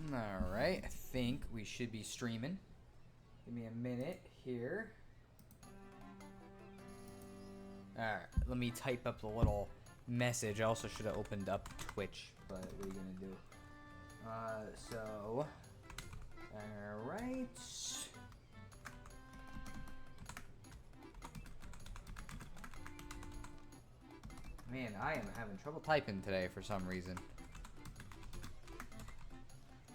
Alright, I think we should be streaming. Give me a minute here. Alright, let me type up the little message. I also should have opened up Twitch, but what are you gonna do? Alright. Man, I am having trouble typing today for some reason.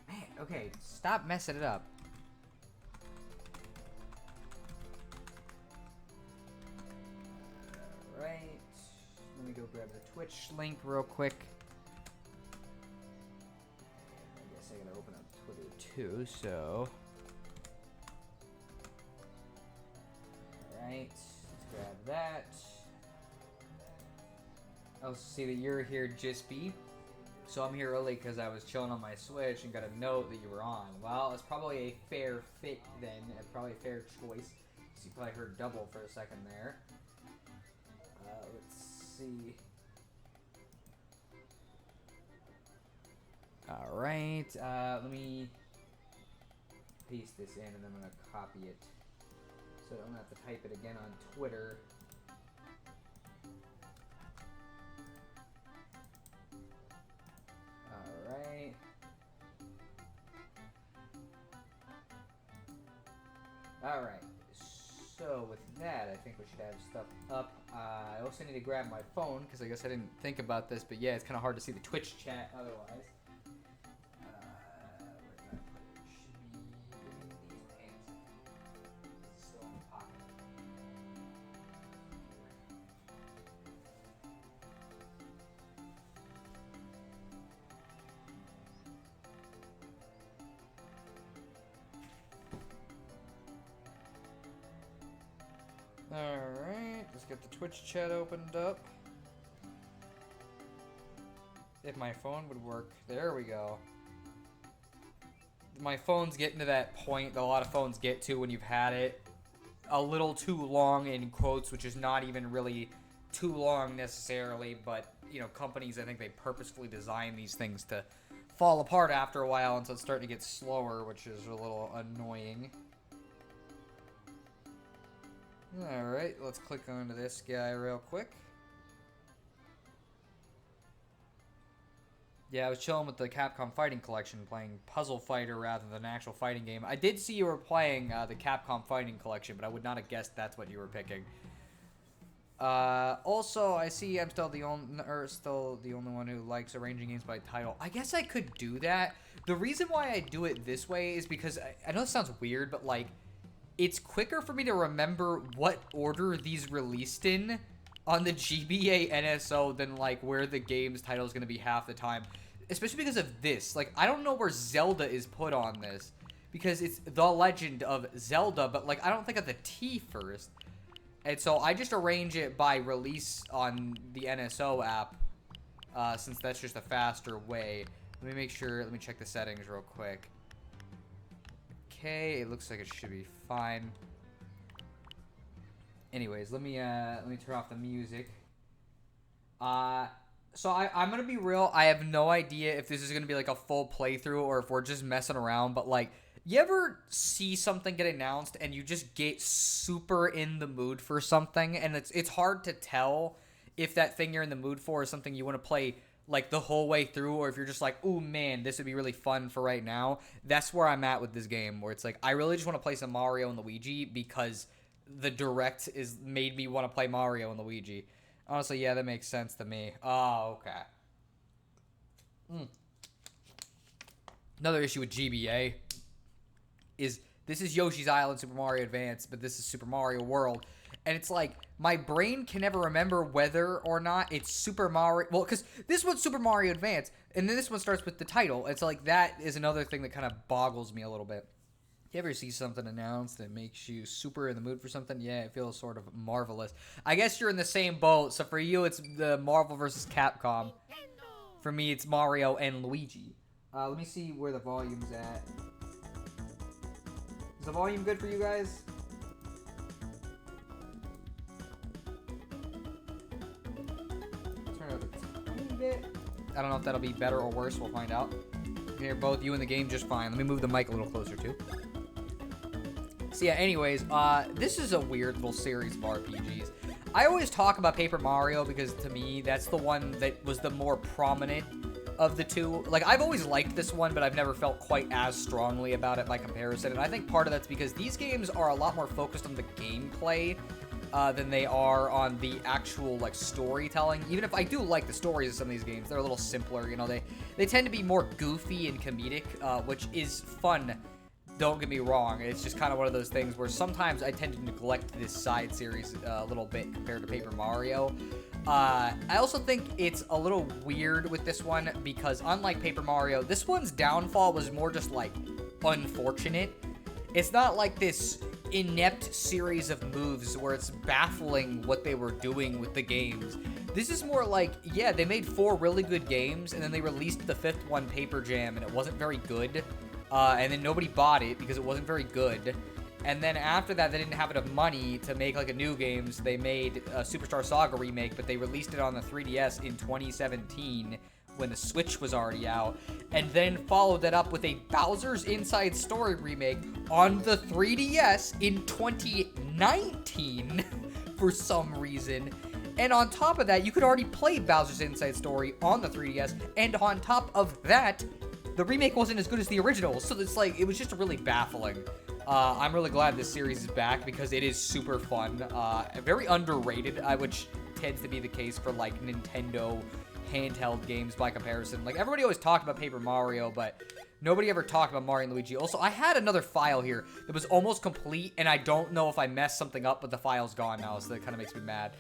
Man, okay, stop messing it up. Alright. Let me go grab the Twitch link real quick. I guess I gotta open up Twitter too, so. Alright, let's grab that. I also see that you're here, Jispy. So I'm here early because I was chilling on my Switch and got a note that you were on. Well, it's probably a fair fit then, and probably a fair choice. So you probably heard double for a second there. Let's see. Alright, let me paste this in and then I'm going to copy it. So I don't have to type it again on Twitter. Alright. Alright. So with that, I think we should have stuff up. I also need to grab my phone because I guess I didn't think about this, but yeah, it's kind of hard to see the Twitch chat otherwise. Where did I put it? It should be in these pants. It's still in the pocket. Alright, let's get the Twitch chat opened up. If my phone would work. There we go. My phone's getting to that point that a lot of phones get to when you've had it a little too long, in quotes, which is not even really too long necessarily, but, you know, companies, I think they purposefully design these things to fall apart after a while, and so it's starting to get slower, which is a little annoying. Alright, let's click onto this guy real quick. Yeah, I was chilling with the Capcom Fighting Collection, playing Puzzle Fighter rather than an actual fighting game. I did see you were playing the Capcom Fighting Collection, but I would not have guessed that's what you were picking. Also, I see I'm still the only one who likes arranging games by title. I guess I could do that. The reason why I do it this way is because I know this sounds weird, but like, it's quicker for me to remember what order these released in on the GBA NSO than, like, where the game's title is going to be half the time. Especially because of this. Like, I don't know where Zelda is put on this. Because it's The Legend of Zelda, but, like, I don't think of the T first. And so I just arrange it by release on the NSO app, since that's just a faster way. Let me make sure, let me check the settings real quick. Okay, it looks like it should be fine. Anyways, let me turn off the music. So I'm gonna be real. I have no idea if this is gonna be like a full playthrough or if we're just messing around. But like, you ever see something get announced and you just get super in the mood for something, and it's hard to tell if that thing you're in the mood for is something you want to play like the whole way through, or if you're just like, ooh man, this would be really fun for right now. That's where I'm at with this game, where it's like, I really just want to play some Mario and Luigi because the direct is made me want to play Mario and Luigi. Honestly, yeah, that makes sense to me. Oh, okay. Another issue with GBA is this is Yoshi's Island Super Mario Advance, but this is Super Mario World. And it's like, my brain can never remember whether or not it's Super Mario... Well, because this one's Super Mario Advance, and then this one starts with the title. It's like, that is another thing that kind of boggles me a little bit. You ever see something announced that makes you super in the mood for something? Yeah, it feels sort of marvelous. I guess you're in the same boat. So for you, it's the Marvel vs. Capcom. For me, it's Mario and Luigi. Let me see where the volume's at. Is the volume good for you guys? Turn it up a tiny bit. I don't know if that'll be better or worse. We'll find out. Hear both you and the game just fine. Let me move the mic a little closer, too. So yeah, anyways, this is a weird little series of RPGs. I always talk about Paper Mario because, to me, that's the one that was the more prominent of the two. Like, I've always liked this one, but I've never felt quite as strongly about it by comparison. And I think part of that's because these games are a lot more focused on the gameplay than they are on the actual, like, storytelling. Even if I do like the stories of some of these games, they're a little simpler, you know. They tend to be more goofy and comedic, which is fun. Don't get me wrong, it's just kind of one of those things where sometimes I tend to neglect this side series a little bit compared to Paper Mario. I also think it's a little weird with this one because unlike Paper Mario, this one's downfall was more just like unfortunate. It's not like this inept series of moves where it's baffling what they were doing with the games. This is more like, yeah, they made 4 really good games and then they released the 5th one, Paper Jam, and it wasn't very good. And then nobody bought it because it wasn't very good. And then after that, they didn't have enough money to make like a new game, so they made a Superstar Saga remake, but they released it on the 3DS in 2017 when the Switch was already out, and then followed that up with a Bowser's Inside Story remake on the 3DS in 2019 for some reason. And on top of that, you could already play Bowser's Inside Story on the 3DS, and on top of that, the remake wasn't as good as the original, so it's like, it was just really baffling. I'm really glad this series is back because it is super fun. Very underrated, which tends to be the case for, like, Nintendo handheld games by comparison. Like, everybody always talked about Paper Mario, but nobody ever talked about Mario and Luigi. Also, I had another file here that was almost complete, and I don't know if I messed something up, but the file's gone now, so that kind of makes me mad.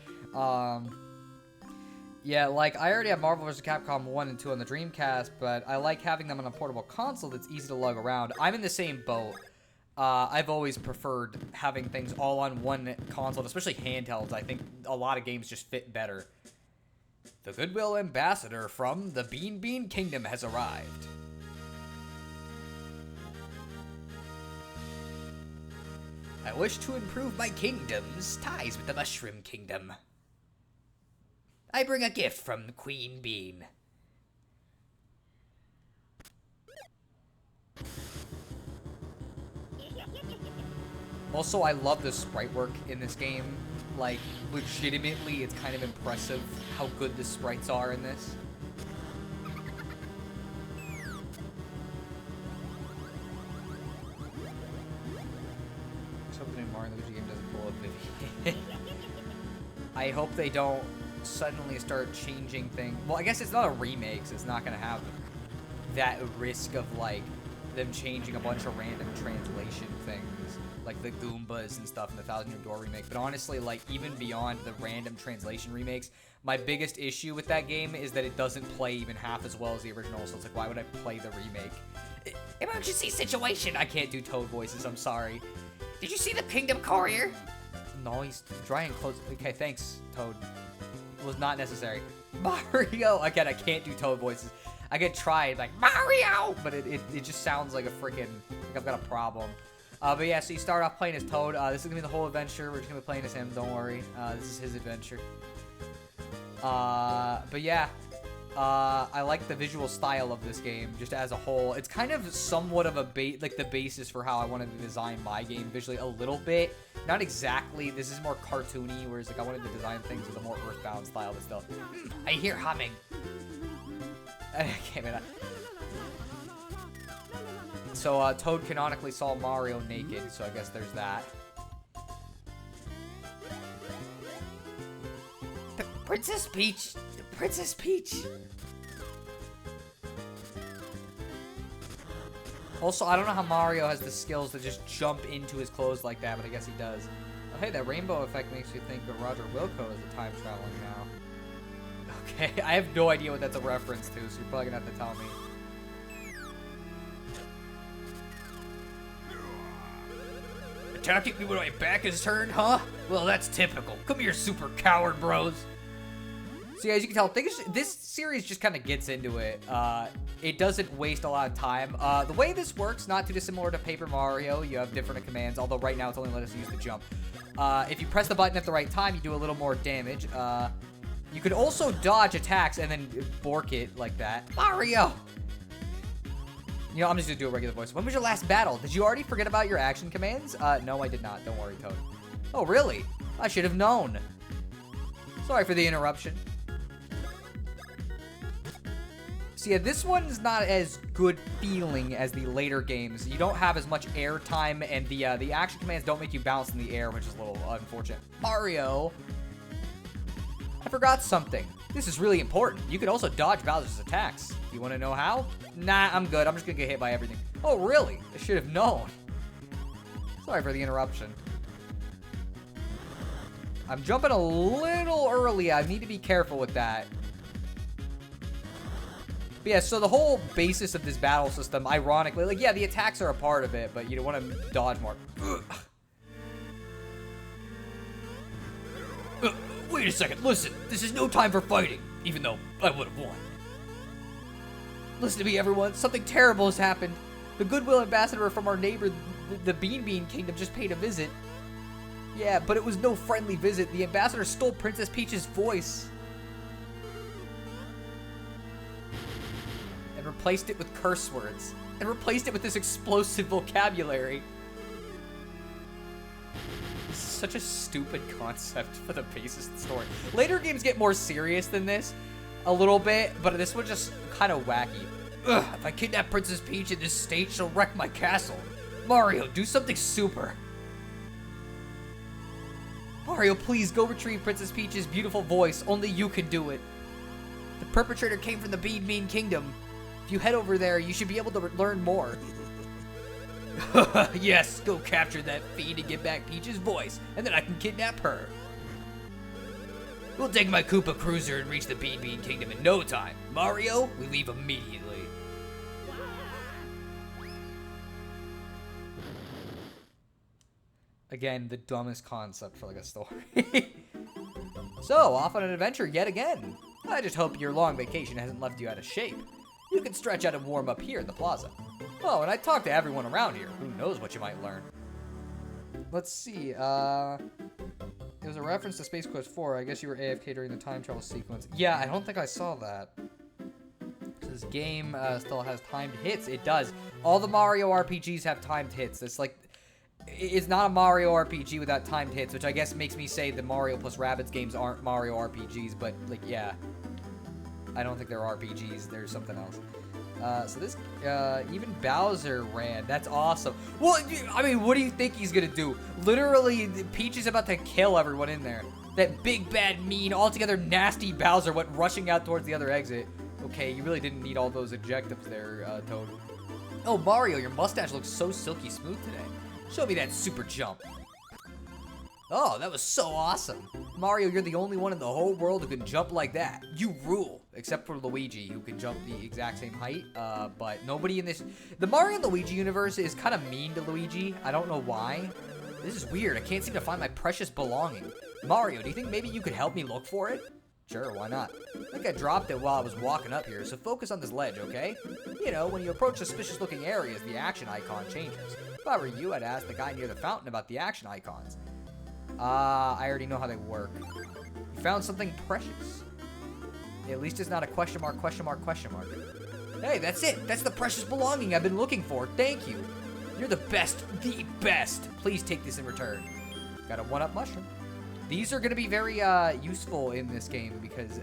Yeah, like, I already have Marvel vs. Capcom 1 and 2 on the Dreamcast, but I like having them on a portable console that's easy to lug around. I'm in the same boat. I've always preferred having things all on one console, especially handhelds. I think a lot of games just fit better. The Goodwill Ambassador from the Bean Bean Kingdom has arrived. I wish to improve my kingdom's ties with the Mushroom Kingdom. I bring a gift from Queen Bean. Also, I love the sprite work in this game. Like, legitimately, it's kind of impressive how good the sprites are in this. Let's hope the new Mario Luigi game doesn't pull a Vivi. I hope they don't suddenly start changing things. Well, I guess it's not a remake, so it's not going to have that risk of, like, them changing a bunch of random translation things, like the Goombas and stuff in the Thousand Year Door remake. But honestly, like, even beyond the random translation remakes, my biggest issue with that game is that it doesn't play even half as well as the original, so it's like, why would I play the remake? Emergency situation! I can't do Toad voices, I'm sorry. Did you see the Kingdom Courier? No, he's dry and close. Okay, thanks, Toad. Was not necessary. Mario! Again, I can't do Toad voices. I could try, like, Mario! But it just sounds like a freaking, like I've got a problem. But yeah, so you start off playing as Toad. This is gonna be the whole adventure. We're just gonna be playing as him, don't worry. This is his adventure. But yeah. I like the visual style of this game, just as a whole. It's kind of somewhat of a like the basis for how I wanted to design my game visually a little bit. Not exactly. This is more cartoony, whereas like I wanted to design things with a more Earthbound style, but still. I hear humming. Okay, man. So Toad canonically saw Mario naked, so I guess there's that. Princess Peach! Princess Peach! Also, I don't know how Mario has the skills to just jump into his clothes like that, but I guess he does. Oh, hey, that rainbow effect makes you think of Roger Wilco is a time traveling now. Okay, I have no idea what that's a reference to, so you're probably gonna have to tell me. Attacking me when my back is turned, huh? Well, that's typical. Come here, super coward bros. So yeah, as you can tell, this series just kind of gets into it. It doesn't waste a lot of time. The way this works, not too dissimilar to Paper Mario, you have different commands, although right now it's only let us use the jump. If you press the button at the right time, you do a little more damage. You could also dodge attacks and then bork it like that. Mario! You know, I'm just gonna do a regular voice. When was your last battle? Did you already forget about your action commands? No, I did not. Don't worry, Toad. Oh, really? I should have known. Sorry for the interruption. So yeah, this one's not as good feeling as the later games. You don't have as much air time, and the action commands don't make you bounce in the air, which is a little unfortunate. Mario, I forgot something. This is really important. You can also dodge Bowser's attacks. You want to know how? Nah, I'm good. I'm just gonna get hit by everything. Oh, really? I should have known. Sorry for the interruption. I'm jumping a little early. I need to be careful with that. But yeah, so the whole basis of this battle system, ironically, like, yeah, the attacks are a part of it, but you don't want to dodge more. Wait a second, listen, this is no time for fighting, even though I would have won. Listen to me, everyone, something terrible has happened. The goodwill ambassador from our neighbor, the Bean Bean Kingdom, just paid a visit. Yeah, but it was no friendly visit. The ambassador stole Princess Peach's voice and replaced it with curse words, and replaced it with this explosive vocabulary. This is such a stupid concept for the basis of the story. Later games get more serious than this, a little bit, but this one's just kind of wacky. Ugh, if I kidnap Princess Peach in this state, she'll wreck my castle. Mario, do something super. Mario, please go retrieve Princess Peach's beautiful voice. Only you can do it. The perpetrator came from the Bean Bean Kingdom. If you head over there, you should be able to learn more. Yes, go capture that fiend and get back Peach's voice, and then I can kidnap her. We'll take my Koopa Cruiser and reach the Bean Bean Kingdom in no time. Mario, we leave immediately. Again, the dumbest concept for like a story. So, off on an adventure yet again. I just hope your long vacation hasn't left you out of shape. You can stretch out and warm up here in the plaza. Oh, and I talked to everyone around here. Who knows what you might learn. Let's see, it was a reference to Space Quest 4. I guess you were AFK during the time travel sequence. Yeah, I don't think I saw that. This game still has timed hits. It does. All the Mario RPGs have timed hits. It's like, it's not a Mario RPG without timed hits, which I guess makes me say the Mario plus Rabbids games aren't Mario RPGs, but, like, yeah. I don't think they're RPGs. There's something else. So this, even Bowser ran. That's awesome. Well, I mean, what do you think he's gonna do? Literally, Peach is about to kill everyone in there. That big, bad, mean, altogether nasty Bowser went rushing out towards the other exit. Okay, you really didn't need all those adjectives there, Toad. Oh, Mario, your mustache looks so silky smooth today. Show me that super jump. Oh, that was so awesome. Mario, you're the only one in the whole world who can jump like that. You rule. Except for Luigi, who can jump the exact same height. But nobody in this... The Mario and Luigi universe is kind of mean to Luigi. I don't know why. This is weird. I can't seem to find my precious belonging. Mario, do you think maybe you could help me look for it? Sure, why not? I think I dropped it while I was walking up here, so focus on this ledge, okay? You know, when you approach suspicious-looking areas, the action icon changes. If I were you, I'd ask the guy near the fountain about the action icons. I already know how they work. You found something precious. At least it's not a question mark, question mark, question mark. Hey, that's it. That's the precious belonging I've been looking for. Thank you. You're the best. The best. Please take this in return. Got a one-up mushroom. These are going to be very useful in this game because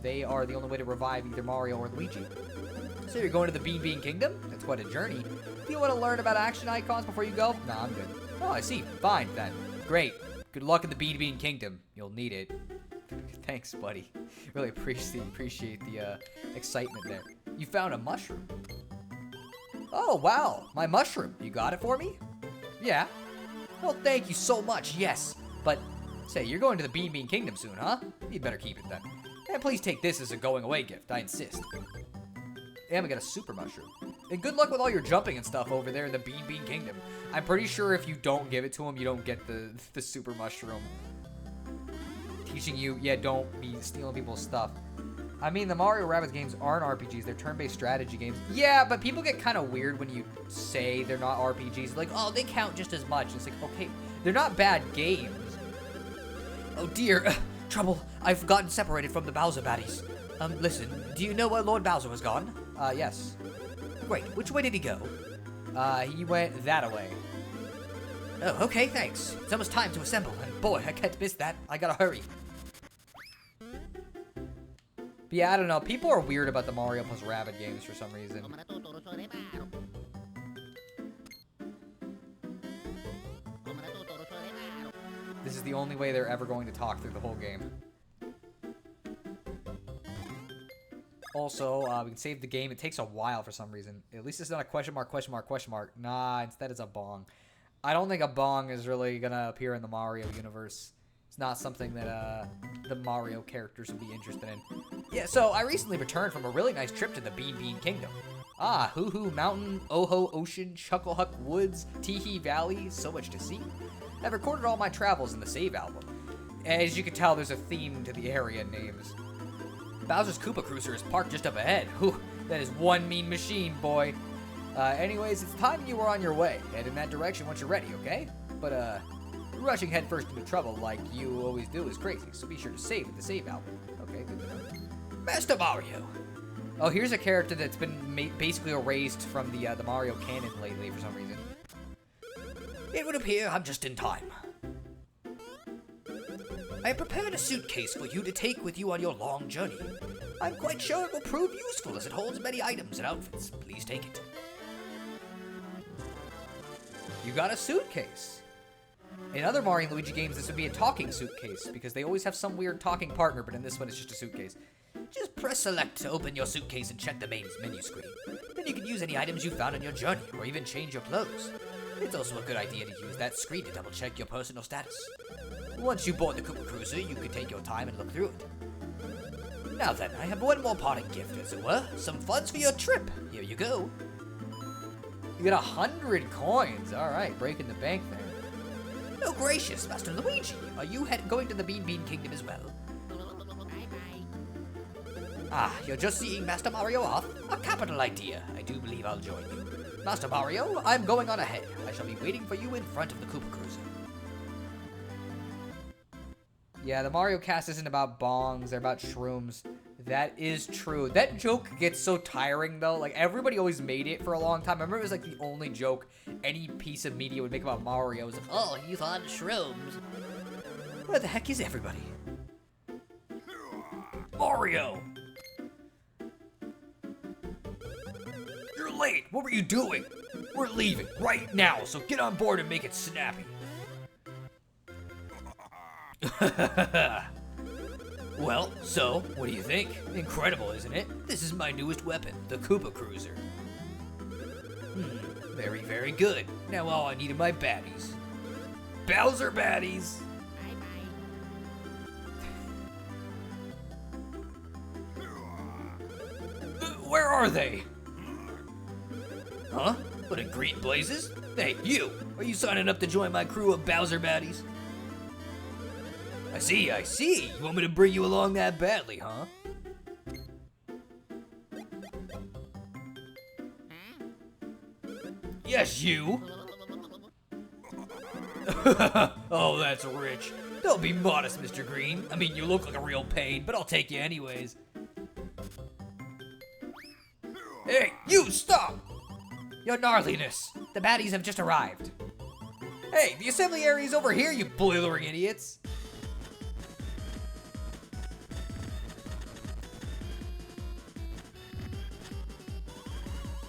they are the only way to revive either Mario or Luigi. So you're going to the Bean Bean Kingdom? That's quite a journey. Do you want to learn about action icons before you go? Nah, I'm good. Oh, I see. Fine, then. Great. Good luck in the Bean Bean Kingdom. You'll need it. Thanks, buddy. Really appreciate the excitement there. You found a mushroom. Oh, wow. My mushroom. You got it for me? Yeah. Well, thank you so much. Yes. But, say, you're going to the Bean Bean Kingdom soon, huh? You'd better keep it then. And please take this as a going-away gift. I insist. And we got a super mushroom. And good luck with all your jumping and stuff over there in the Bean Bean Kingdom. I'm pretty sure if you don't give it to him, you don't get the super mushroom. Teaching you, yeah, don't be stealing people's stuff. I mean, the Mario Rabbids games aren't RPGs. They're turn-based strategy games. Yeah, but people get kind of weird when you say they're not RPGs. Like, oh, they count just as much. It's like, okay, they're not bad games. Oh, dear. Trouble. I've gotten separated from the Bowser baddies. Listen, do you know where Lord Bowser was gone? Yes. Wait, which way did he go? He went that way. Oh, okay, thanks. It's almost time to assemble, and boy, I can't miss that. I gotta hurry. But yeah, I don't know. People are weird about the Mario plus Rabbids games for some reason. This is the only way they're ever going to talk through the whole game. Also, we can save the game. It takes a while for some reason. At least it's not a question mark, question mark, question mark. Nah, instead it's a bong. I don't think a bong is really gonna appear in the Mario universe. It's not something that the Mario characters would be interested in. Yeah, so I recently returned from a really nice trip to the Bean Bean Kingdom. Ah, Hoo Hoo Mountain, Oho Ocean, Chucklehuck Woods, Teehee Valley, so much to see. I've recorded all my travels in the save album. As you can tell, there's a theme to the area names. Bowser's Koopa Cruiser is parked just up ahead. Whew, that is one mean machine, boy. Anyways, it's time you were on your way. Head in that direction once you're ready, okay? But, rushing headfirst into trouble like you always do is crazy, so be sure to save at the save album. Okay, good to know. Master Mario! Oh, here's a character that's been basically erased from the Mario canon lately for some reason. It would appear I'm just in time. I have prepared a suitcase for you to take with you on your long journey. I'm quite sure it will prove useful as it holds many items and outfits. Please take it. You got a suitcase. In other Mario and Luigi games, this would be a talking suitcase, because they always have some weird talking partner, but in this one it's just a suitcase. Just press select to open your suitcase and check the main menu screen. Then you can use any items you found on your journey, or even change your clothes. It's also a good idea to use that screen to double check your personal status. Once you board the Koopa Cruiser, you can take your time and look through it. Now then, I have one more parting gift, as it were. Some funds for your trip. Here you go. You get 100 coins. Alright, breaking the bank there. Oh gracious, Master Luigi, are you going to the Bean Bean Kingdom as well? Ah, you're just seeing Master Mario off? A capital idea. I do believe I'll join you. Master Mario, I'm going on ahead. I shall be waiting for you in front of the Koopa Cruiser. Yeah, the Mario cast isn't about bongs, they're about shrooms. That is true. That joke gets so tiring, though. Like, everybody always made it for a long time. I remember it was, like, the only joke any piece of media would make about Mario. It was like, oh, he's on shrooms. Where the heck is everybody? Mario! You're late. What were you doing? We're leaving right now, so get on board and make it snappy. Well, so, what do you think? Incredible, isn't it? This is my newest weapon, the Koopa Cruiser. Very, very good. Now all I need are my baddies. Bowser baddies! Where are they? Huh? What in green blazes? Hey, you! Are you signing up to join my crew of Bowser baddies? I see, I see. You want me to bring you along that badly, huh? Yes, you! Oh, that's rich. Don't be modest, Mr. Green. I mean, you look like a real pain, but I'll take you anyways. Hey, you, stop! Your gnarliness. The baddies have just arrived. Hey, the assembly area's over here, you blithering idiots.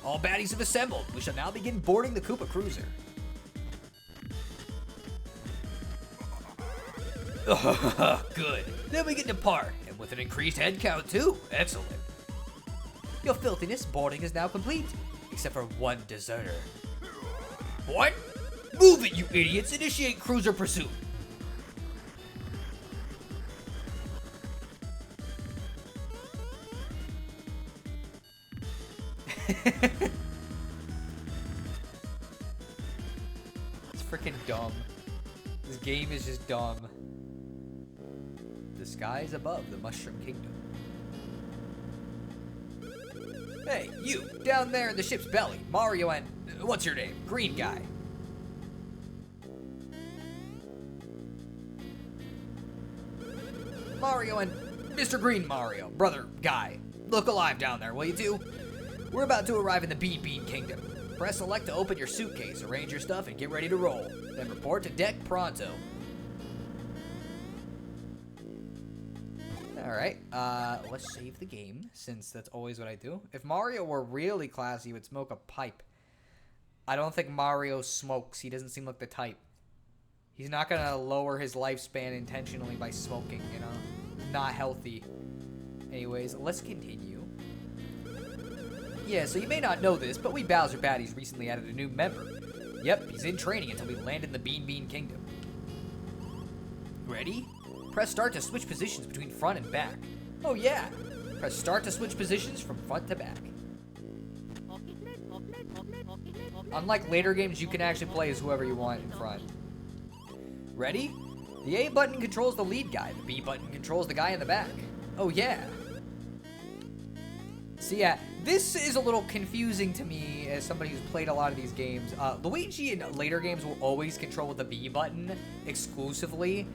All baddies have assembled. We shall now begin boarding the Koopa Cruiser. Good. Then we can depart, and with an increased head count too. Excellent. Your filthiness, boarding is now complete, except for one deserter. What? Move it, you idiots! Initiate cruiser pursuit. It's freaking dumb. This game is just dumb. The sky is above the Mushroom Kingdom. Hey, you, down there in the ship's belly, Mario and, what's your name? Green guy. Mario and Mr. Green Mario, brother guy. Look alive down there, will you two? We're about to arrive in the Bean Kingdom. Press select to open your suitcase, arrange your stuff, and get ready to roll. Then report to deck pronto. Alright, let's save the game, since that's always what I do. If Mario were really classy, he would smoke a pipe. I don't think Mario smokes. He doesn't seem like the type. He's not gonna lower his lifespan intentionally by smoking, you know? Not healthy. Anyways, let's continue. Yeah, so you may not know this, but we Bowser Baddies recently added a new member. Yep, he's in training until we land in the Bean Kingdom. Ready? Press start to switch positions between front and back. Oh yeah! Press start to switch positions from front to back. Unlike later games, you can actually play as whoever you want in front. Ready? The A button controls the lead guy, the B button controls the guy in the back. Oh yeah! So yeah, this is a little confusing to me as somebody who's played a lot of these games. Luigi in later games will always control the B button exclusively.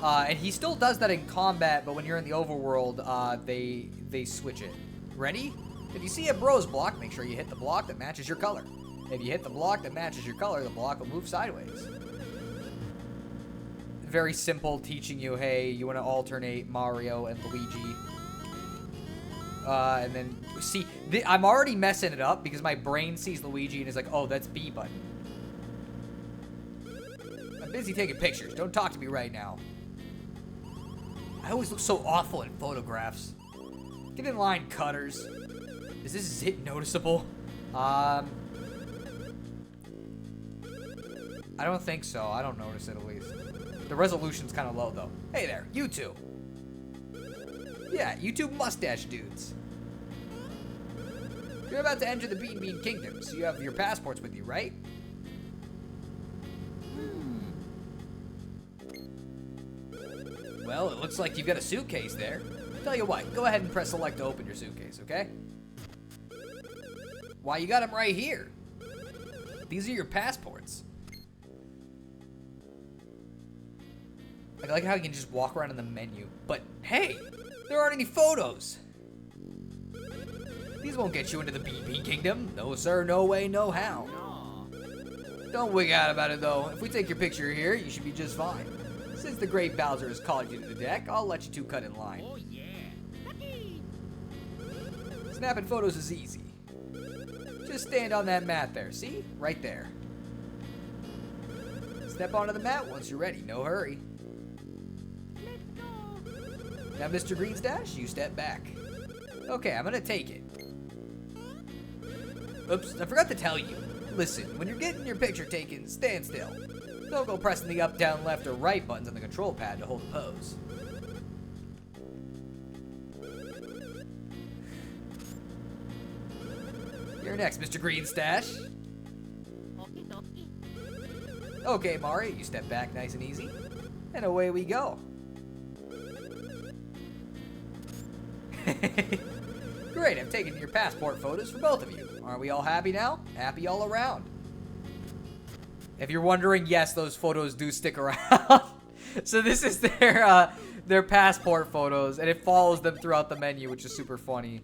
And he still does that in combat, but when you're in the overworld, they switch it. Ready? If you see a bros block, make sure you hit the block that matches your color. If you hit the block that matches your color, the block will move sideways. Very simple, teaching you, hey, you want to alternate Mario and Luigi. And then, see, I'm already messing it up because my brain sees Luigi and is like, oh, that's B button. I'm busy taking pictures. Don't talk to me right now. I always look so awful in photographs. Get in line, cutters. Is this zit noticeable? I don't think so. I don't notice it, at least. The resolution's kind of low, though. Hey there, you two. Yeah, you two mustache dudes. You're about to enter the Bean Kingdom, so you have your passports with you, right? Well, it looks like you've got a suitcase there. Tell you what, go ahead and press select to open your suitcase, okay? Why, you got them right here. These are your passports. I like how you can just walk around in the menu. But, hey, there aren't any photos. These won't get you into the Bean Kingdom. No, sir, no way, no how. Don't wig out about it, though. If we take your picture here, you should be just fine. Since the great Bowser has called you to the deck, I'll let you two cut in line. Oh, yeah. Snapping photos is easy. Just stand on that mat there, see? Right there. Step onto the mat once you're ready, no hurry. Now, Mr. Greenstash, you step back. Okay, I'm gonna take it. Oops, I forgot to tell you. Listen, when you're getting your picture taken, stand still. Don't go pressing the up, down, left, or right buttons on the control pad to hold the pose. You're next, Mr. Greenstash. Okay, Mario, you step back nice and easy. And away we go. Great, I've taken your passport photos for both of you. Aren't we all happy now? Happy all around. If you're wondering, yes, those photos do stick around. So this is their passport photos, and it follows them throughout the menu, which is super funny.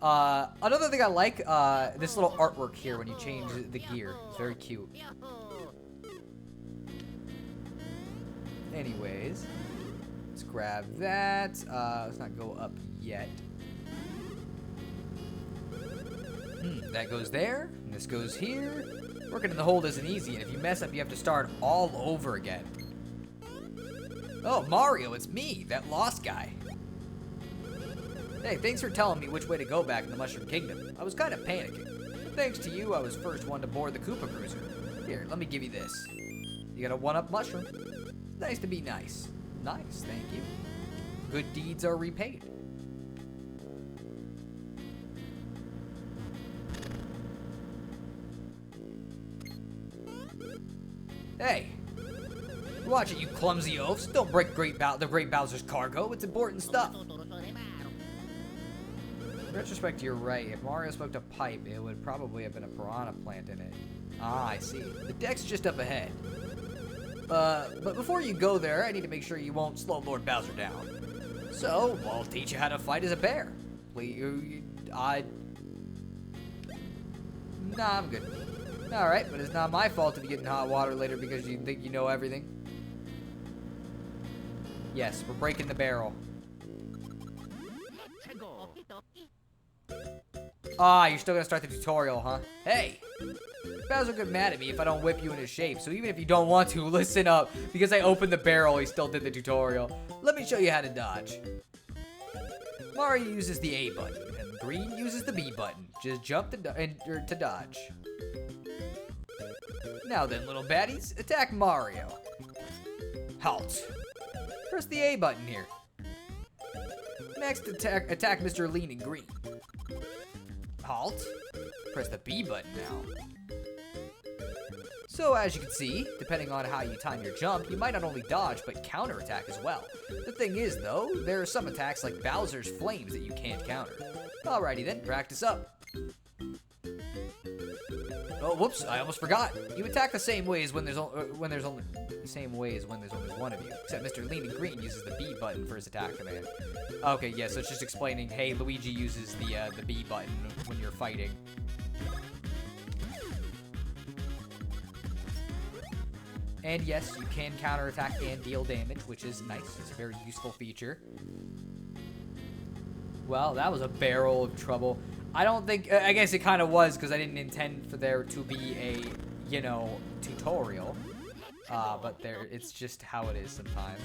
Another thing I like, this little artwork here when you change the gear. It's very cute. Anyways, let's grab that. Let's not go up yet. That goes there, and this goes here. Working in the hold isn't easy, and if you mess up, you have to start all over again. Oh, Mario, it's me, that lost guy. Hey, thanks for telling me which way to go back in the Mushroom Kingdom. I was kind of panicking. But thanks to you, I was first one to board the Koopa Cruiser. Here, let me give you this. You got a one-up mushroom. It's nice to be nice. Nice, thank you. Good deeds are repaid. Hey, watch it, you clumsy oafs. Don't break the Great Bowser's cargo. It's important stuff. In retrospect, you're right. If Mario smoked a pipe, it would probably have been a piranha plant in it. Ah, I see. The deck's just up ahead. But before you go there, I need to make sure you won't slow Lord Bowser down. So, I'll teach you how to fight as a bear. Nah, I'm good. Alright, but it's not my fault if you get in hot water later because you think you know everything. Yes, we're breaking the barrel. Ah, you're still gonna start the tutorial, huh? Hey! Bowser will get mad at me if I don't whip you into shape, so even if you don't want to, listen up. Because I opened the barrel, he still did the tutorial. Let me show you how to dodge. Mario uses the A button, and Green uses the B button. Just jump to dodge. Now then, little baddies, attack Mario. Halt. Press the A button here. Next, attack Mr. Lean and Green. Halt. Press the B button now. So as you can see, depending on how you time your jump, you might not only dodge, but counterattack as well. The thing is, though, there are some attacks like Bowser's Flames that you can't counter. Alrighty then, practice up. Oh, whoops! I almost forgot. You attack the same ways when there's only one of you. Except Mr. Lean and Green uses the B button for his attack command. Okay, yeah, so it's just explaining. Hey, Luigi uses the B button when you're fighting. And yes, you can counterattack and deal damage, which is nice. It's a very useful feature. Well, that was a barrel of trouble. I don't think... I guess it kind of was, because I didn't intend for there to be a, you know, tutorial. But it's just how it is sometimes.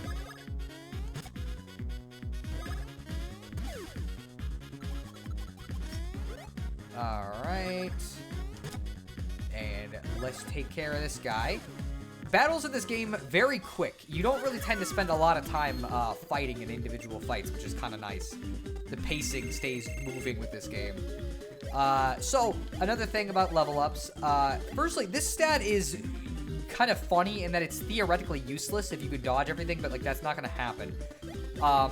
Alright. And let's take care of this guy. Battles in this game, very quick. You don't really tend to spend a lot of time fighting in individual fights, which is kind of nice. The pacing stays moving with this game. So, another thing about level ups. Firstly, this stat is kind of funny in that it's theoretically useless if you could dodge everything, but like that's not going to happen.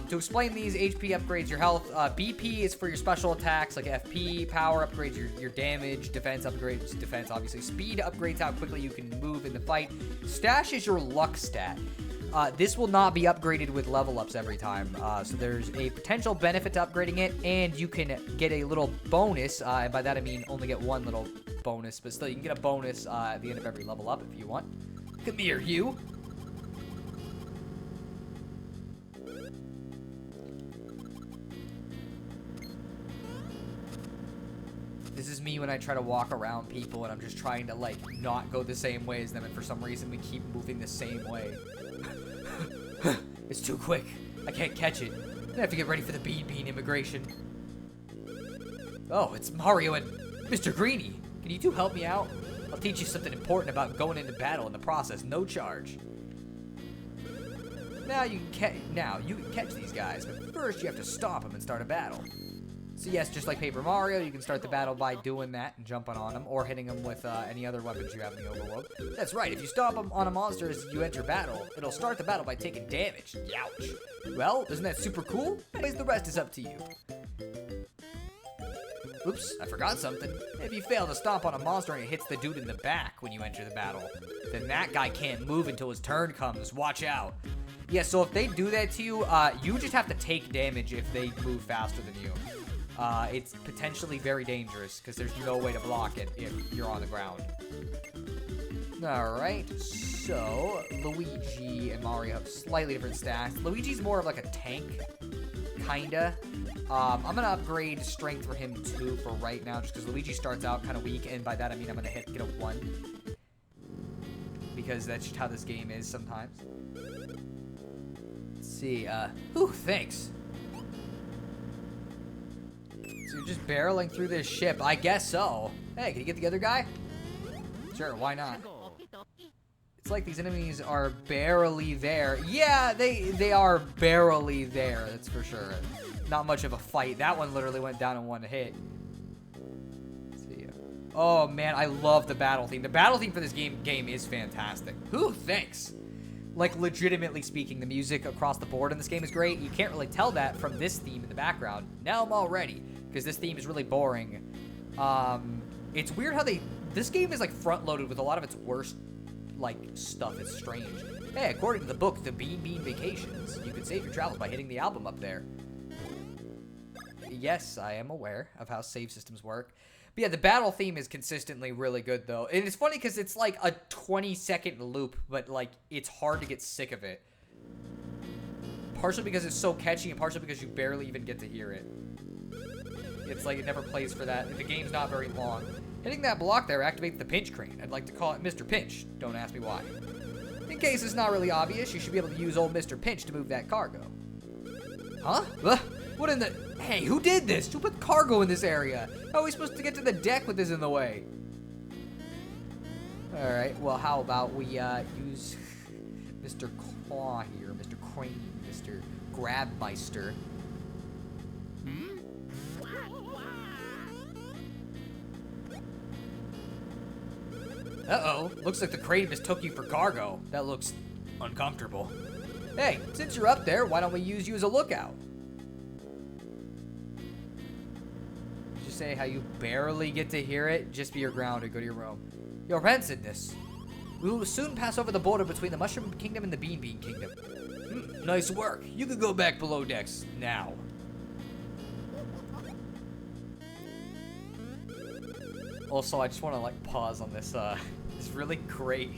To explain these, HP upgrades your health. BP is for your special attacks, like FP. Power upgrades your damage. Defense upgrades defense, obviously. Speed upgrades how quickly you can move in the fight. Stash is your luck stat. This will not be upgraded with level ups every time. So there's a potential benefit to upgrading it, and you can get a little bonus. And by that I mean only get one little bonus, but still you can get a bonus at the end of every level up if you want. Come here, you. This is me when I try to walk around people and I'm just trying to, like, not go the same way as them, and for some reason we keep moving the same way. It's too quick. I can't catch it. I have to get ready for the Bean immigration. Oh, it's Mario and Mr. Greenie. Can you two help me out? I'll teach you something important about going into battle in the process, no charge. Now you can catch these guys, but first you have to stop them and start a battle. So yes, just like Paper Mario, you can start the battle by doing that and jumping on them, or hitting them with any other weapons you have in the overworld. That's right, if you stomp them on a monster as you enter battle, it'll start the battle by taking damage. Youch. Well, isn't that super cool? Anyways, the rest is up to you. Oops, I forgot something. If you fail to stomp on a monster and it hits the dude in the back when you enter the battle, then that guy can't move until his turn comes. Watch out. Yeah, so if they do that to you, you just have to take damage if they move faster than you. It's potentially very dangerous because there's no way to block it if you're on the ground. Alright, so Luigi and Mario have slightly different stats. Luigi's more of like a tank, kinda. I'm gonna upgrade strength for him too for right now, just because Luigi starts out kind of weak, and by that I mean I'm gonna get a 1. Because that's just how this game is sometimes. Let's see, thanks. So you're just barreling through this ship. I guess so. Hey, can you get the other guy? Sure, why not? It's like these enemies are barely there. Yeah, they are barely there, that's for sure. Not much of a fight. That one literally went down in one hit. Let's see. Oh, man, I love the battle theme. The battle theme for this game is fantastic. Thanks. Like, legitimately speaking, the music across the board in this game is great. You can't really tell that from this theme in the background. Now I'm all ready, because this theme is really boring. It's weird how this game is, like, front-loaded with a lot of its worst, like, stuff. It's strange. Hey, according to the book, The Bean Vacations, you can save your travels by hitting the album up there. Yes, I am aware of how save systems work. But yeah, the battle theme is consistently really good, though. And it's funny because it's like a 20-second loop, but like it's hard to get sick of it. Partially because it's so catchy, and partially because you barely even get to hear it. It's like it never plays for that. The game's not very long. Hitting that block there activates the pinch crane. I'd like to call it Mr. Pinch. Don't ask me why. In case it's not really obvious, you should be able to use old Mr. Pinch to move that cargo. Huh? What in the... Hey, who did this? Who put cargo in this area? How are we supposed to get to the deck with this in the way? Alright, well, how about we use Mr. Claw here, Mr. Crane, Mr. Grabmeister. Uh-oh, looks like the crane mistook you for cargo. That looks uncomfortable. Hey, since you're up there, why don't we use you as a lookout? Just say how you barely get to hear it. Just be your ground or go to your room. You're rancid this. We will soon pass over the border between the Mushroom Kingdom and the Bean Bean Kingdom. Nice work. You can go back below decks now. Also, I just want to like pause on this this really great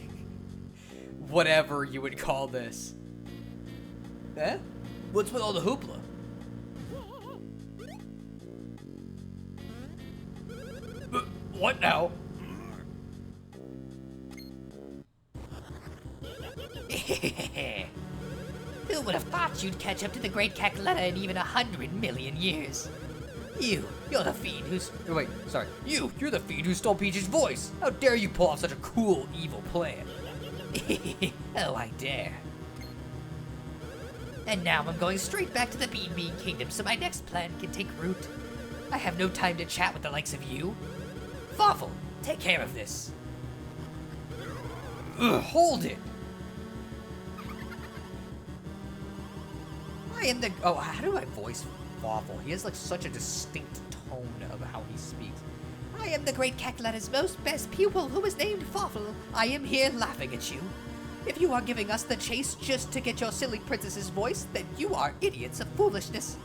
whatever you would call this. Eh? What's with all the hoopla? What now? Who would have thought you'd catch up to the Great Cackletta in even 100 million years? You're the fiend who's... Wait, sorry. You're the fiend who stole Peach's voice. How dare you pull off such a cool, evil plan? Oh, I dare. And now I'm going straight back to the Bean Bean Kingdom so my next plan can take root. I have no time to chat with the likes of you. Fawful, take care of this. Ugh, hold it. I am the... Oh, how do I voice Fawful? He has like such a distinct tone of how he speaks. I am the Great Cackletta's most best pupil who is named Fawful. I am here laughing at you. If you are giving us the chase just to get your silly princess's voice, then you are idiots of foolishness.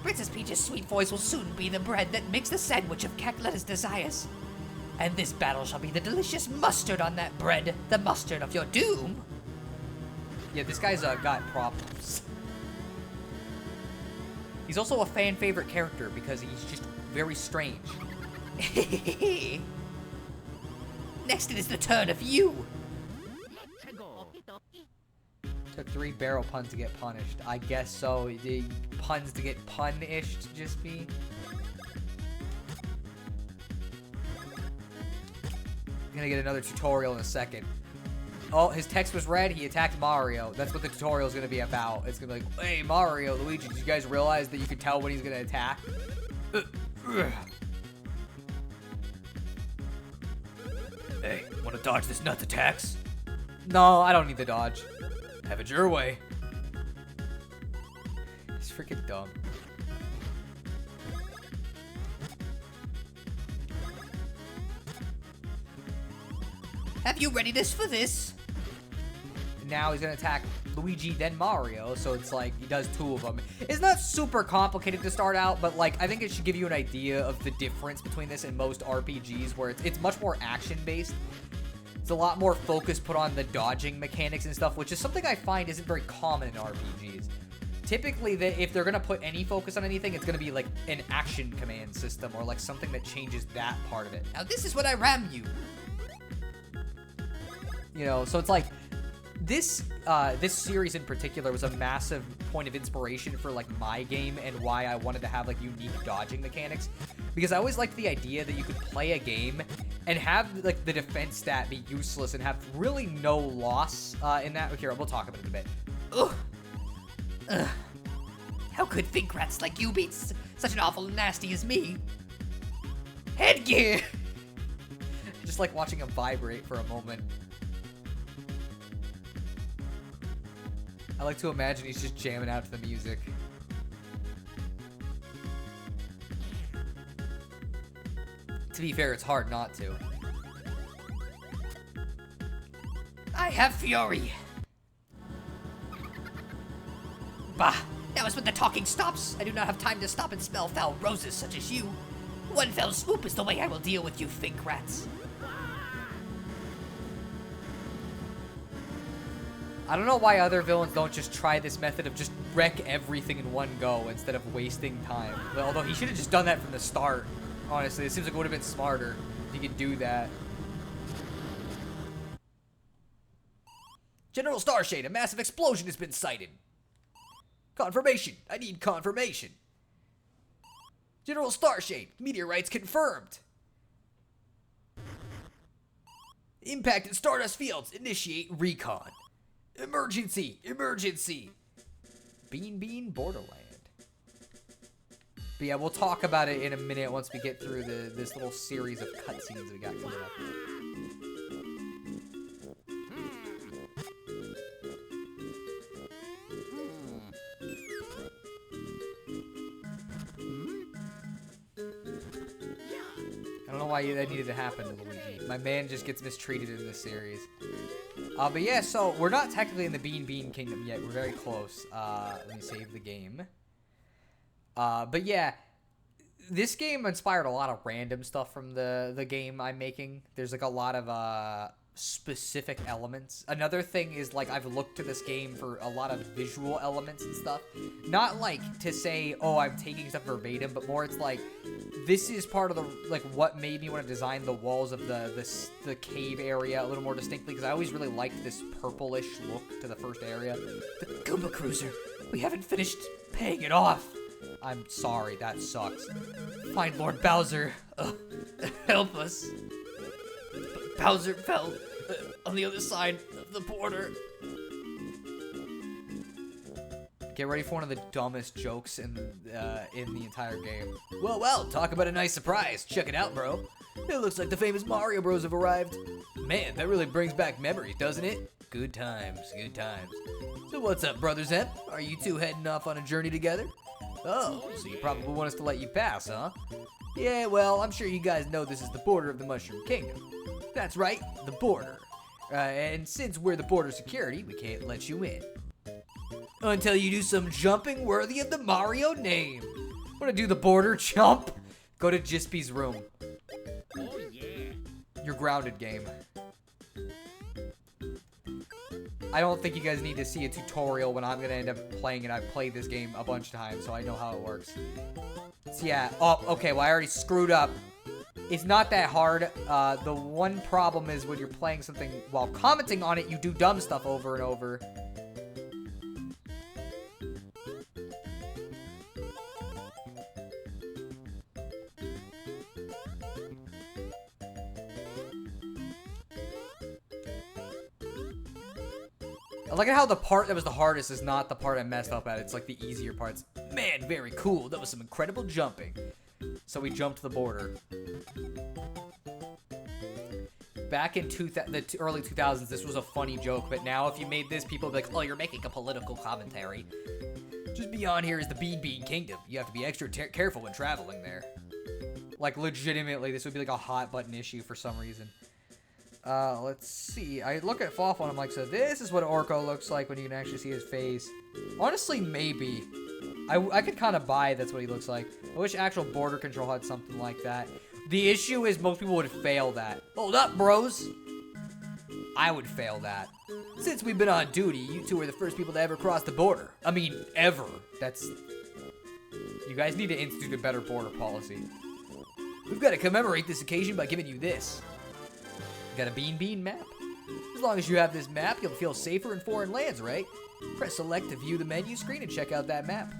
Princess Peach's sweet voice will soon be the bread that makes the sandwich of Cackletta's desires. And this battle shall be the delicious mustard on that bread, the mustard of your doom. Yeah, this guy's got problems. He's also a fan favorite character because he's just very strange. Next it is the turn of you. Took 3 barrel puns to get punished. I guess so. The puns to get punished just be. Gonna get another tutorial in a second. Oh, his text was read. He attacked Mario. That's what the tutorial is gonna be about. It's gonna be like, hey, Mario, Luigi, did you guys realize that you can tell when he's gonna attack? Hey, wanna dodge this nuts attacks? No, I don't need the dodge. Have it your way. It's freaking dumb. Have you readiness for this? Now he's gonna attack Luigi, then Mario, so it's like he does 2 of them. It's not super complicated to start out, but like I think it should give you an idea of the difference between this and most RPGs, where it's much more action-based. It's a lot more focus put on the dodging mechanics and stuff, which is something I find isn't very common in RPGs. Typically, if they're gonna put any focus on anything, it's gonna be like an action command system or like something that changes that part of it. Now this is what I ram you. You know, so it's like this series in particular was a massive point of inspiration for like my game and why I wanted to have like unique dodging mechanics, because I always liked the idea that you could play a game and have like the defense stat be useless and have really no loss in that. Okay, we'll talk about it in a bit. Ugh. How could think rats like you beat such an awful nasty as me? Headgear! Just like watching him vibrate for a moment. I like to imagine he's just jamming out to the music. To be fair, it's hard not to. I have fury. Bah, now is when the talking stops. I do not have time to stop and smell foul roses such as you. One fell swoop is the way I will deal with you fink rats. I don't know why other villains don't just try this method of just wreck everything in one go instead of wasting time. Although he should have just done that from the start. Honestly, it seems like it would have been smarter if he could do that. General Starshade, a massive explosion has been sighted. Confirmation. I need confirmation. General Starshade, meteorites confirmed. Impact in Stardust Fields. Initiate recon. Emergency! Emergency! Bean Borderland. But yeah, we'll talk about it in a minute once we get through this little series of cutscenes we got coming up. I don't know why that needed to happen to Luigi. My man just gets mistreated in this series. But yeah, so we're not technically in the Bean Kingdom yet. We're very close. Let me save the game. But yeah, this game inspired a lot of random stuff from the game I'm making. There's like a lot of specific elements. Another thing is like I've looked to this game for a lot of visual elements and stuff. Not like to say, oh, I'm taking stuff verbatim, but more it's like this is part of the like what made me want to design the walls of the cave area a little more distinctly, because I always really liked this purplish look to the first area. The Goomba Cruiser. We haven't finished paying it off. I'm sorry, that sucks. Find Lord Bowser. Help us. Bowser fell on the other side of the border. Get ready for one of the dumbest jokes in the entire game. Well, talk about a nice surprise. Check it out, bro. It looks like the famous Mario Bros have arrived. Man, that really brings back memories, doesn't it? Good times, good times. So what's up, Brother Zep? Are you two heading off on a journey together? Oh, so you probably want us to let you pass, huh? Yeah, well, I'm sure you guys know this is the border of the Mushroom Kingdom. That's right, the border. And since we're the border security, we can't let you in. Until you do some jumping worthy of the Mario name. Want to do the border jump? Go to Jispy's room. Oh yeah. You're grounded, game. I don't think you guys need to see a tutorial when I'm going to end up playing it. I've played this game a bunch of times, so I know how it works. So yeah. Oh, okay. Well, I already screwed up. It's not that hard. The one problem is when you're playing something while commenting on it, you do dumb stuff over and over. I like how the part that was the hardest is not the part I messed up at. It's like the easier parts. Man, very cool. That was some incredible jumping. So we jumped the border. Back in the early 2000s, this was a funny joke, but now if you made this, people would be like, oh, you're making a political commentary. Just beyond here is the Bean Kingdom. You have to be extra careful when traveling there. Like, legitimately, this would be like a hot button issue for some reason. Let's see. I look at Fawful and I'm like, so this is what Orko looks like when you can actually see his face. Honestly, maybe. I could kind of buy that's what he looks like. I wish actual border control had something like that. The issue is most people would fail that. Hold up, bros. I would fail that. Since we've been on duty, you two are the first people to ever cross the border. I mean, ever. That's... You guys need to institute a better border policy. We've got to commemorate this occasion by giving you this. Got a Bean map? As long as you have this map, you'll feel safer in foreign lands, right? Press select to view the menu screen and check out that map.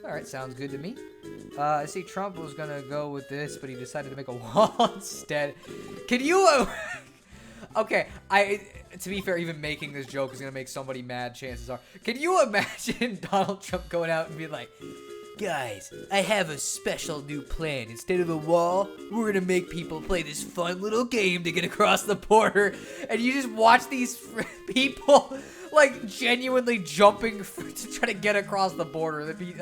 Alright, sounds good to me. I see Trump was gonna go with this, but he decided to make a wall instead. Can you... Okay, to be fair, even making this joke is gonna make somebody mad, chances are. Can you imagine Donald Trump going out and being like, guys, I have a special new plan. Instead of a wall, we're gonna make people play this fun little game to get across the border. And you just watch these people, like, genuinely jumping to try to get across the border. That'd be,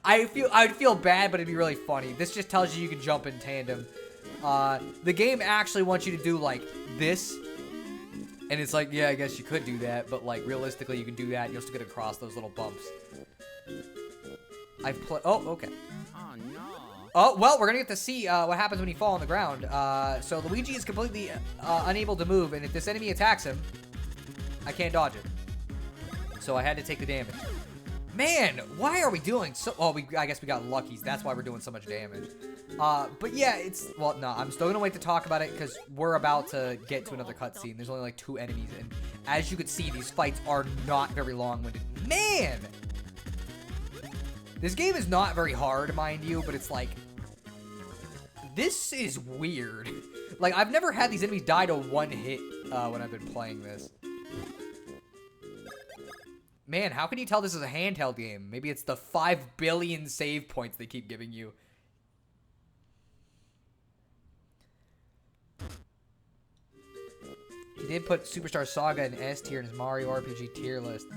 I'd feel bad, but it'd be really funny. This just tells you can jump in tandem. The game actually wants you to do, like, this. And it's like, yeah, I guess you could do that. But, like, realistically, you can do that. And you'll still get across those little bumps. Oh, okay. Oh no. Oh, well, we're going to get to see what happens when you fall on the ground. So Luigi is completely unable to move, and if this enemy attacks him, I can't dodge it. So I had to take the damage. Man, why are we doing so... Oh, I guess we got luckies. That's why we're doing so much damage. But yeah, it's... Well, no, I'm still going to wait to talk about it because we're about to get to another cutscene. There's only like 2 enemies, and as you can see, these fights are not very long-winded. Man! This game is not very hard, mind you, but it's like... This is weird. Like, I've never had these enemies die to 1 hit when I've been playing this. Man, how can you tell this is a handheld game? Maybe it's the 5 billion save points they keep giving you. He did put Superstar Saga in S tier in his Mario RPG tier list.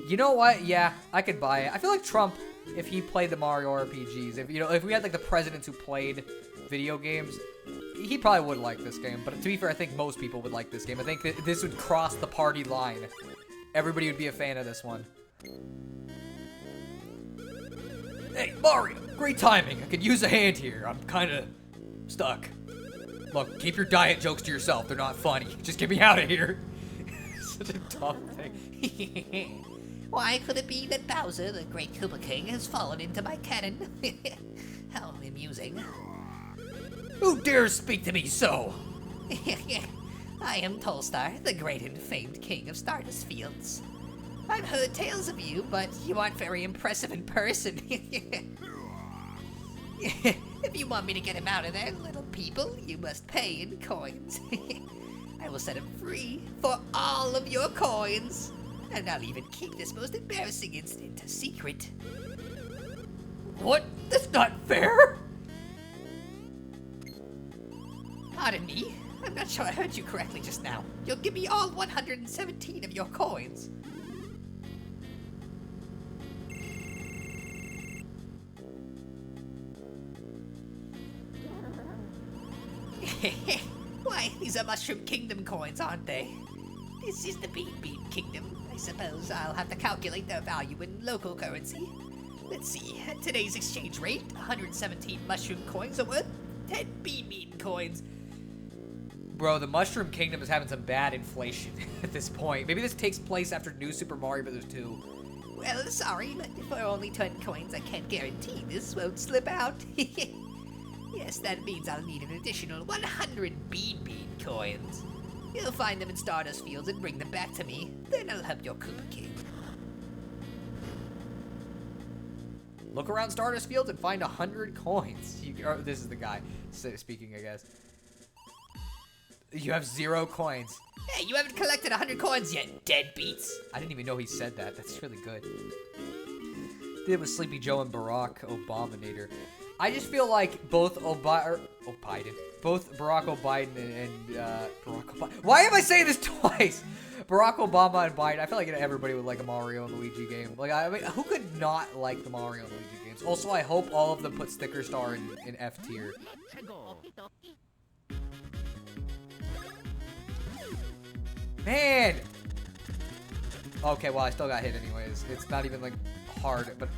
You know what? Yeah, I could buy it. I feel like Trump, if he played the Mario RPGs, if we had like the presidents who played video games, he probably would like this game. But to be fair, I think most people would like this game. I think that this would cross the party line. Everybody would be a fan of this one. Hey, Mario! Great timing. I could use a hand here. I'm kind of stuck. Look, keep your diet jokes to yourself. They're not funny. Just get me out of here. Such a dumb thing. Why could it be that Bowser, the great Koopa King, has fallen into my cannon? How amusing. Who dares speak to me so? I am Tolstar, the great and famed king of Stardust Fields. I've heard tales of you, but you aren't very impressive in person. If you want me to get him out of there, little people, you must pay in coins. I will set him free for all of your coins. And I'll even keep this most embarrassing incident a secret. What? That's not fair! Pardon me? I'm not sure I heard you correctly just now. You'll give me all 117 of your coins. Why, these are Mushroom Kingdom coins, aren't they? This is the Bean Kingdom. I suppose I'll have to calculate their value in local currency. Let's see, at today's exchange rate, 117 Mushroom coins are worth 10 Bean coins. Bro, the Mushroom Kingdom is having some bad inflation at this point. Maybe this takes place after New Super Mario Bros. 2. Well, sorry, but for only 10 coins, I can't guarantee this won't slip out. Yes, that means I'll need an additional 100 Bean coins. You'll find them in Stardust Fields and bring them back to me. Then I'll help your Koopa King. Look around Stardust Fields and find 100 coins. This is the guy speaking, I guess. You have 0 coins. Hey, you haven't collected 100 coins yet, deadbeats. I didn't even know he said that. That's really good. Did it with Sleepy Joe and Barack Obamator. I just feel like both Barack Obama and Barack Obama. Why am I saying this twice? Barack Obama and Biden. I feel like everybody would like a Mario and Luigi game. Like, I mean, who could not like the Mario and Luigi games? Also, I hope all of them put Sticker Star in F tier. Man! Okay, well, I still got hit anyways. It's not even, like, hard, but...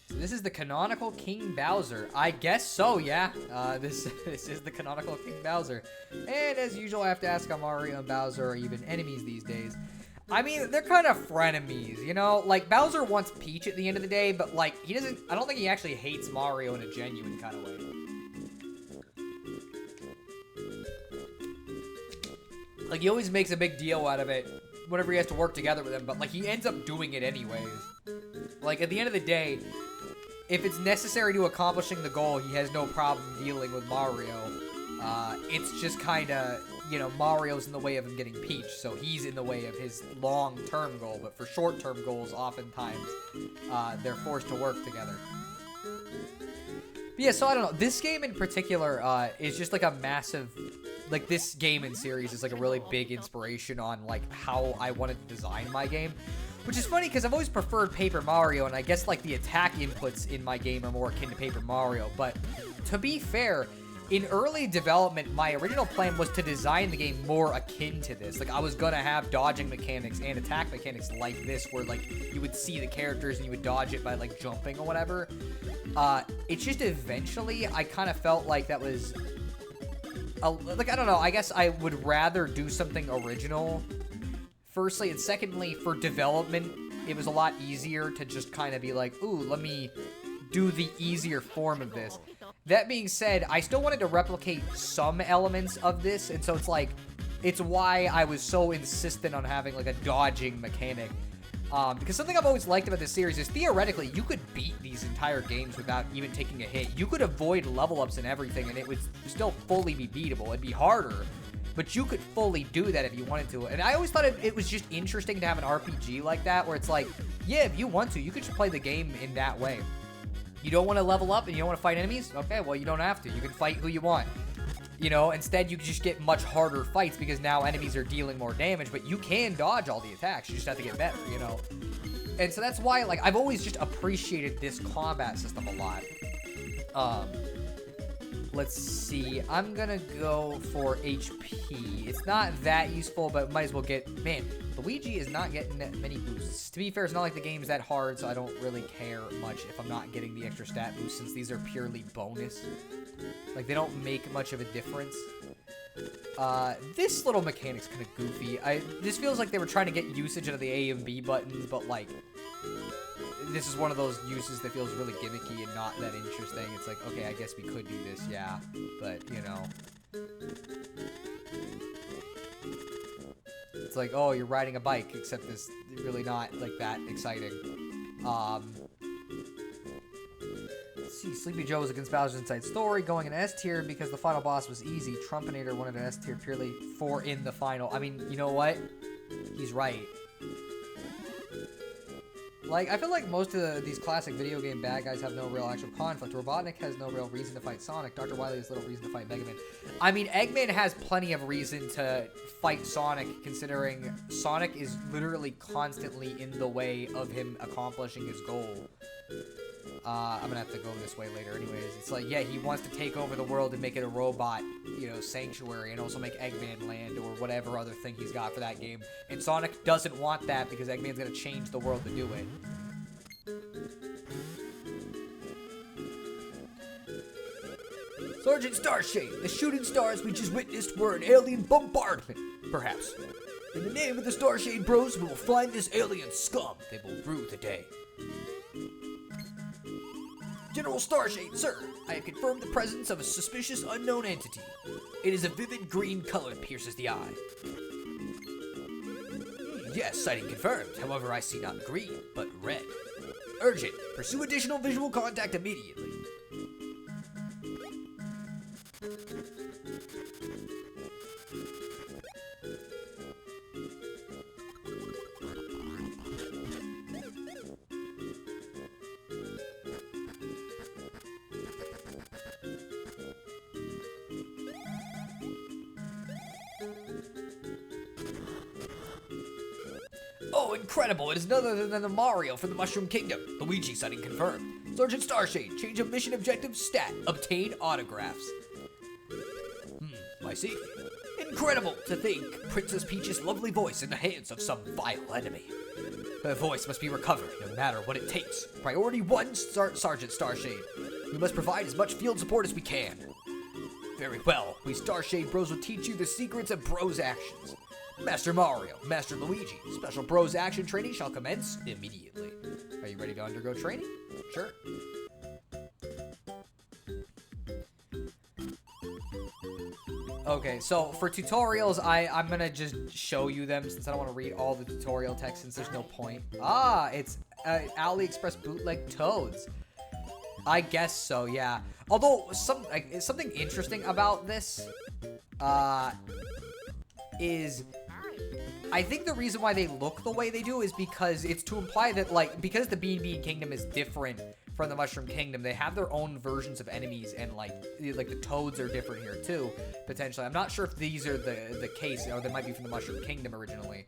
So this is the canonical King Bowser. I guess so, yeah. This is the canonical King Bowser. And as usual, I have to ask how Mario and Bowser are even enemies these days. I mean, they're kind of frenemies, you know? Like, Bowser wants Peach at the end of the day, but, like, he doesn't... I don't think he actually hates Mario in a genuine kind of way. Like, he always makes a big deal out of it whenever he has to work together with him, but, like, he ends up doing it anyways. Like, at the end of the day, if it's necessary to accomplishing the goal, he has no problem dealing with Mario. It's just kind of, you know, Mario's in the way of him getting Peach, so he's in the way of his long-term goal. But for short-term goals, oftentimes, they're forced to work together. But yeah, so I don't know. This game in particular is just, like, a massive... Like, this game and series is, like, a really big inspiration on, like, how I wanted to design my game. Which is funny, because I've always preferred Paper Mario, and I guess, like, the attack inputs in my game are more akin to Paper Mario. But, to be fair, in early development, my original plan was to design the game more akin to this. Like, I was gonna have dodging mechanics and attack mechanics like this, where, like, you would see the characters and you would dodge it by, like, jumping or whatever. It's just eventually, I kind of felt like that was... like, I don't know, I guess I would rather do something original, firstly, and secondly, for development, it was a lot easier to just kind of be like, ooh, let me do the easier form of this. That being said, I still wanted to replicate some elements of this, and so it's like, it's why I was so insistent on having, like, a dodging mechanic. Because something I've always liked about this series is, theoretically, you could beat these entire games without even taking a hit. You could avoid level-ups and everything, and it would still fully be beatable. It'd be harder, but you could fully do that if you wanted to. And I always thought it was just interesting to have an RPG like that, where it's like, yeah, if you want to, you could just play the game in that way. You don't want to level up and you don't want to fight enemies? Okay, well, you don't have to. You can fight who you want. You know, instead, you just get much harder fights because now enemies are dealing more damage, but you can dodge all the attacks. You just have to get better, you know? And so that's why, like, I've always just appreciated this combat system a lot. Let's see. I'm gonna go for HP. It's not that useful, but might as well get... Man, Luigi is not getting that many boosts. To be fair, it's not like the game's that hard, so I don't really care much if I'm not getting the extra stat boost, since these are purely bonus. Like, they don't make much of a difference. This little mechanic's kind of goofy. This feels like they were trying to get usage out of the A and B buttons, but, like... This is one of those uses that feels really gimmicky and not that interesting. It's like, okay, I guess we could do this, yeah. But, you know. It's like, oh, you're riding a bike, except it's really not, like, that exciting. Let's see, Sleepy Joe was against Bowser's Inside Story, going in S tier because the final boss was easy. Trumpinator wanted an S tier purely for in the final. I mean, you know what? He's right. Like, I feel like most of these classic video game bad guys have no real actual conflict. Robotnik has no real reason to fight Sonic. Dr. Wily has little reason to fight Mega Man. I mean, Eggman has plenty of reason to fight Sonic, considering Sonic is literally constantly in the way of him accomplishing his goal. I'm gonna have to go this way later anyways. It's like, yeah, he wants to take over the world and make it a robot, you know, sanctuary, and also make Eggman Land or whatever other thing he's got for that game. And Sonic doesn't want that because Eggman's gonna change the world to do it. Sergeant Starshade, the shooting stars we just witnessed were an alien bombardment, perhaps. In the name of the Starshade Bros, we will find this alien scum. They will rue the day. General Starshade, sir, I have confirmed the presence of a suspicious unknown entity. It is a vivid green color that pierces the eye. Yes, sighting confirmed. However, I see not green, but red. Urgent. Pursue additional visual contact immediately. Oh, incredible! It is none other than the Mario from the Mushroom Kingdom. Luigi sighting confirmed. Sergeant Starshade, change of mission objective stat. Obtain autographs. I see. Incredible to think Princess Peach's lovely voice in the hands of some vile enemy. Her voice must be recovered, no matter what it takes. Priority 1, Sergeant Starshade. We must provide as much field support as we can. Very well. We Starshade Bros will teach you the secrets of Bros actions. Master Mario, Master Luigi, special Bros action training shall commence immediately. Are you ready to undergo training? Sure. Okay, so for tutorials, I'm gonna just show you them since I don't want to read all the tutorial text since there's no point. Ah, it's AliExpress bootleg Toads. I guess so, yeah. Although, something interesting about this, is... I think the reason why they look the way they do is because it's to imply that, like, because the Bean Kingdom is different from the Mushroom Kingdom, they have their own versions of enemies, and, like the Toads are different here, too, potentially. I'm not sure if these are the case, or they might be from the Mushroom Kingdom originally.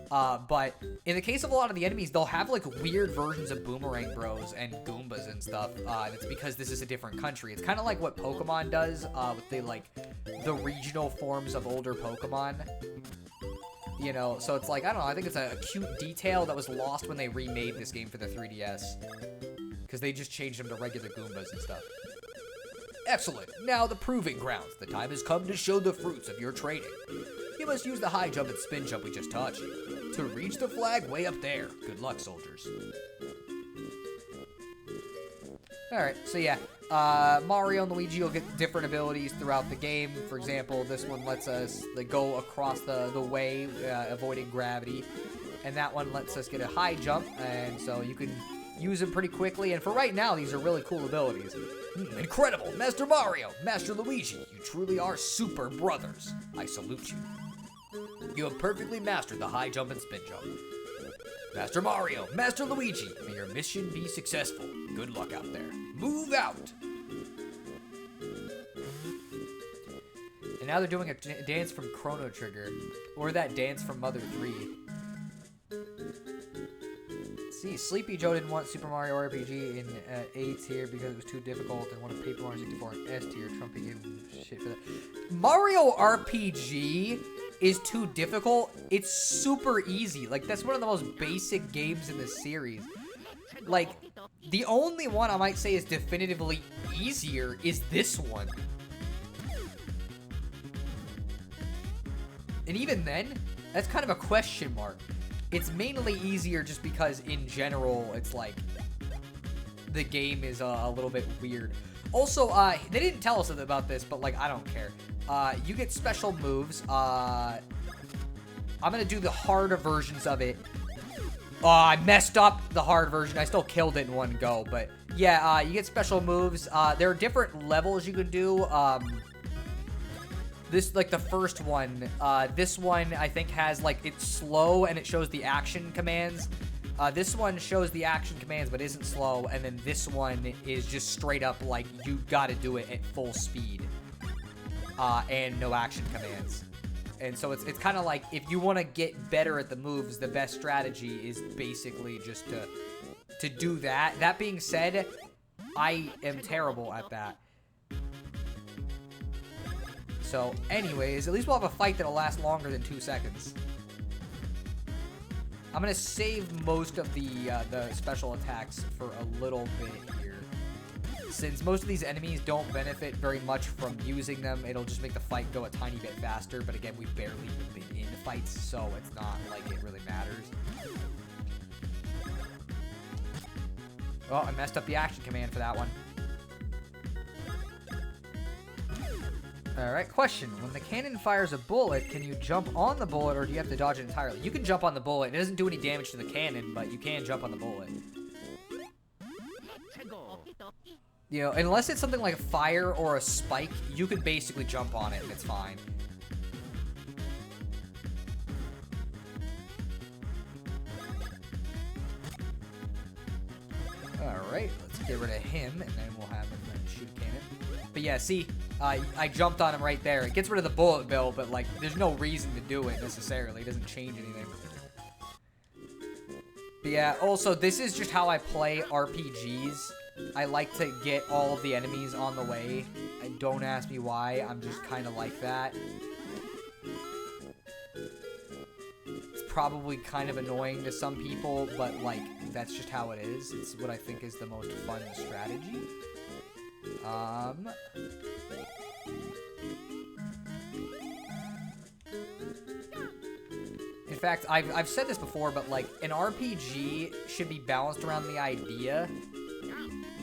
But in the case of a lot of the enemies, they'll have like weird versions of Boomerang Bros and Goombas and stuff. And it's because this is a different country. It's kind of like what Pokemon does with the regional forms of older Pokemon. You know, so it's like, I don't know, I think it's a cute detail that was lost when they remade this game for the 3DS. Because they just changed them to regular Goombas and stuff. Excellent. Now the proving grounds. The time has come to show the fruits of your training. You must use the high jump and spin jump we just taught you to reach the flag way up there. Good luck, soldiers. Alright, so yeah. Mario and Luigi will get different abilities throughout the game. For example, this one lets us go across the way, avoiding gravity. And that one lets us get a high jump, and so you can use them pretty quickly. And for right now, these are really cool abilities. Incredible! Master Mario! Master Luigi! You truly are super brothers. I salute you. You have perfectly mastered the high jump and spin jump. Master Mario! Master Luigi! May your mission be successful. Good luck out there. Move out! And now they're doing a dance from Chrono Trigger. Or that dance from Mother 3. See, Sleepy Joe didn't want Super Mario RPG in A tier because it was too difficult and wanted Paper Mario 64 in S tier. Trumpy gave him shit for that. Mario RPG is too difficult. It's super easy. Like, that's one of the most basic games in the series. Like, the only one I might say is definitively easier is this one. And even then, that's kind of a question mark. It's mainly easier just because, in general, it's like, the game is a little bit weird. Also, they didn't tell us about this, but, like, I don't care. You get special moves. I'm gonna do the harder versions of it. I messed up the hard version. I still killed it in one go, but yeah, you get special moves. There are different levels you can do. This, like, the first one, this one, I think, has, like, it's slow and it shows the action commands. This one shows the action commands but isn't slow, and then this one is just straight up, like, you gotta do it at full speed. And no action commands. And so it's kind of like, if you want to get better at the moves, the best strategy is basically just to do that. That being said, I am terrible at that. So, anyways, at least we'll have a fight that'll last longer than 2 seconds. I'm gonna save most of the special attacks for a little bit here. Since most of these enemies don't benefit very much from using them, it'll just make the fight go a tiny bit faster. But again, we've barely even been in fights, so it's not like it really matters. Oh, I messed up the action command for that one. Alright, question. When the cannon fires a bullet, can you jump on the bullet, or do you have to dodge it entirely? You can jump on the bullet. It doesn't do any damage to the cannon, but you can jump on the bullet. You know, unless it's something like a fire or a spike, you can basically jump on it and it's fine. Alright, let's get rid of him, and then we'll have him shoot a cannon. But yeah, see, I jumped on him right there. It gets rid of the bullet bill, but, like, there's no reason to do it necessarily. It doesn't change anything. But yeah, also, this is just how I play RPGs. I like to get all of the enemies on the way. And don't ask me why. I'm just kind of like that. It's probably kind of annoying to some people, but, like, that's just how it is. It's what I think is the most fun strategy. In fact, I've said this before, but, like, an RPG should be balanced around the idea.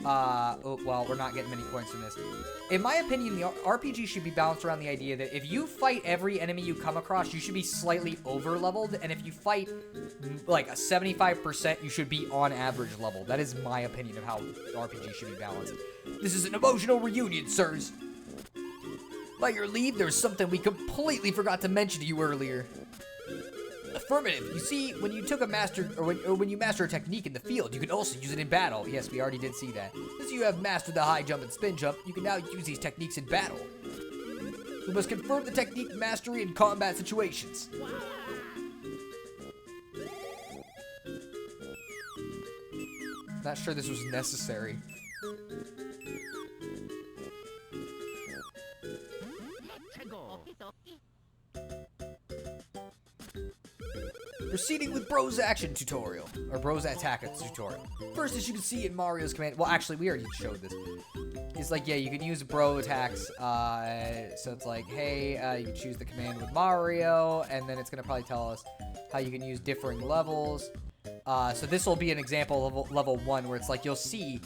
Oh, well, we're not getting many points from this. In my opinion, the RPG should be balanced around the idea that if you fight every enemy you come across, you should be slightly over-leveled, and if you fight, like, a 75%, you should be on average level. That is my opinion of how RPG should be balanced. This is an emotional reunion, sirs. By your leave, there's something we completely forgot to mention to you earlier. Affirmative. You see, when you took a master, or when you master a technique in the field, you can also use it in battle. Yes, we already did see that. Since you have mastered the high jump and spin jump, you can now use these techniques in battle. We must confirm the technique mastery in combat situations. Not sure this was necessary. Let's go. Proceeding with Bro's action tutorial, or Bro's attack tutorial. First, as you can see in Mario's command, well, actually, we already showed this. It's like, yeah, you can use Bro attacks. So it's like, hey, you can choose the command with Mario, and then it's gonna probably tell us how you can use differing levels. So this will be an example of level 1 where it's like you'll see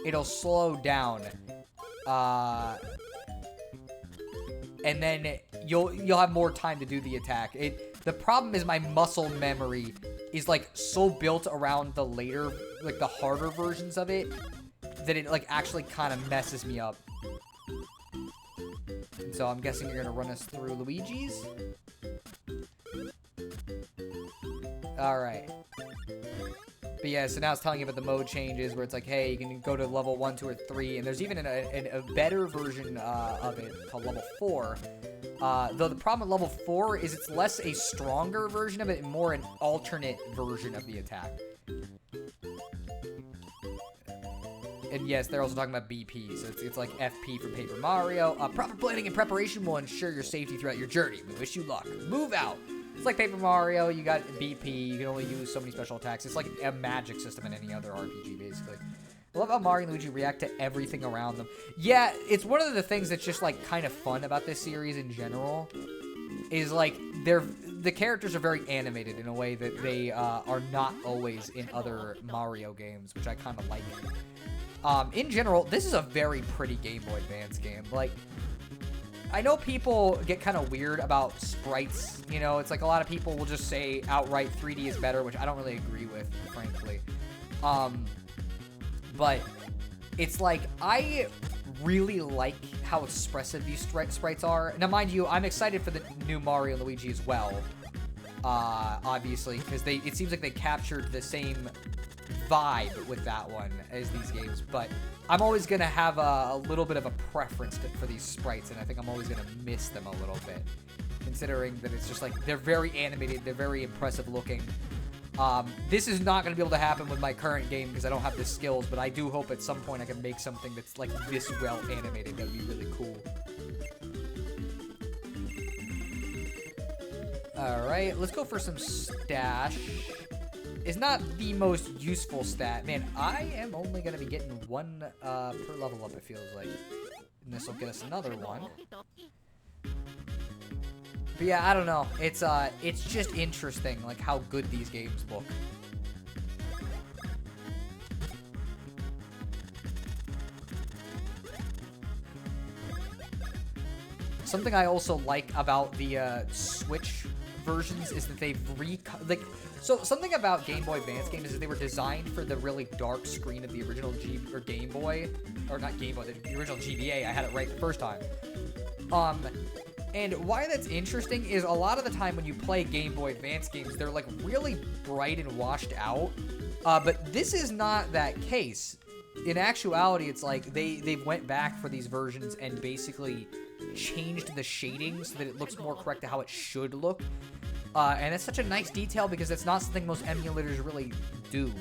it'll slow down, and then you'll have more time to do the attack. The problem is my muscle memory is like so built around the later, like the harder versions of it, that it like actually kind of messes me up. And so I'm guessing you're gonna run us through Luigi's. All right. But yeah, so now it's telling you about the mode changes where it's like, hey, you can go to level 1, 2, or 3, and there's even a better version of it called level 4. Though the problem with level 4 is it's less a stronger version of it and more an alternate version of the attack. And yes, they're also talking about BP, so it's like FP for Paper Mario. Proper planning and preparation will ensure your safety throughout your journey. We wish you luck. Move out. It's like Paper Mario, you got BP, you can only use so many special attacks. It's like a magic system in any other RPG, basically. I love how Mario and Luigi react to everything around them. Yeah, it's one of the things that's just, like, kind of fun about this series in general. Is, like, the characters are very animated in a way that they are not always in other Mario games, which I kind of like. In general, this is a very pretty Game Boy Advance game. Like, I know people get kind of weird about sprites, you know, it's like a lot of people will just say outright 3D is better, which I don't really agree with, frankly. But it's like, I really like how expressive these sprites are. Now, mind you, I'm excited for the new Mario and Luigi as well, obviously, because it seems like they captured the same vibe with that one as these games, but I'm always going to have a little bit of a preference for these sprites, and I think I'm always going to miss them a little bit, considering that it's just like, they're very animated, they're very impressive looking. This is not going to be able to happen with my current game because I don't have the skills, but I do hope at some point I can make something that's like this well animated. That would be really cool. Alright, let's go for some stash. It's not the most useful stat. Man, I am only going to be getting 1 per level up, it feels like. And this will get us another 1. But yeah, I don't know. It's just interesting, like, how good these games look. Something I also like about the Switch versions is that they've so something about Game Boy Advance games is that they were designed for the really dark screen of the original Game Boy, or not Game Boy, the original GBA. I had it right the first time. And why that's interesting is a lot of the time when you play Game Boy Advance games, they're like really bright and washed out. But this is not that case. In actuality, it's like they went back for these versions and basically changed the shading so that it looks more correct to how it should look. And it's such a nice detail because it's not something most emulators really do.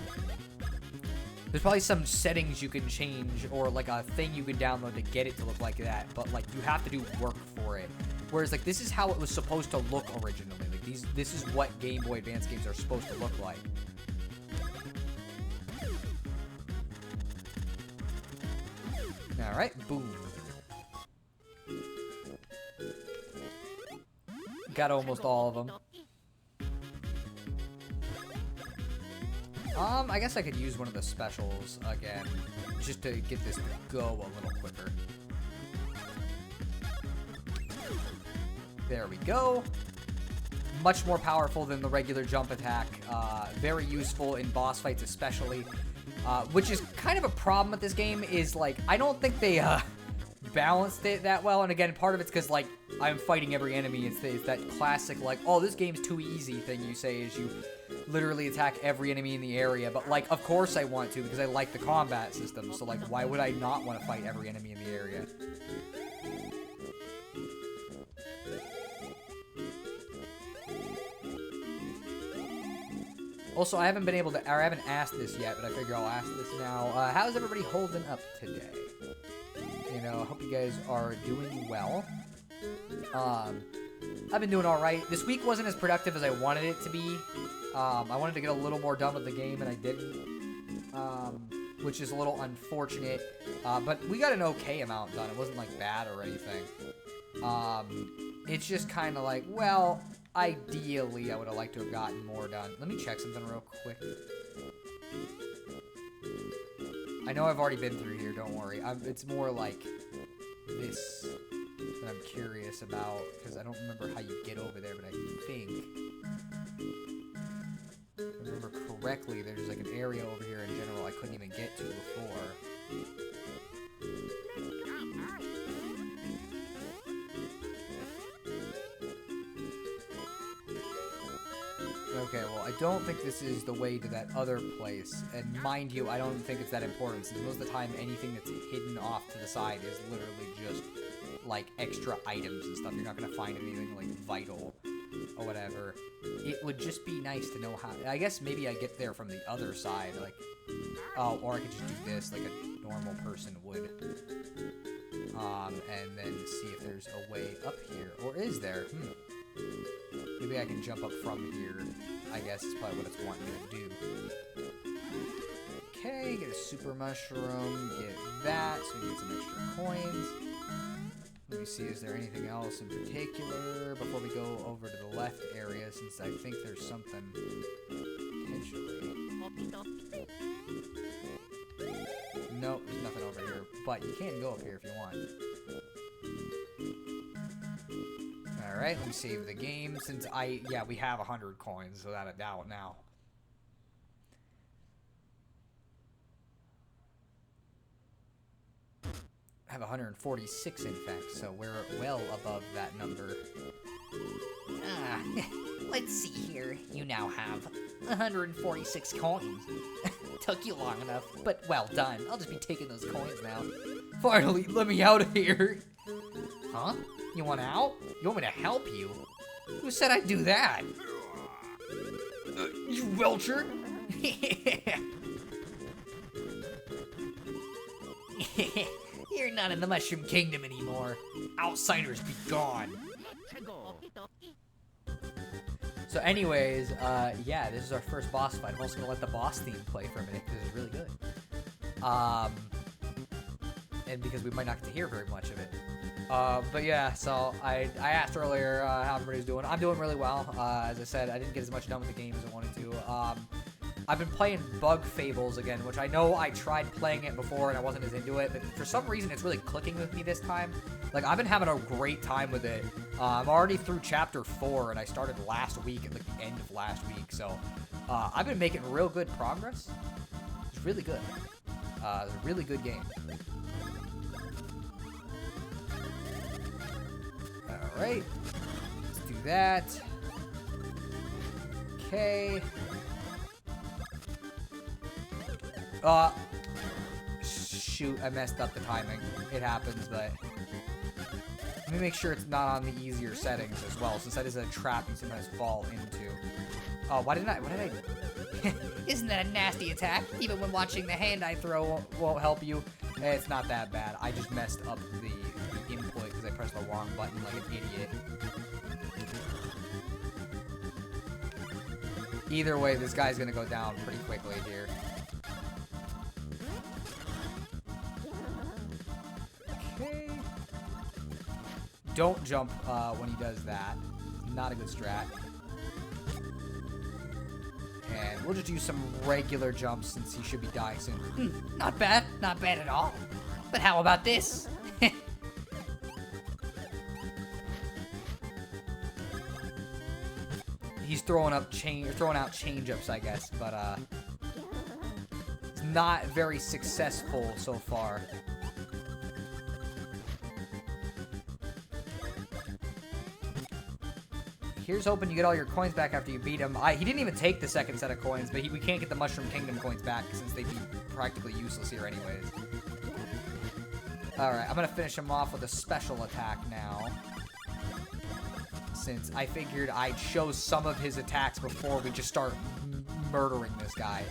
There's probably some settings you can change or like a thing you can download to get it to look like that, but like you have to do work for it. Whereas like this is how it was supposed to look originally. Like this is what Game Boy Advance games are supposed to look like. All right, boom. Got almost all of them. I guess I could use one of the specials again, just to get this to go a little quicker. There we go. Much more powerful than the regular jump attack. Very useful in boss fights especially. Which is kind of a problem with this game is, like, I don't think they, balanced it that well. And again, part of it's because, like, I'm fighting every enemy. It's that classic, like, oh, this game's too easy thing you say is you literally attack every enemy in the area. But, like, of course I want to because I like the combat system. So, like, why would I not want to fight every enemy in the area? Also, I haven't been able to, or I haven't asked this yet, but I figure I'll ask this now. How's everybody holding up today? You know, I hope you guys are doing well. I've been doing all right. This week wasn't as productive as I wanted it to be. I wanted to get a little more done with the game, and I didn't, which is a little unfortunate. But we got an okay amount done. It wasn't, like, bad or anything. It's just kind of like, well, ideally, I would have liked to have gotten more done. Let me check something real quick. I know I've already been through here, don't worry. It's more like this that I'm curious about, because I don't remember how you get over there, but I think, if I remember correctly, there's like an area over here in general I couldn't even get to before. Okay, well, I don't think this is the way to that other place. And mind you, I don't think it's that important, since most of the time anything that's hidden off to the side is literally just, like, extra items and stuff. You're not going to find anything, like, vital or whatever. It would just be nice to know how... I guess maybe I get there from the other side, like... Oh, or I could just do this like a normal person would. And then see if there's a way up here. Or is there? Maybe I can jump up from here. I guess is probably what it's wanting me to do. Okay, get a super mushroom, get that, so we get some extra coins. Let me see, is there anything else in particular before we go over to the left area, since I think there's something potentially. Nope, there's nothing over here, but you can go up here if you want. Alright, let me save the game, since we have 100 coins, without a doubt now. I have 146, in fact, so we're well above that number. Let's see here. You now have 146 coins. Took you long enough, but well done. I'll just be taking those coins now. Finally, let me out of here! Huh? You want out? You want me to help you? Who said I'd do that? You welcher! You're not in the Mushroom Kingdom anymore. Outsiders be gone! So anyways, yeah, this is our first boss fight. I'm also going to let the boss theme play for a minute, because it's really good. And because we might not get to hear very much of it. But yeah, so I asked earlier how everybody's doing. I'm doing really well. As I said, I didn't get as much done with the game as I wanted to. I've been playing Bug Fables again, which I know I tried playing it before and I wasn't as into it, but for some reason it's really clicking with me this time. Like, I've been having a great time with it. I'm already through Chapter 4, and I started last week, at like the end of last week, so I've been making real good progress. It's really good. It's a really good game. Alright, let's do that. Okay. Shoot, I messed up the timing. It happens, but let me make sure it's not on the easier settings as well, since that is a trap you sometimes fall into. Oh, what did I do? Isn't that a nasty attack? Even when watching the hand I throw Won't help you. It's not that bad. I just messed up the input because I pressed the wrong button like an idiot. Either way, this guy's gonna go down pretty quickly here. Okay. Don't jump when he does that. Not a good strat. And we'll just use some regular jumps since he should be dying soon. Not bad. Not bad at all. But how about this? He's throwing out change-ups, I guess, but it's not very successful so far. Here's hoping you get all your coins back after you beat him. He didn't even take the second set of coins, but we can't get the Mushroom Kingdom coins back since they'd be practically useless here anyways. Alright, I'm gonna finish him off with a special attack now. Since I figured I'd show some of his attacks before we just start murdering this guy.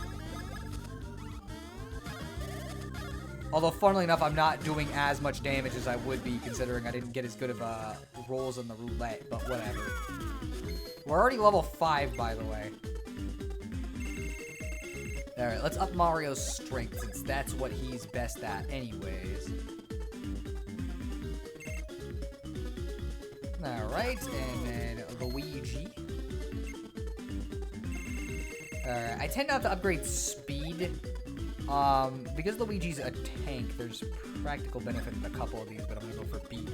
Although, funnily enough, I'm not doing as much damage as I would be, considering I didn't get as good of rolls on the roulette, but whatever. We're already level 5, by the way. Alright, let's up Mario's strength, since that's what he's best at anyways. Alright, and then Luigi. Alright, I tend not to upgrade speed. Because Luigi's a tank, there's practical benefit in a couple of these, but I'm gonna go for BP.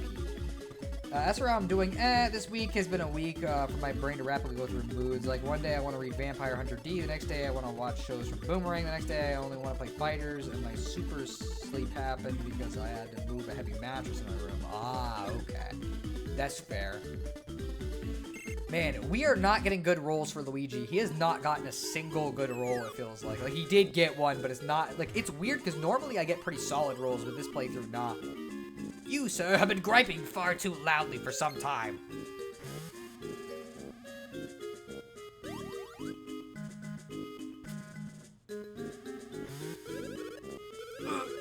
That's what I'm doing. This week has been a week for my brain to rapidly go through moods. Like, one day I want to read Vampire Hunter D, the next day I want to watch shows from Boomerang, the next day I only want to play fighters, and my super sleep happened because I had to move a heavy mattress in my room. Ah, okay. That's fair. Man, we are not getting good rolls for Luigi. He has not gotten a single good roll, it feels like. Like, he did get one, but it's not... Like, it's weird, because normally I get pretty solid rolls, but this playthrough, not. You, sir, have been griping far too loudly for some time.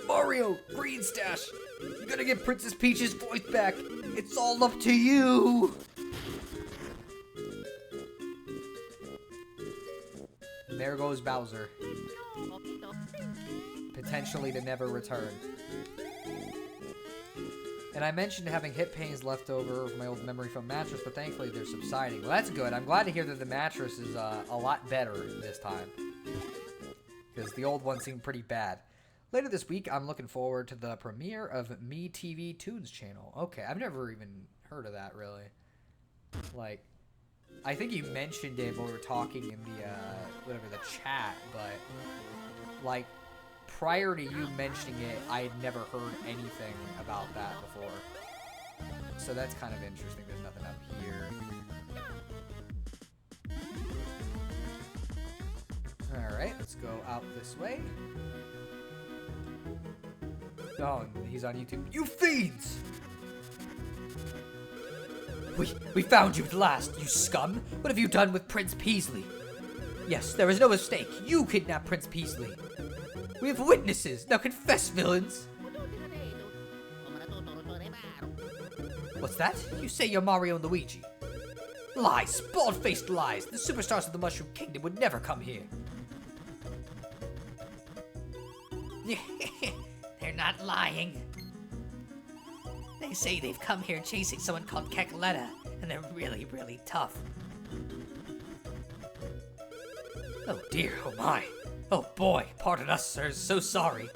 Mario, Green Stash, you gotta get Princess Peach's voice back. It's all up to you. And there goes Bowser. Potentially to never return. And I mentioned having hip pains left over from my old memory foam mattress, but thankfully they're subsiding. Well, that's good. I'm glad to hear that the mattress is a lot better this time. Because the old one seemed pretty bad. Later this week, I'm looking forward to the premiere of Me TV Tunes channel. Okay, I've never even heard of that, really. Like, I think you mentioned it when we were talking in the, the chat, but, like, prior to you mentioning it, I had never heard anything about that before. So that's kind of interesting. There's nothing up here. Alright, let's go out this way. Oh, he's on YouTube. You fiends! We found you at last, you scum! What have you done with Prince Peasley? Yes, there is no mistake. You kidnapped Prince Peasley. We have witnesses. Now confess, villains. What's that? You say you're Mario and Luigi. Lies. Bald-faced lies. The superstars of the Mushroom Kingdom would never come here. They're not lying. They say they've come here chasing someone called Kekletta, and they're really, really tough. Oh dear, oh my. Oh boy, pardon us, sirs, so sorry.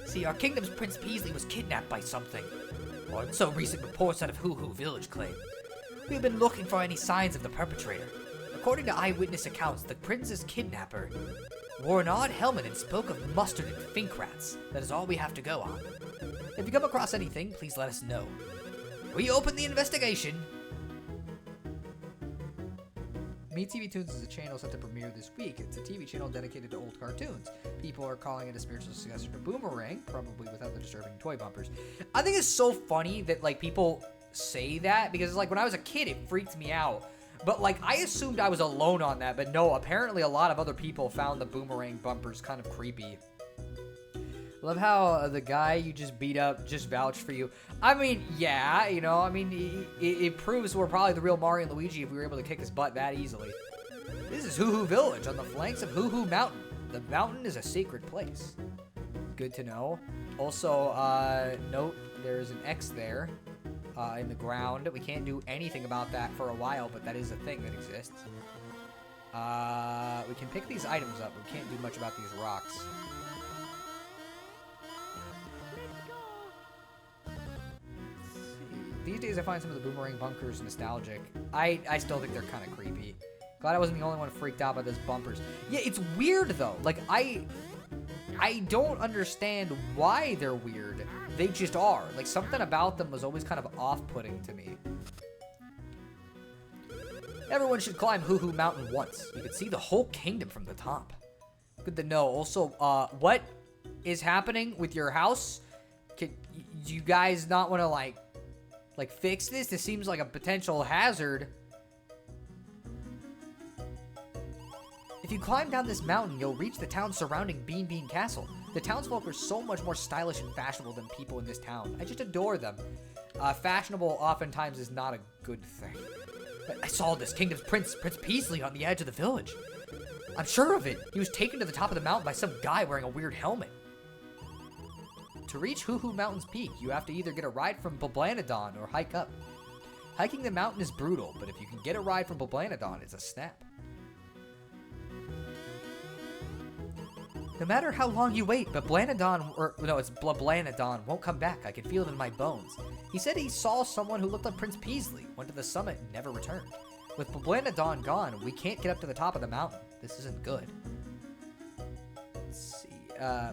See, our kingdom's Prince Peasley was kidnapped by something. Or so recent reports out of Hoo Hoo Village claim. We've been looking for any signs of the perpetrator. According to eyewitness accounts, the prince's kidnapper wore an odd helmet and spoke of mustard and fink rats. That is all we have to go on. If you come across anything, please let us know. We open the investigation. Me TV Tunes is a channel set to premiere this week. It's a TV channel dedicated to old cartoons. People are calling it a spiritual successor to Boomerang, probably without the disturbing toy bumpers. I think it's so funny that, like, people say that, because, like, when I was a kid, it freaked me out. But, like, I assumed I was alone on that, but no, apparently a lot of other people found the Boomerang bumpers kind of creepy. Love how the guy you just beat up just vouched for you. I mean, yeah, you know, I mean, it proves we're probably the real Mario and Luigi if we were able to kick his butt that easily. This is Hoo Hoo Village on the flanks of Hoo Hoo Mountain. The mountain is a sacred place. Good to know. Also, note there's an X there in the ground. We can't do anything about that for a while, but that is a thing that exists. We can pick these items up. We can't do much about these rocks. These days I find some of the Boomerang bunkers nostalgic. I still think they're kind of creepy. Glad I wasn't the only one freaked out by those bumpers. Yeah, it's weird though. Like, I don't understand why they're weird. They just are. Like, something about them was always kind of off-putting to me. Everyone should climb Hoo Hoo Mountain once. You can see the whole kingdom from the top. Good to know. Also, what is happening with your house? Do you guys not want to, like fix this? This seems like a potential hazard. If you climb down this mountain, you'll reach the town surrounding Bean Bean Castle. The townsfolk are so much more stylish and fashionable than people in this town. I just adore them. Fashionable oftentimes is not a good thing. I saw this kingdom's prince, Prince Peasley, on the edge of the village. I'm sure of it. He was taken to the top of the mountain by some guy wearing a weird helmet. To reach Hoo Hoo Mountain's peak, you have to either get a ride from Boblanadon or hike up. Hiking the mountain is brutal, but if you can get a ride from Boblanadon, it's a snap. No matter how long you wait, Boblanadon won't come back. I can feel it in my bones. He said he saw someone who looked like Prince Peasley, went to the summit, and never returned. With Boblanadon gone, we can't get up to the top of the mountain. This isn't good. Let's see.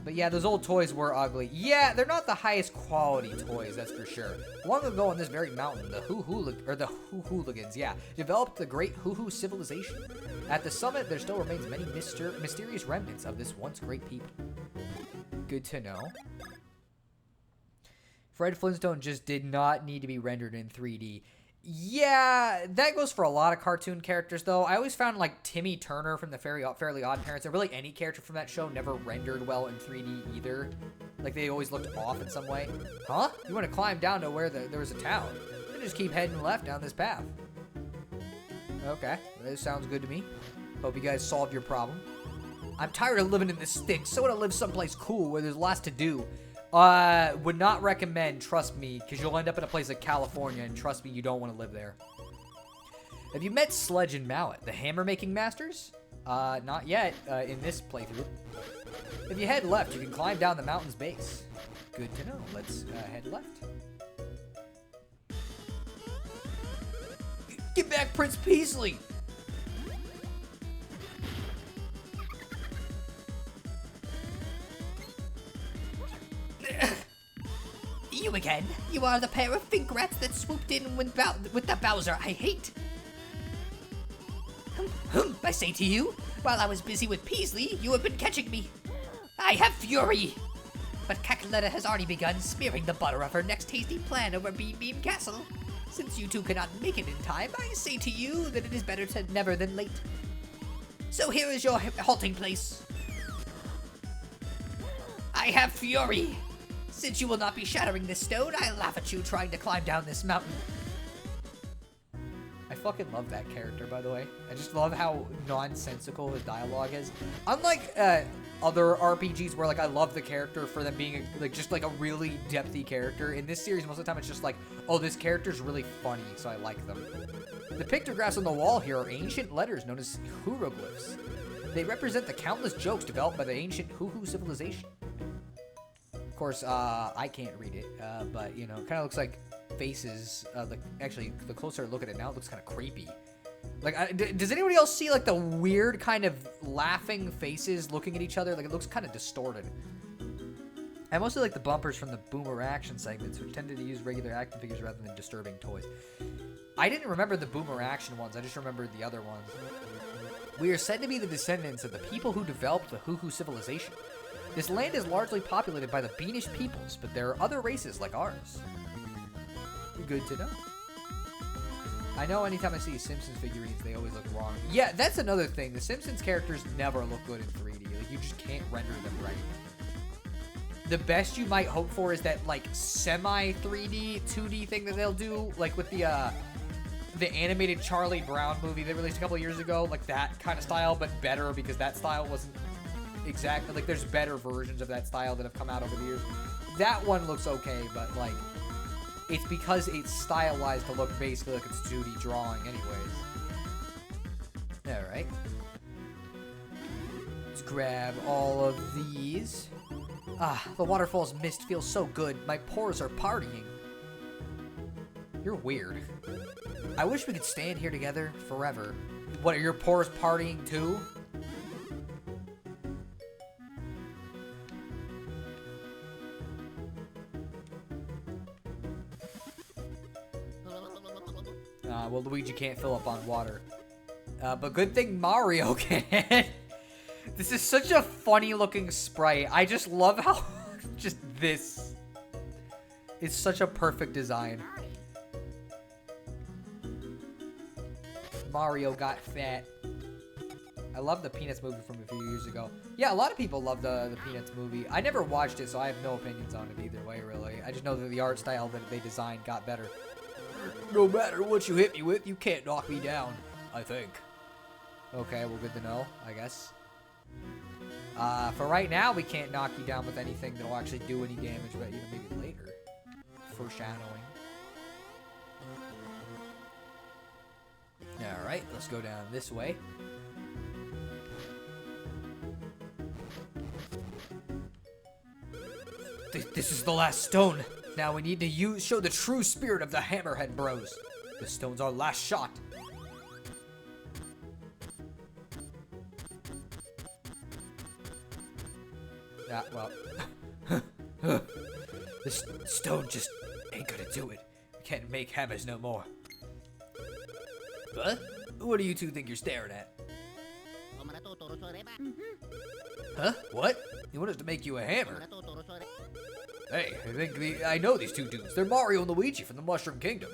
But yeah, those old toys were ugly. Yeah, they're not the highest quality toys, that's for sure. Long ago on this very mountain, the Hoo-Hooligans, developed the great Hoo-Hoo civilization. At the summit, there still remains many mysterious remnants of this once great people. Good to know. Fred Flintstone just did not need to be rendered in 3D. Yeah, that goes for a lot of cartoon characters, though. I always found, like, Timmy Turner from the Fairly Odd Parents, and really any character from that show never rendered well in 3D either. Like, they always looked off in some way. Huh? You want to climb down to where there was a town? Then just keep heading left down this path. Okay, this sounds good to me. Hope you guys solved your problem. I'm tired of living in this stink, so I want to live someplace cool where there's lots to do. Would not recommend, trust me, because you'll end up in a place like California, and trust me, you don't want to live there. Have you met Sledge and Mallet, the hammer-making masters? Not yet, in this playthrough. If you head left, you can climb down the mountain's base. Good to know. Let's head left. Get back, Prince Peasley! You again? You are the pair of fink rats that swooped in with the Bowser I hate. I say to you, while I was busy with Peasley, you have been catching me. I have fury! But Cackletta has already begun smearing the butter of her next tasty plan over Bean Bean Castle. Since you two cannot make it in time, I say to you that it is better to never than late. So here is your halting place. I have fury! Since you will not be shattering this stone, I laugh at you trying to climb down this mountain. I fucking love that character, by the way. I just love how nonsensical his dialogue is. Unlike other RPGs where, like, I love the character for them being, just a really depthy character. In this series, most of the time, it's just like, oh, this character's really funny, so I like them. The pictographs on the wall here are ancient letters known as hieroglyphs. They represent the countless jokes developed by the ancient Hoo-Hoo civilization. Of course, I can't read it, but, you know, it kind of looks like faces. Actually, the closer I look at it now, it looks kind of creepy. Like, does anybody else see, like, the weird kind of laughing faces looking at each other? Like, it looks kind of distorted. I mostly like the bumpers from the Boomer Action segments, which tended to use regular action figures rather than disturbing toys. I didn't remember the Boomer Action ones. I just remembered the other ones. We are said to be the descendants of the people who developed the Hoo-Hoo civilization. This land is largely populated by the Beanish peoples, but there are other races like ours. Good to know. I know anytime I see Simpsons figurines, they always look wrong. Yeah, that's another thing. The Simpsons characters never look good in 3D. Like, you just can't render them right. The best you might hope for is that, like, semi-3D, 2D thing that they'll do, like with the animated Charlie Brown movie they released a couple years ago, like that kind of style, but better because that style wasn't exactly, like, there's better versions of that style that have come out over the years. That one looks okay, but, like, it's because it's stylized to look basically like it's 2D drawing anyways. Alright. Let's grab all of these. Ah, the waterfall's mist feels so good. My pores are partying. You're weird. I wish we could stand here together forever. What, are your pores partying too? Well, Luigi can't fill up on water. But good thing Mario can. This is such a funny looking sprite. I just love how just this is such a perfect design. Mario got fat. I love the Peanuts movie from a few years ago. Yeah, a lot of people love the Peanuts movie. I never watched it, so I have no opinions on it either way, really. I just know that the art style that they designed got better. No matter what you hit me with, you can't knock me down, I think. Okay, well, good to know, I guess. For right now, we can't knock you down with anything that'll actually do any damage, but even maybe later. Foreshadowing. Alright, let's go down this way. This is the last stone. Now we need to show the true spirit of the Hammerhead Bros. The stone's our last shot. Well. This stone just ain't gonna do it. We can't make hammers no more. What? What do you two think you're staring at? Huh? What? You want us to make you a hammer? Hey, I know these two dudes. They're Mario and Luigi from the Mushroom Kingdom.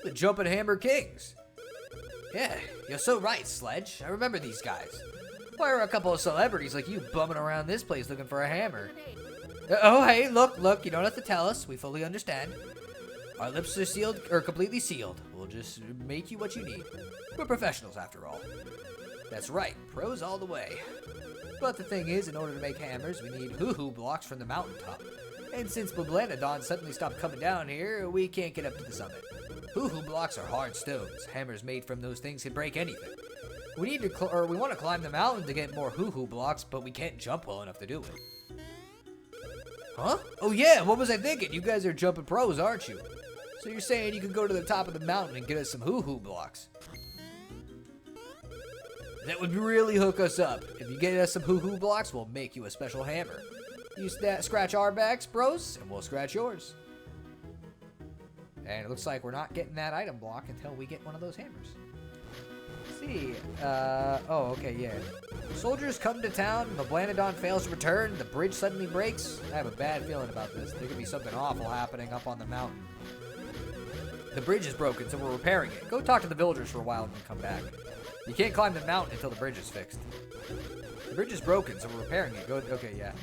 The Jumpin' Hammer Kings. Yeah, you're so right, Sledge. I remember these guys. Why are a couple of celebrities like you bumming around this place looking for a hammer? Oh, hey, look, you don't have to tell us. We fully understand. Our lips are sealed, or completely sealed. We'll just make you what you need. We're professionals, after all. That's right, pros all the way. But the thing is, in order to make hammers, we need hoo-hoo blocks from the mountaintop. And since Blanadon suddenly stopped coming down here, we can't get up to the summit. Hoo-hoo blocks are hard stones. Hammers made from those things can break anything. We want to climb the mountain to get more hoo-hoo blocks, but we can't jump well enough to do it. Huh? Oh yeah, what was I thinking? You guys are jumping pros, aren't you? So you're saying you can go to the top of the mountain and get us some hoo-hoo blocks? That would really hook us up. If you get us some hoo-hoo blocks, we'll make you a special hammer. You scratch our backs, bros, and we'll scratch yours. And it looks like we're not getting that item block until we get one of those hammers. Let's see. Oh, okay, yeah. Soldiers come to town, Blanadon fails to return, the bridge suddenly breaks. I have a bad feeling about this. There could be something awful happening up on the mountain. The bridge is broken, so we're repairing it. Go talk to the villagers for a while and then come back. You can't climb the mountain until the bridge is fixed. The bridge is broken, so we're repairing it. Okay, yeah.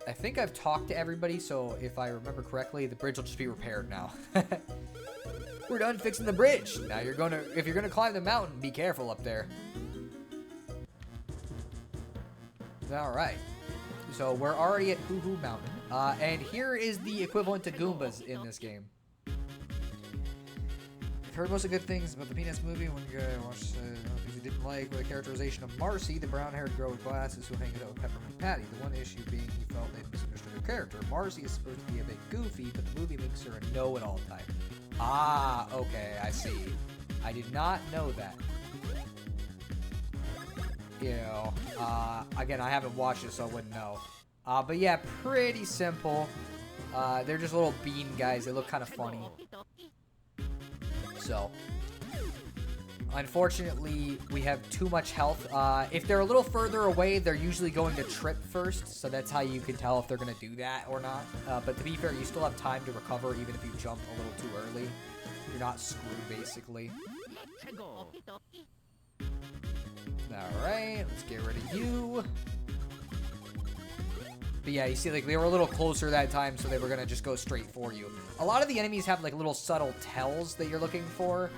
I think I've talked to everybody, so if I remember correctly, the bridge will just be repaired now. We're done fixing the bridge. Now if you're gonna climb the mountain, be careful up there. All right. So we're already at Hoo Hoo Mountain, and here is the equivalent to Goombas in this game. I've heard most of the good things about the Peanuts movie. When you watch things you didn't like, with the characterization of Marcy, the brown-haired girl with glasses who hangs out with Peppermint Patty. The one issue being he felt they misunderstood her character. Marcy is supposed to be a bit goofy, but the movie makes her a know-it-all type. Ah, okay, I see. I did not know that. You know, again, I haven't watched it, so I wouldn't know. But yeah, pretty simple. They're just little bean guys. They look kind of funny. So, unfortunately, we have too much health. If they're a little further away, they're usually going to trip first, so that's how you can tell if they're going to do that or not. But to be fair, you still have time to recover even if you jump a little too early. You're not screwed, basically. Alright, let's get rid of you. But yeah, you see, like, they were a little closer that time, so they were gonna just go straight for you. A lot of the enemies have, like, little subtle tells that you're looking for.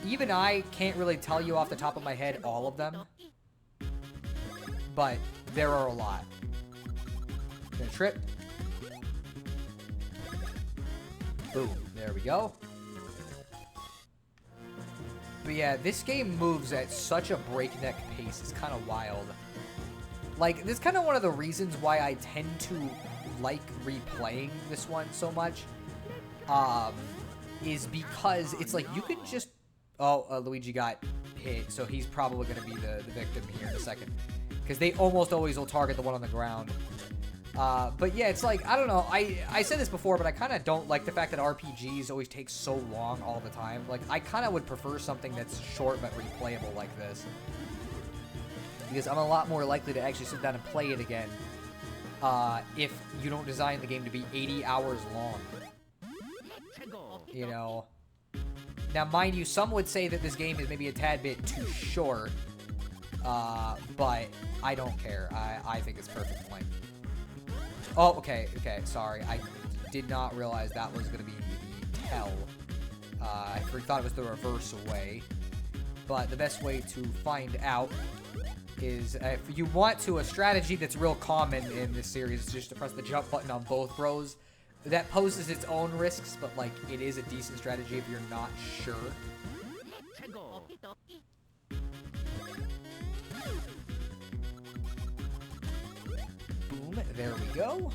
Even I can't really tell you off the top of my head all of them. But there are a lot. Gonna trip. Boom. There we go. But yeah, this game moves at such a breakneck pace. It's kind of wild. Like, this is kind of one of the reasons why I tend to like replaying this one so much. Is because it's like you can just... Oh, Luigi got hit, so he's probably going to be the victim here in a second. Because they almost always will target the one on the ground. But yeah, it's like, I don't know. I said this before, but I kind of don't like the fact that RPGs always take so long all the time. Like, I kind of would prefer something that's short but replayable like this. Because I'm a lot more likely to actually sit down and play it again if you don't design the game to be 80 hours long. You know? Now, mind you, some would say that this game is maybe a tad bit too short, but I don't care. I think it's perfect length. Oh, okay, sorry. I did not realize that was going to be the tell. I thought it was the reverse way. But the best way to find out is if you want to, a strategy that's real common in this series is just to press the jump button on both rows. That poses its own risks, but like it is a decent strategy if you're not sure. Boom, there we go.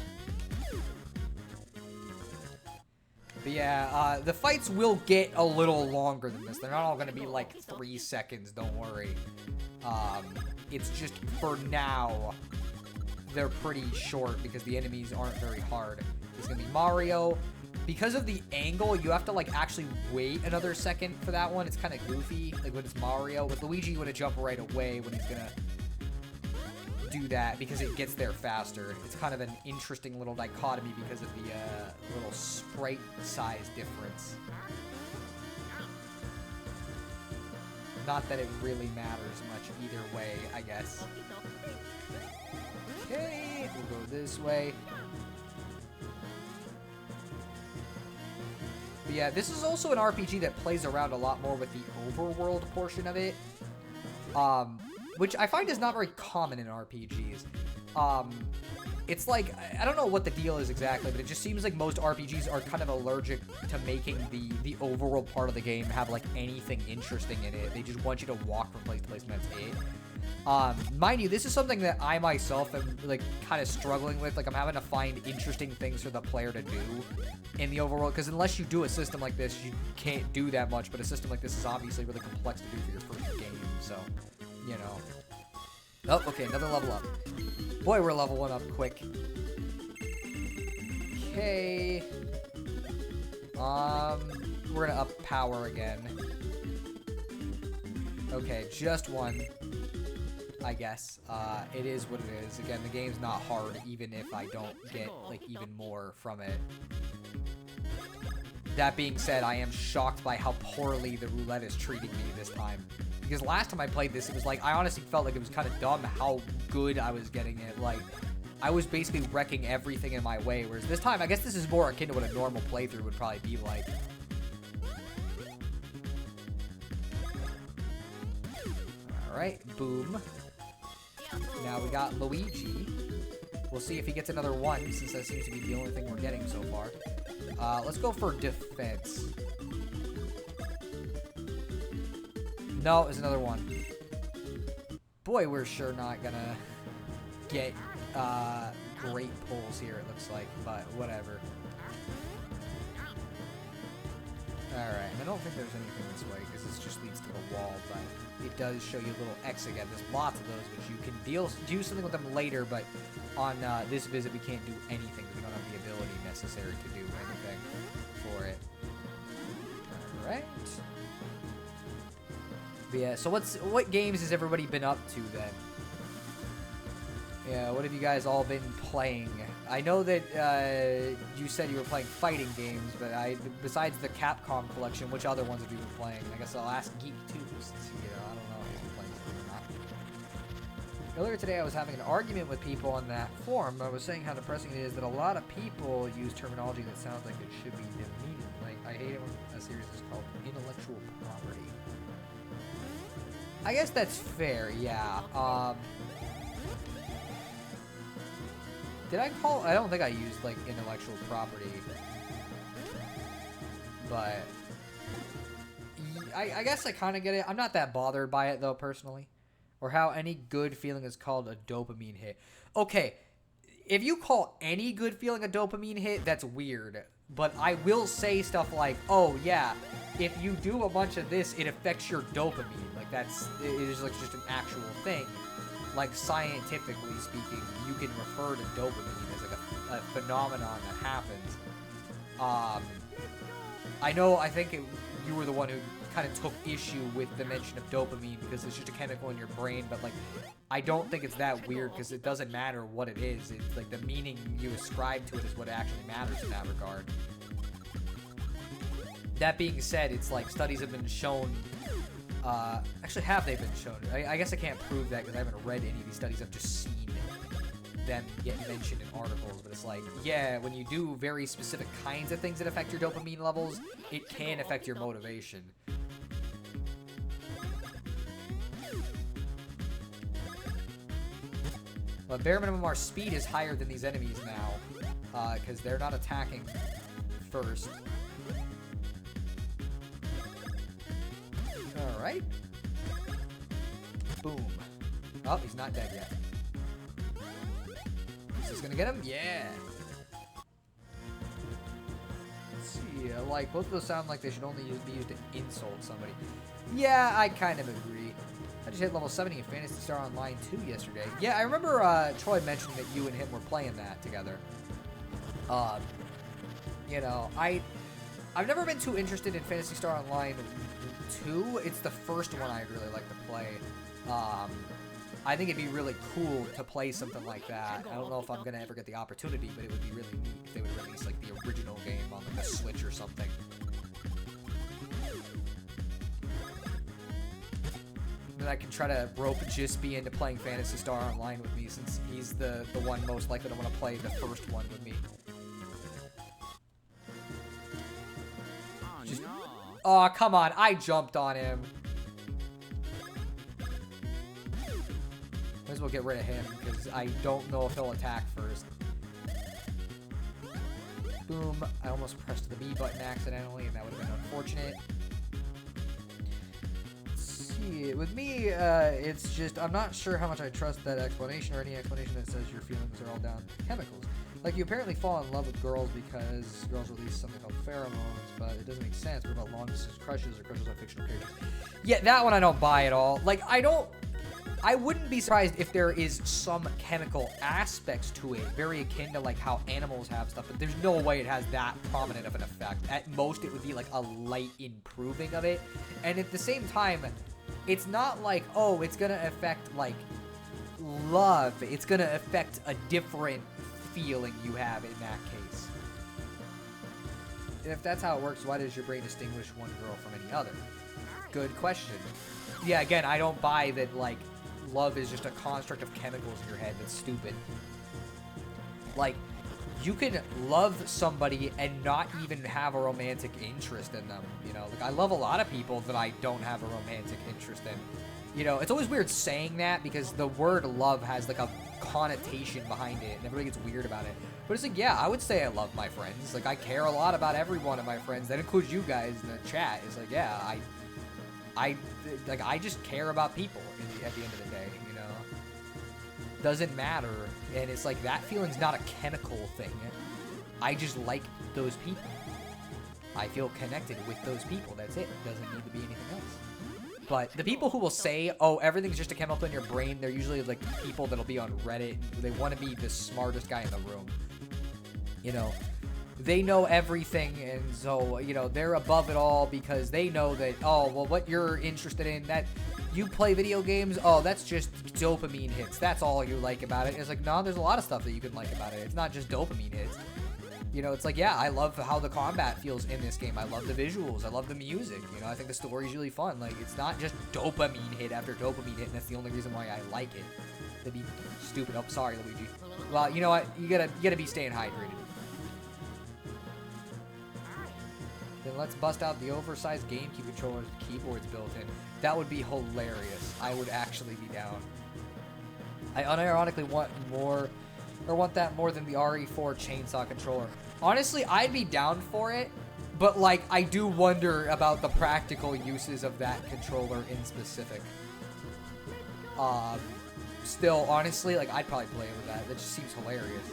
But yeah, the fights will get a little longer than this. They're not all going to be like 3 seconds, don't worry. It's just, for now, they're pretty short because the enemies aren't very hard. It's going to be Mario. Because of the angle, you have to like actually wait another second for that one. It's kind of goofy, like when it's Mario. With Luigi, you want to jump right away when he's going to do that because it gets there faster. It's kind of an interesting little dichotomy because of the little sprite size difference. Not that it really matters much either way, I guess. Okay, we'll go this way. But yeah, this is also an RPG that plays around a lot more with the overworld portion of it. Which I find is not very common in RPGs. It's like, I don't know what the deal is exactly, but it just seems like most RPGs are kind of allergic to making the overworld part of the game have like anything interesting in it. They just want you to walk from place to place and that's it. Mind you, this is something that I myself am like kind of struggling with. Like I'm having to find interesting things for the player to do in the overworld, because unless you do a system like this, you can't do that much, but a system like this is obviously really complex to do for your first game, so... You know. Oh, okay, another level up. Boy, we're level 1 up quick. Okay. We're gonna up power again. Okay, just one. I guess. It is what it is. Again, the game's not hard, even if I don't get, like, even more from it. That being said, I am shocked by how poorly the roulette is treating me this time. Because last time I played this, it was like, I honestly felt like it was kind of dumb how good I was getting it. Like, I was basically wrecking everything in my way. Whereas this time, I guess this is more akin to what a normal playthrough would probably be like. Alright, boom. Now we got Luigi. We'll see if he gets another one, since that seems to be the only thing we're getting so far. Let's go for defense. No, it's another one. Boy, we're sure not gonna get great pulls here, it looks like, but whatever. Alright, and I don't think there's anything this way, because this just leads to the wall, but it does show you a little X again. There's lots of those, which you can do something with them later, but on this visit, we can't do anything. We don't have the ability necessary to do anything for it. Alright. But yeah, so what games has everybody been up to then? Yeah, what have you guys all been playing? I know that you said you were playing fighting games, but besides the Capcom collection, which other ones have you been playing? I guess I'll ask Geek too, since I don't know if you're playing something or not. Earlier today, I was having an argument with people on that forum. I was saying how depressing it is that a lot of people use terminology that sounds like it should be demeaning. Like, I hate it when a series is called intellectual property. I guess that's fair, yeah. Did I call... I don't think I used, like, intellectual property. But... I guess I kind of get it. I'm not that bothered by it, though, personally. Or how any good feeling is called a dopamine hit. Okay, if you call any good feeling a dopamine hit, that's weird. But I will say stuff like, oh, yeah, if you do a bunch of this, it affects your dopamine. Like, it is, like, just an actual thing. Like, scientifically speaking, you can refer to dopamine as, like, a phenomenon that happens. I think you were the one who kind of took issue with the mention of dopamine because it's just a chemical in your brain, but, like, I don't think it's that weird because it doesn't matter what it is. It's, like, the meaning you ascribe to it is what actually matters in that regard. That being said, it's like studies have been shown. Actually, have they been shown? I guess I can't prove that because I haven't read any of these studies. I've just seen them get mentioned in articles. But it's like, yeah, when you do very specific kinds of things that affect your dopamine levels, it can affect your motivation. But bare minimum, our speed is higher than these enemies now, because they're not attacking first. Alright. Boom. Oh, he's not dead yet. Is this gonna get him? Yeah. Let's see, like, both of those sound like they should only be used to insult somebody. Yeah, I kind of agree. I just hit level 70 in Phantasy Star Online 2 yesterday. Yeah, I remember Troy mentioned that you and him were playing that together. You know, I've never been too interested in Phantasy Star Online 2. It's the first one I'd really like to play. I think it'd be really cool to play something like that. I don't know if I'm gonna ever get the opportunity, but it would be really neat if they would release like the original game on like a Switch or something. Then I can try to rope Jispy into playing Phantasy Star Online with me, since he's the one most likely to want to play the first one with me. Just, oh, come on. I jumped on him. Might as well get rid of him, because I don't know if he'll attack first. Boom. I almost pressed the B button accidentally, and that would have been unfortunate. With me, it's just, I'm not sure how much I trust that explanation or any explanation that says your feelings are all down to chemicals. Like, you apparently fall in love with girls because girls release something called pheromones, but it doesn't make sense. What about long-distance crushes or crushes on fictional characters? Yeah, that one I don't buy at all. Like, I wouldn't be surprised if there is some chemical aspects to it, very akin to, like, how animals have stuff, but there's no way it has that prominent of an effect. At most, it would be, like, a light improving of it, and at the same time, it's not like, oh, it's gonna affect, like, love. It's gonna affect a different feeling you have in that case. And if that's how it works, why does your brain distinguish one girl from any other? Good question. Yeah, again, I don't buy that, like, love is just a construct of chemicals in your head. That's stupid. Like, you can love somebody and not even have a romantic interest in them, you know? Like, I love a lot of people that I don't have a romantic interest in. You know, it's always weird saying that because the word love has, like, a connotation behind it, and everybody gets weird about it. But it's like, yeah, I would say I love my friends. Like, I care a lot about every one of my friends. That includes you guys in the chat. It's like, yeah, I just care about people at the end of the day, you know? Doesn't matter, and it's like, that feeling's not a chemical thing. I just like those people. I feel connected with those people. That's it. Doesn't need to be anything else. But the people who will say, oh, everything's just a chemical in your brain, they're usually like people that'll be on Reddit. They want to be the smartest guy in the room. You know, they know everything, and so, you know, they're above it all because they know that, oh, well, what you're interested in, that you play video games, oh, that's just dopamine hits. That's all you like about it. And it's like, no, there's a lot of stuff that you can like about it. It's not just dopamine hits. You know, it's like, yeah, I love how the combat feels in this game. I love the visuals. I love the music. You know, I think the story's really fun. Like, it's not just dopamine hit after dopamine hit, and that's the only reason why I like it. That'd be stupid. Oh, sorry, Luigi. Well, you know what? You gotta be staying hydrated. Then let's bust out the oversized GameCube controller with keyboards built in. That would be hilarious. I would actually be down. I unironically want that more than the RE4 chainsaw controller. Honestly, I'd be down for it, but, like, I do wonder about the practical uses of that controller in specific. Still, honestly, like, I'd probably play it with that. That just seems hilarious.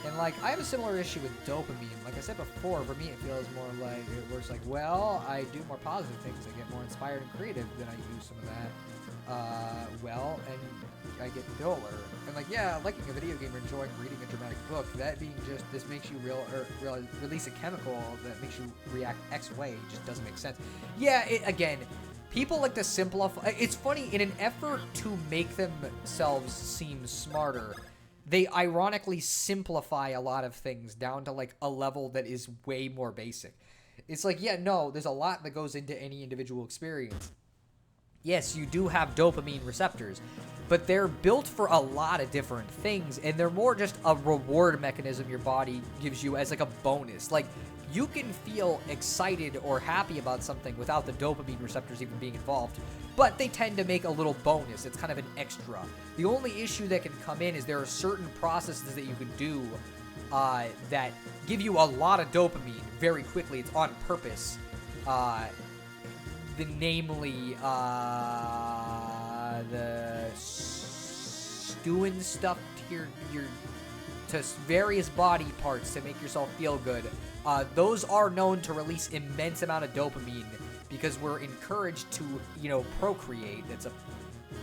And, like, I have a similar issue with dopamine. Like I said before, for me it feels more like, it works like, well, I do more positive things. I get more inspired and creative, then I use some of that. Well, and I get duller. And, like, yeah, liking a video game or enjoying reading a dramatic book, that being just, this makes you release a chemical that makes you react X way, just doesn't make sense. Yeah, again, people like to simplify. It's funny, in an effort to make themselves seem smarter, they ironically simplify a lot of things down to like a level that is way more basic. It's like, yeah, no, there's a lot that goes into any individual experience. Yes, you do have dopamine receptors, but they're built for a lot of different things, and they're more just a reward mechanism your body gives you as like a bonus. Like, you can feel excited or happy about something without the dopamine receptors even being involved, but they tend to make a little bonus. It's kind of an extra. The only issue that can come in is there are certain processes that you can do that give you a lot of dopamine very quickly. It's on purpose. Namely, the doing stuff to to various body parts to make yourself feel good. Those are known to release immense amount of dopamine because we're encouraged to, procreate. It's a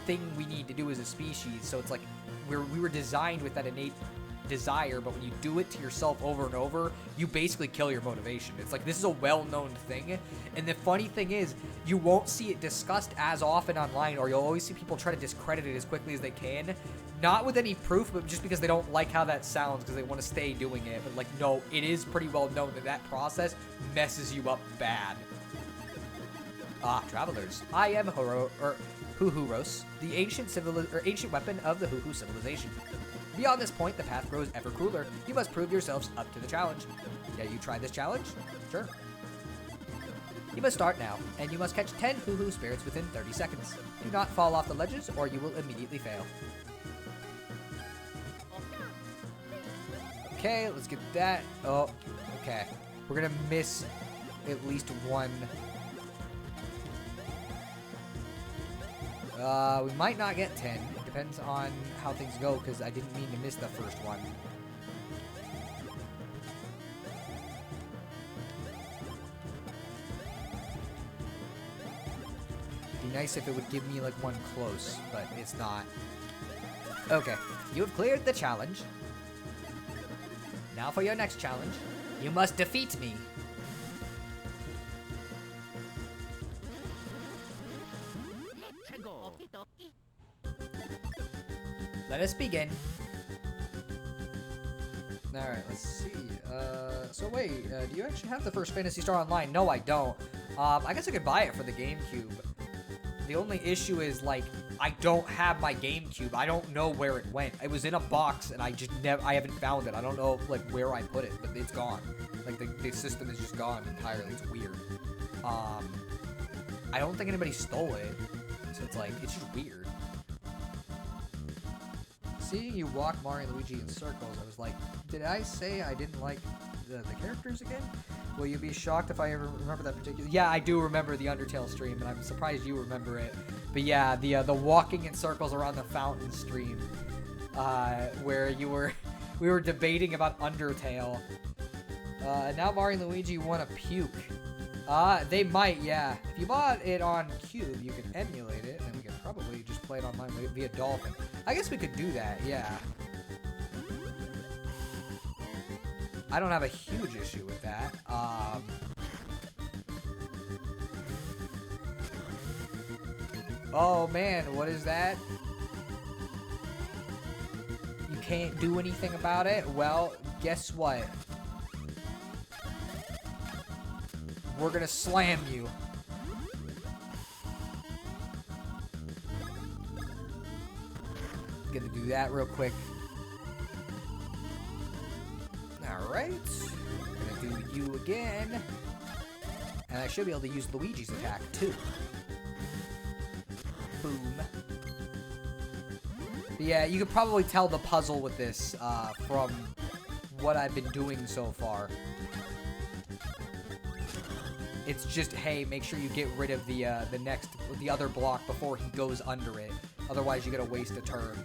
thing we need to do as a species. So it's like we were designed with that innate desire, but when you do it to yourself over and over, you basically kill your motivation. It's like, this is a well-known thing, and the funny thing is, you won't see it discussed as often online, or you'll always see people try to discredit it as quickly as they can, not with any proof, but just because they don't like how that sounds, because they want to stay doing it. But like, no, it is pretty well known that that process messes you up bad. Travelers, I am Huhuros, the ancient weapon of the Huhu civilization. Beyond this point, the path grows ever crueler. You must prove yourselves up to the challenge. Yeah, you try this challenge? Sure. You must start now, and you must catch 10 Huhu spirits within 30 seconds. Do not fall off the ledges, or you will immediately fail. Okay, let's get that. Oh, okay. We're gonna miss at least one. We might not get 10. It depends on how things go, because I didn't mean to miss the first one. It'd be nice if it would give me, like, one close, but it's not. Okay, you have cleared the challenge. Now for your next challenge. You must defeat me. Let us begin. Alright, let's see. So wait, do you actually have the first Phantasy Star Online? No, I don't. I guess I could buy it for the GameCube. The only issue is, like, I don't have my GameCube. I don't know where it went. It was in a box, and I just I haven't found it. I don't know, like, where I put it, but it's gone. Like, the system is just gone entirely. It's weird. I don't think anybody stole it. So it's like, it's just weird. Seeing you walk Mario and Luigi in circles, I was like, did I say I didn't like the characters again? Will you be shocked if I ever remember that particular... Yeah, I do remember the Undertale stream, and I'm surprised you remember it. But yeah, the walking in circles around the fountain stream, where we were debating about Undertale. Now Mario and Luigi want to puke. They might, yeah. If you bought it on Cube, you can emulate it, and we can probably just play it online via Dolphin. I guess we could do that, yeah. I don't have a huge issue with that. Oh man, what is that? You can't do anything about it? Well, guess what? We're gonna slam you. Gonna do that real quick. Alright. Gonna do you again. And I should be able to use Luigi's attack too. Boom. But yeah, you could probably tell the puzzle with this from what I've been doing so far. It's just, hey, make sure you get rid of the other block before he goes under it. Otherwise, you're gonna waste a turn.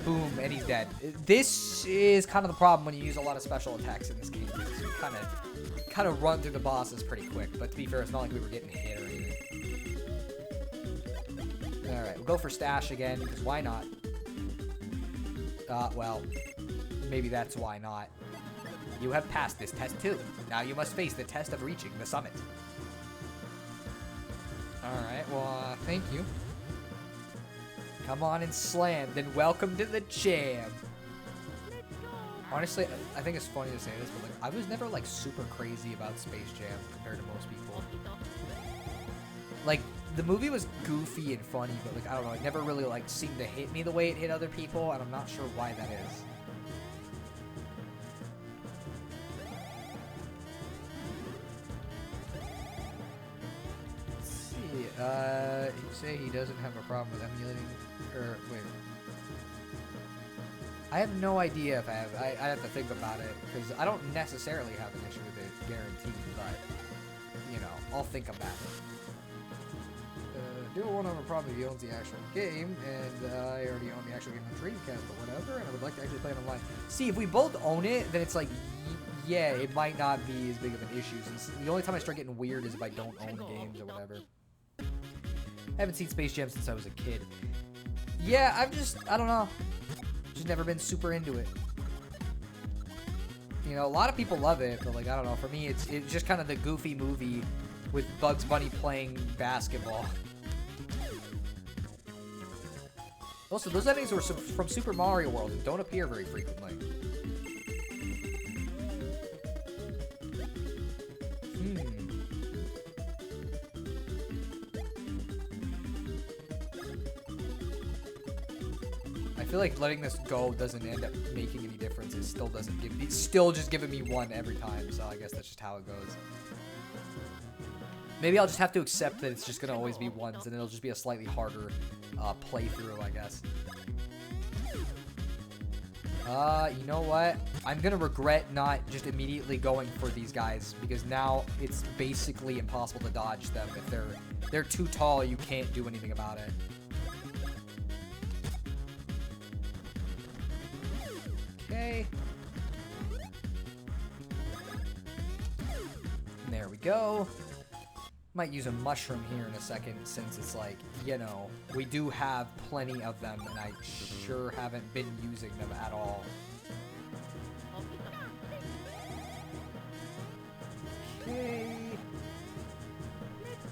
Boom, and he's dead. This is kind of the problem when you use a lot of special attacks in this game. You kind of run through the bosses pretty quick. But to be fair, it's not like we were getting hit or anything. All right, we'll go for Stash again because why not? Well, maybe that's why not. You have passed this test too. Now you must face the test of reaching the summit. Alright, well, thank you. Come on and slam, then welcome to the jam. Honestly, I think it's funny to say this, but like, I was never like super crazy about Space Jam compared to most people. Like, the movie was goofy and funny, but like, I don't know, it never really like seemed to hit me the way it hit other people, and I'm not sure why that is. Let's see, you say he doesn't have a problem with emulating, or wait. I have no idea if I have to think about it, because I don't necessarily have an issue with it, guaranteed, but, you know, I'll think about it. Duo won't have a problem if he owns the actual game, and I already own the actual game on Dreamcast, but whatever, and I would like to actually play it online. See, if we both own it, then it's like, yeah, it might not be as big of an issue, since the only time I start getting weird is if I don't own games or whatever. I haven't seen Space Jam since I was a kid. Yeah, I don't know. Just never been super into it. You know, a lot of people love it, but like, I don't know, for me, it's just kind of the goofy movie with Bugs Bunny playing basketball. Also, those endings were from Super Mario World and don't appear very frequently. I feel like letting this go doesn't end up making any difference. It still doesn't give me, it's still just giving me one every time, so I guess that's just how it goes. Maybe I'll just have to accept that it's just gonna always be ones, and it'll just be a slightly harder playthrough, I guess. You know what? I'm gonna regret not just immediately going for these guys, because now it's basically impossible to dodge them. If they're too tall, you can't do anything about it. Okay. There we go. Might use a mushroom here in a second, since it's like, you know, we do have plenty of them, and I sure haven't been using them at all. Okay.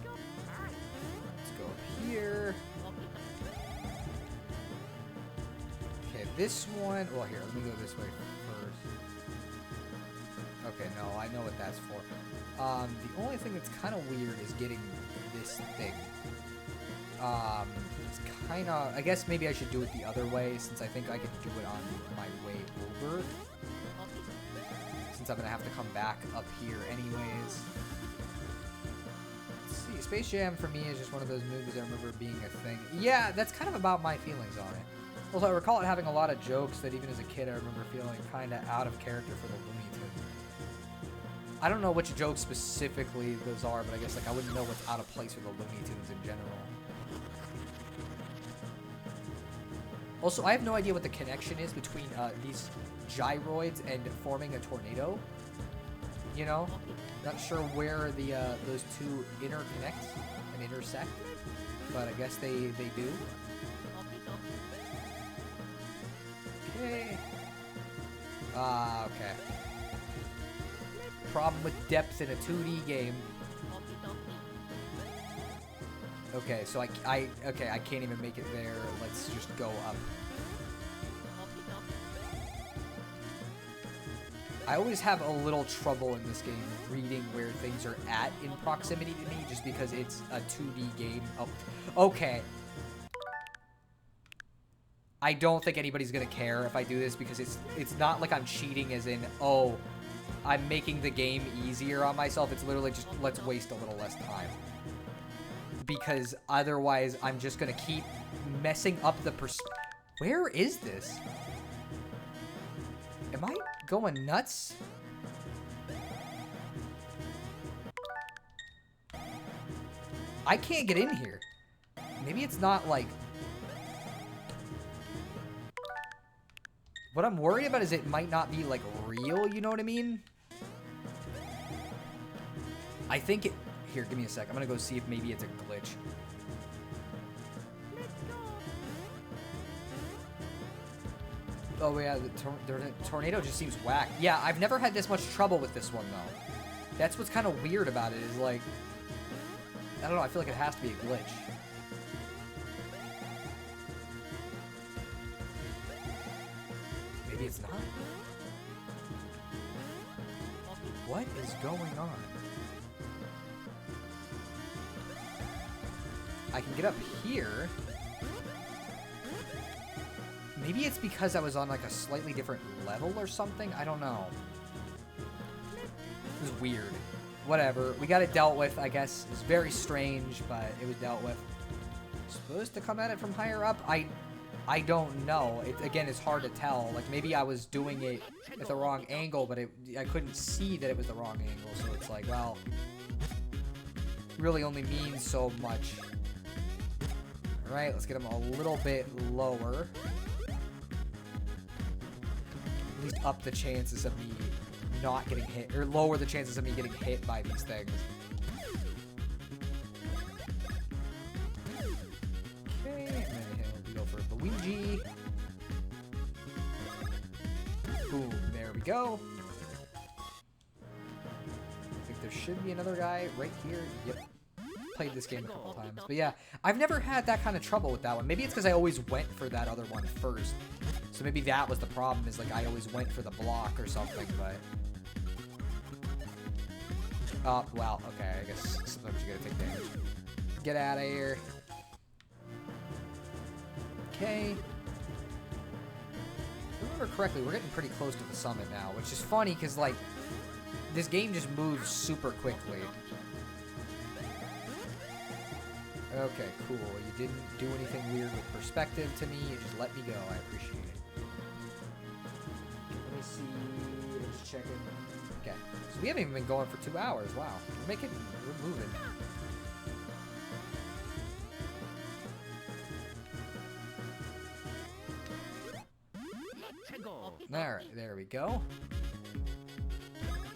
Let's go up here. Okay, this one, well here, let me go this way first. Okay, no, I know what that's for. The only thing that's kind of weird is getting this thing. It's kind of, I guess maybe I should do it the other way, since I think I can do it on my way over. Since I'm gonna have to come back up here anyways. Let's see, Space Jam for me is just one of those movies I remember being a thing. Yeah, that's kind of about my feelings on it. Also, I recall it having a lot of jokes that even as a kid I remember feeling kind of out of character for the Looney Tunes. I don't know which jokes specifically those are, but I guess like I wouldn't know what's out of place with the Looney Tunes in general. Also, I have no idea what the connection is between these gyroids and forming a tornado. You know? Not sure where the those two interconnect and intersect, but I guess they do. Okay. Okay. Problem with depth in a 2D game. Okay, so I can't even make it there. Let's just go up. I always have a little trouble in this game reading where things are at in proximity to me, just because it's a 2D game. Oh, okay. I don't think anybody's gonna care if I do this, because it's not like I'm cheating as in, oh, I'm making the game easier on myself. It's literally just, let's waste a little less time. Because otherwise, I'm just gonna keep messing up the Where is this? Am I going nuts? I can't get in here. Maybe it's not like... What I'm worried about is it might not be, like, real, you know what I mean? I think it... Here, give me a sec. I'm gonna go see if maybe it's a glitch. Oh, yeah, the tornado just seems whack. Yeah, I've never had this much trouble with this one, though. That's what's kind of weird about it, is, like... I don't know, I feel like it has to be a glitch. Maybe it's not. What is going on? I can get up here. Maybe it's because I was on like a slightly different level or something. I don't know. It was weird. Whatever. We got it dealt with, I guess. It's very strange, but it was dealt with. Supposed to come at it from higher up? I don't know. Again, it's hard to tell. Like, maybe I was doing it at the wrong angle, but I couldn't see that it was the wrong angle. So it's like, well, really only means so much. All right, let's get them a little bit lower. At least up the chances of me not getting hit, or lower the chances of me getting hit by these things. Okay, and then we go for Luigi. Boom, there we go. I think there should be another guy right here. Yep. Played this game a couple times. But yeah, I've never had that kind of trouble with that one. Maybe it's because I always went for that other one first. So maybe that was the problem, is like I always went for the block or something, but... Oh, well, okay, I guess sometimes you gotta take damage. Get out of here. Okay. If I remember correctly, we're getting pretty close to the summit now, which is funny because, like, this game just moves super quickly. Okay, cool. You didn't do anything weird with perspective to me. You just let me go. I appreciate it. Let me see. I'm just checking. Okay. So we haven't even been going for 2 hours. Wow. We're moving. Alright, there we go.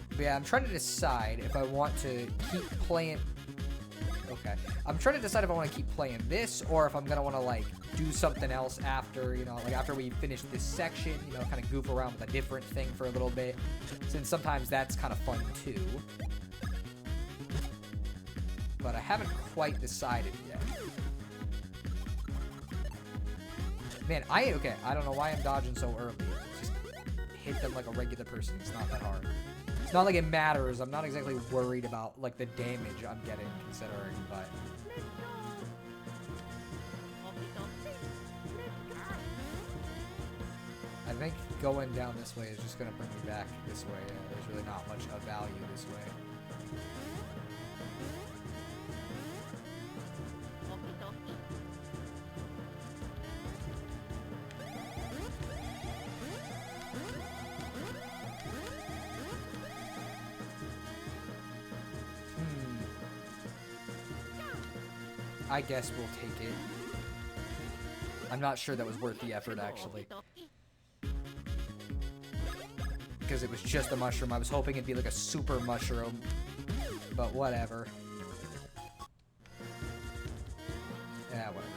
But yeah, I'm trying to decide if I want to keep playing... Okay. I'm trying to decide if I want to keep playing this, or if I'm going to want to, like, do something else after, you know, like, after we finish this section, you know, kind of goof around with a different thing for a little bit, since sometimes that's kind of fun, too. But I haven't quite decided yet. Man, okay, I don't know why I'm dodging so early. Just hit them like a regular person. It's not that hard. It's not like it matters. I'm not exactly worried about, like, the damage I'm getting, considering, but... I think going down this way is just going to bring me back this way. There's really not much of value this way. I guess we'll take it. I'm not sure that was worth the effort, actually. Because it was just a mushroom. I was hoping it'd be like a super mushroom. But whatever. Yeah, whatever.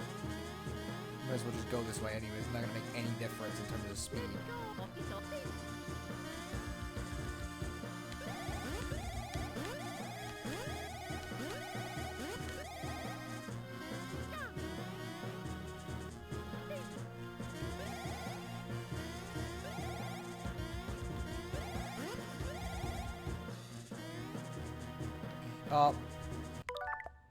Might as well just go this way anyways. It's not going to make any difference in terms of speed. Oh.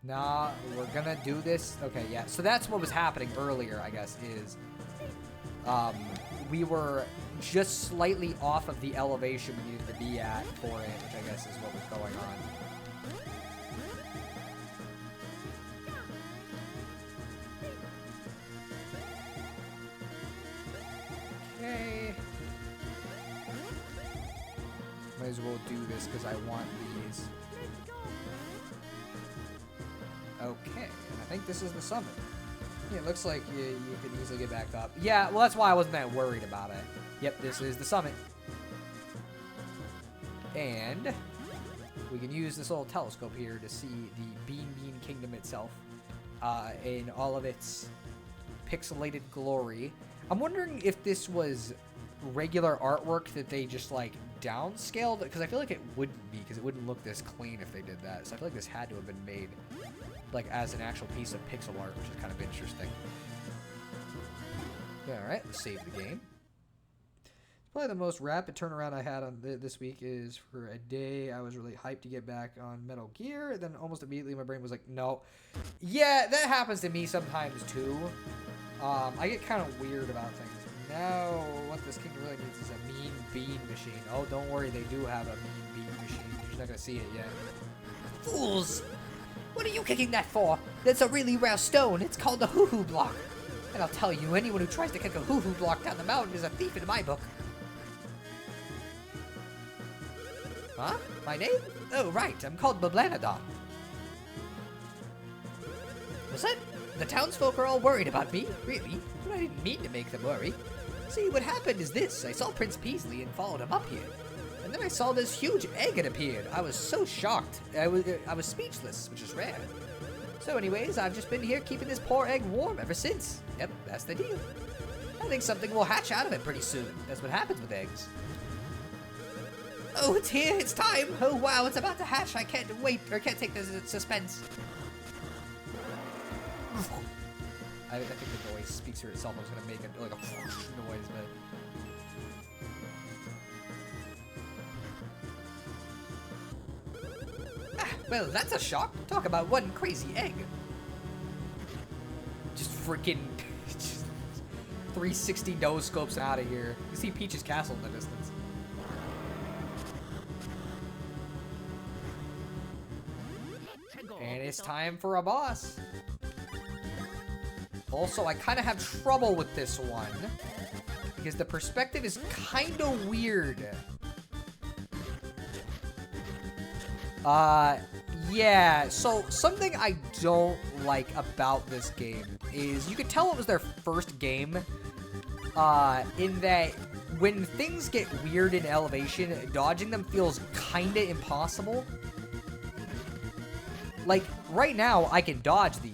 Nah, we're gonna do this. Okay, yeah. So that's what was happening earlier, I guess, is... we were just slightly off of the elevation we needed to be at for it, which I guess is what was going on. Okay. Might as well do this because I want these. Okay, and I think this is the summit. Yeah, it looks like you can easily get back up. Yeah, well, that's why I wasn't that worried about it. Yep, this is the summit. And we can use this little telescope here to see the Bean Kingdom itself in all of its pixelated glory. I'm wondering if this was regular artwork that they just, like, downscaled? Because I feel like it wouldn't be, because it wouldn't look this clean if they did that. So I feel like this had to have been made like as an actual piece of pixel art, which is kind of interesting. Alright, let's save the game. Probably the most rapid turnaround I had on this week is for a day. I was really hyped to get back on Metal Gear. Then almost immediately my brain was like, no. Yeah, that happens to me sometimes too. I get kind of weird about things. Now, what this kingdom really needs is a mean bean machine. Oh, don't worry, they do have a mean bean machine. You're just not going to see it yet. Fools! What are you kicking that for? That's a really rare stone. It's called a hoo-hoo block. And I'll tell you, anyone who tries to kick a hoo-hoo block down the mountain is a thief in my book. Huh? My name? Oh, right. I'm called Bablanadon. Was it? The townsfolk are all worried about me. Really? But I didn't mean to make them worry. See, what happened is this. I saw Prince Peasley and followed him up here. And then I saw this huge egg had appeared. I was so shocked. I was speechless, which is rare. So anyways, I've just been here keeping this poor egg warm ever since. Yep, that's the deal. I think something will hatch out of it pretty soon. That's what happens with eggs. Oh, it's here. It's time. Oh, wow. It's about to hatch. I can't wait, or can't take the suspense. I think the noise speaks for itself. I was going to make it like a noise, but... Ah, well, that's a shock. Talk about one crazy egg. Just freaking... 360 nose scopes out of here. You see Peach's castle in the distance. And it's time for a boss. Also, I kind of have trouble with this one because the perspective is kind of weird. Yeah, so something I don't like about this game is you could tell it was their first game, in that when things get weird in elevation, dodging them feels kind of impossible. Like, right now, I can dodge these.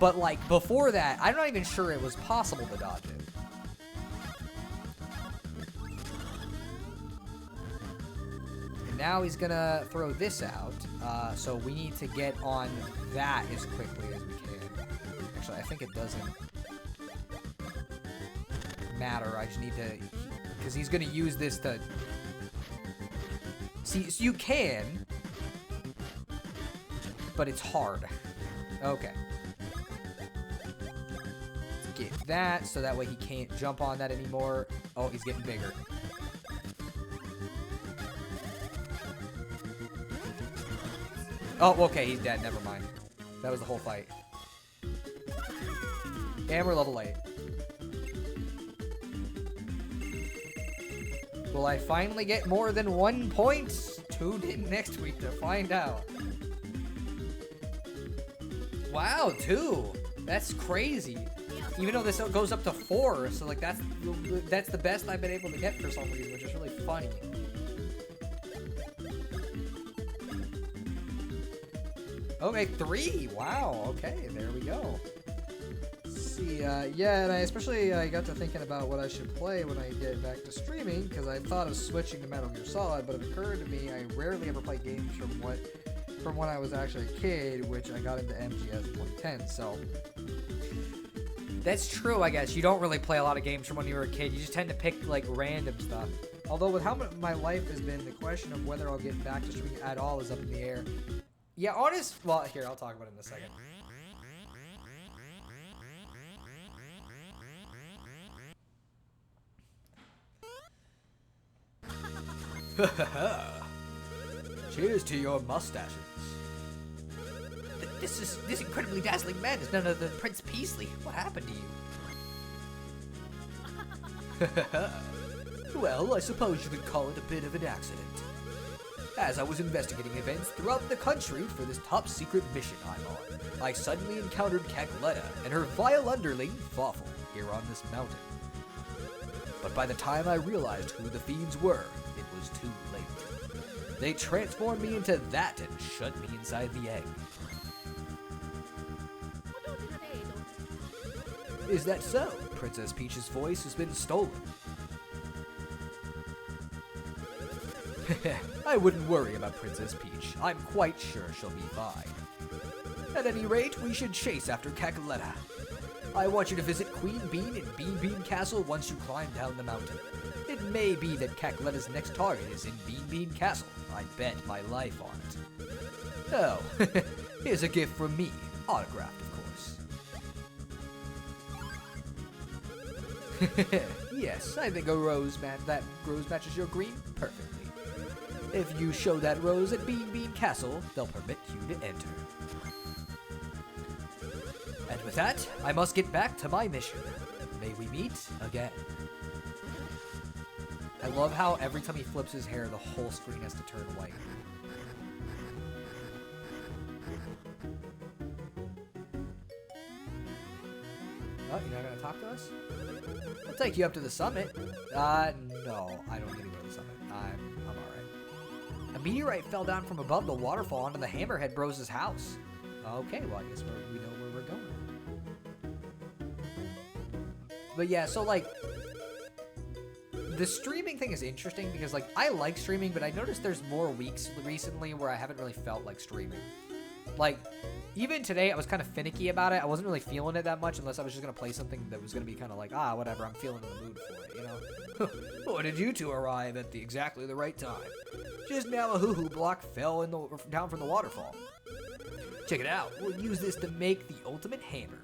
But, like, before that, I'm not even sure it was possible to dodge it. And now he's gonna throw this out. So we need to get on that as quickly as we can. Actually, I think it doesn't matter. I just need to... Because he's gonna use this to... See, so you can... But it's hard. Okay. Let's get that, so that way he can't jump on that anymore. Oh, he's getting bigger. Oh, okay, he's dead. Never mind. That was the whole fight. And we're level 8. Will I finally get more than 1 point? Tune in next week to find out. Wow, 2. That's crazy. Even though this goes up to 4, so like that's the best I've been able to get for some reason, which is really funny. Okay, 3. Wow. Okay, there we go. Let's see, yeah, and I especially got to thinking about what I should play when I get back to streaming, because I thought of switching to Metal Gear Solid, but it occurred to me I rarely ever play games from when I was actually a kid, which I got into MGS in 2010, so... That's true, I guess. You don't really play a lot of games from when you were a kid. You just tend to pick, like, random stuff. Although, with how my life has been, the question of whether I'll get back to streaming at all is up in the air. Yeah, honest... Well, here, I'll talk about it in a second. Cheers to your mustaches. This incredibly dazzling man is none other than Prince Peasley. What happened to you? Well, I suppose you could call it a bit of an accident. As I was investigating events throughout the country for this top-secret mission I'm on, I suddenly encountered Cacletta and her vile underling, Fawful, here on this mountain. But by the time I realized who the fiends were, it was too late. They transformed me into that and shut me inside the egg. Is that so? Princess Peach's voice has been stolen. I wouldn't worry about Princess Peach. I'm quite sure she'll be fine. At any rate, we should chase after Cackletta. I want you to visit Queen Bean in Bean Bean Castle once you climb down the mountain. It may be that Cackletta's next target is in Bean Bean Castle. I bet my life on it. Oh, here's a gift from me. Autographed, of course. Yes, I think that rose matches your green perfectly. If you show that rose at Bean Bean Castle, they'll permit you to enter. And with that, I must get back to my mission. May we meet again. I love how every time he flips his hair, the whole screen has to turn white. Oh, you're not gonna talk to us? I'll take you up to the summit. No, I don't need to go to the summit. I'm alright. A meteorite fell down from above the waterfall onto the Hammerhead Bros' house. Okay, well, I guess we know where we're going. But yeah, so, like, the streaming thing is interesting because, like, I like streaming, but I noticed there's more weeks recently where I haven't really felt like streaming. Like, even today, I was kind of finicky about it. I wasn't really feeling it that much unless I was just going to play something that was going to be kind of like, whatever, I'm feeling in the mood for it, you know? Or did you two arrive at exactly the right time? Just now a hoo-hoo block fell down from the waterfall. Check it out. We'll use this to make the ultimate hammer.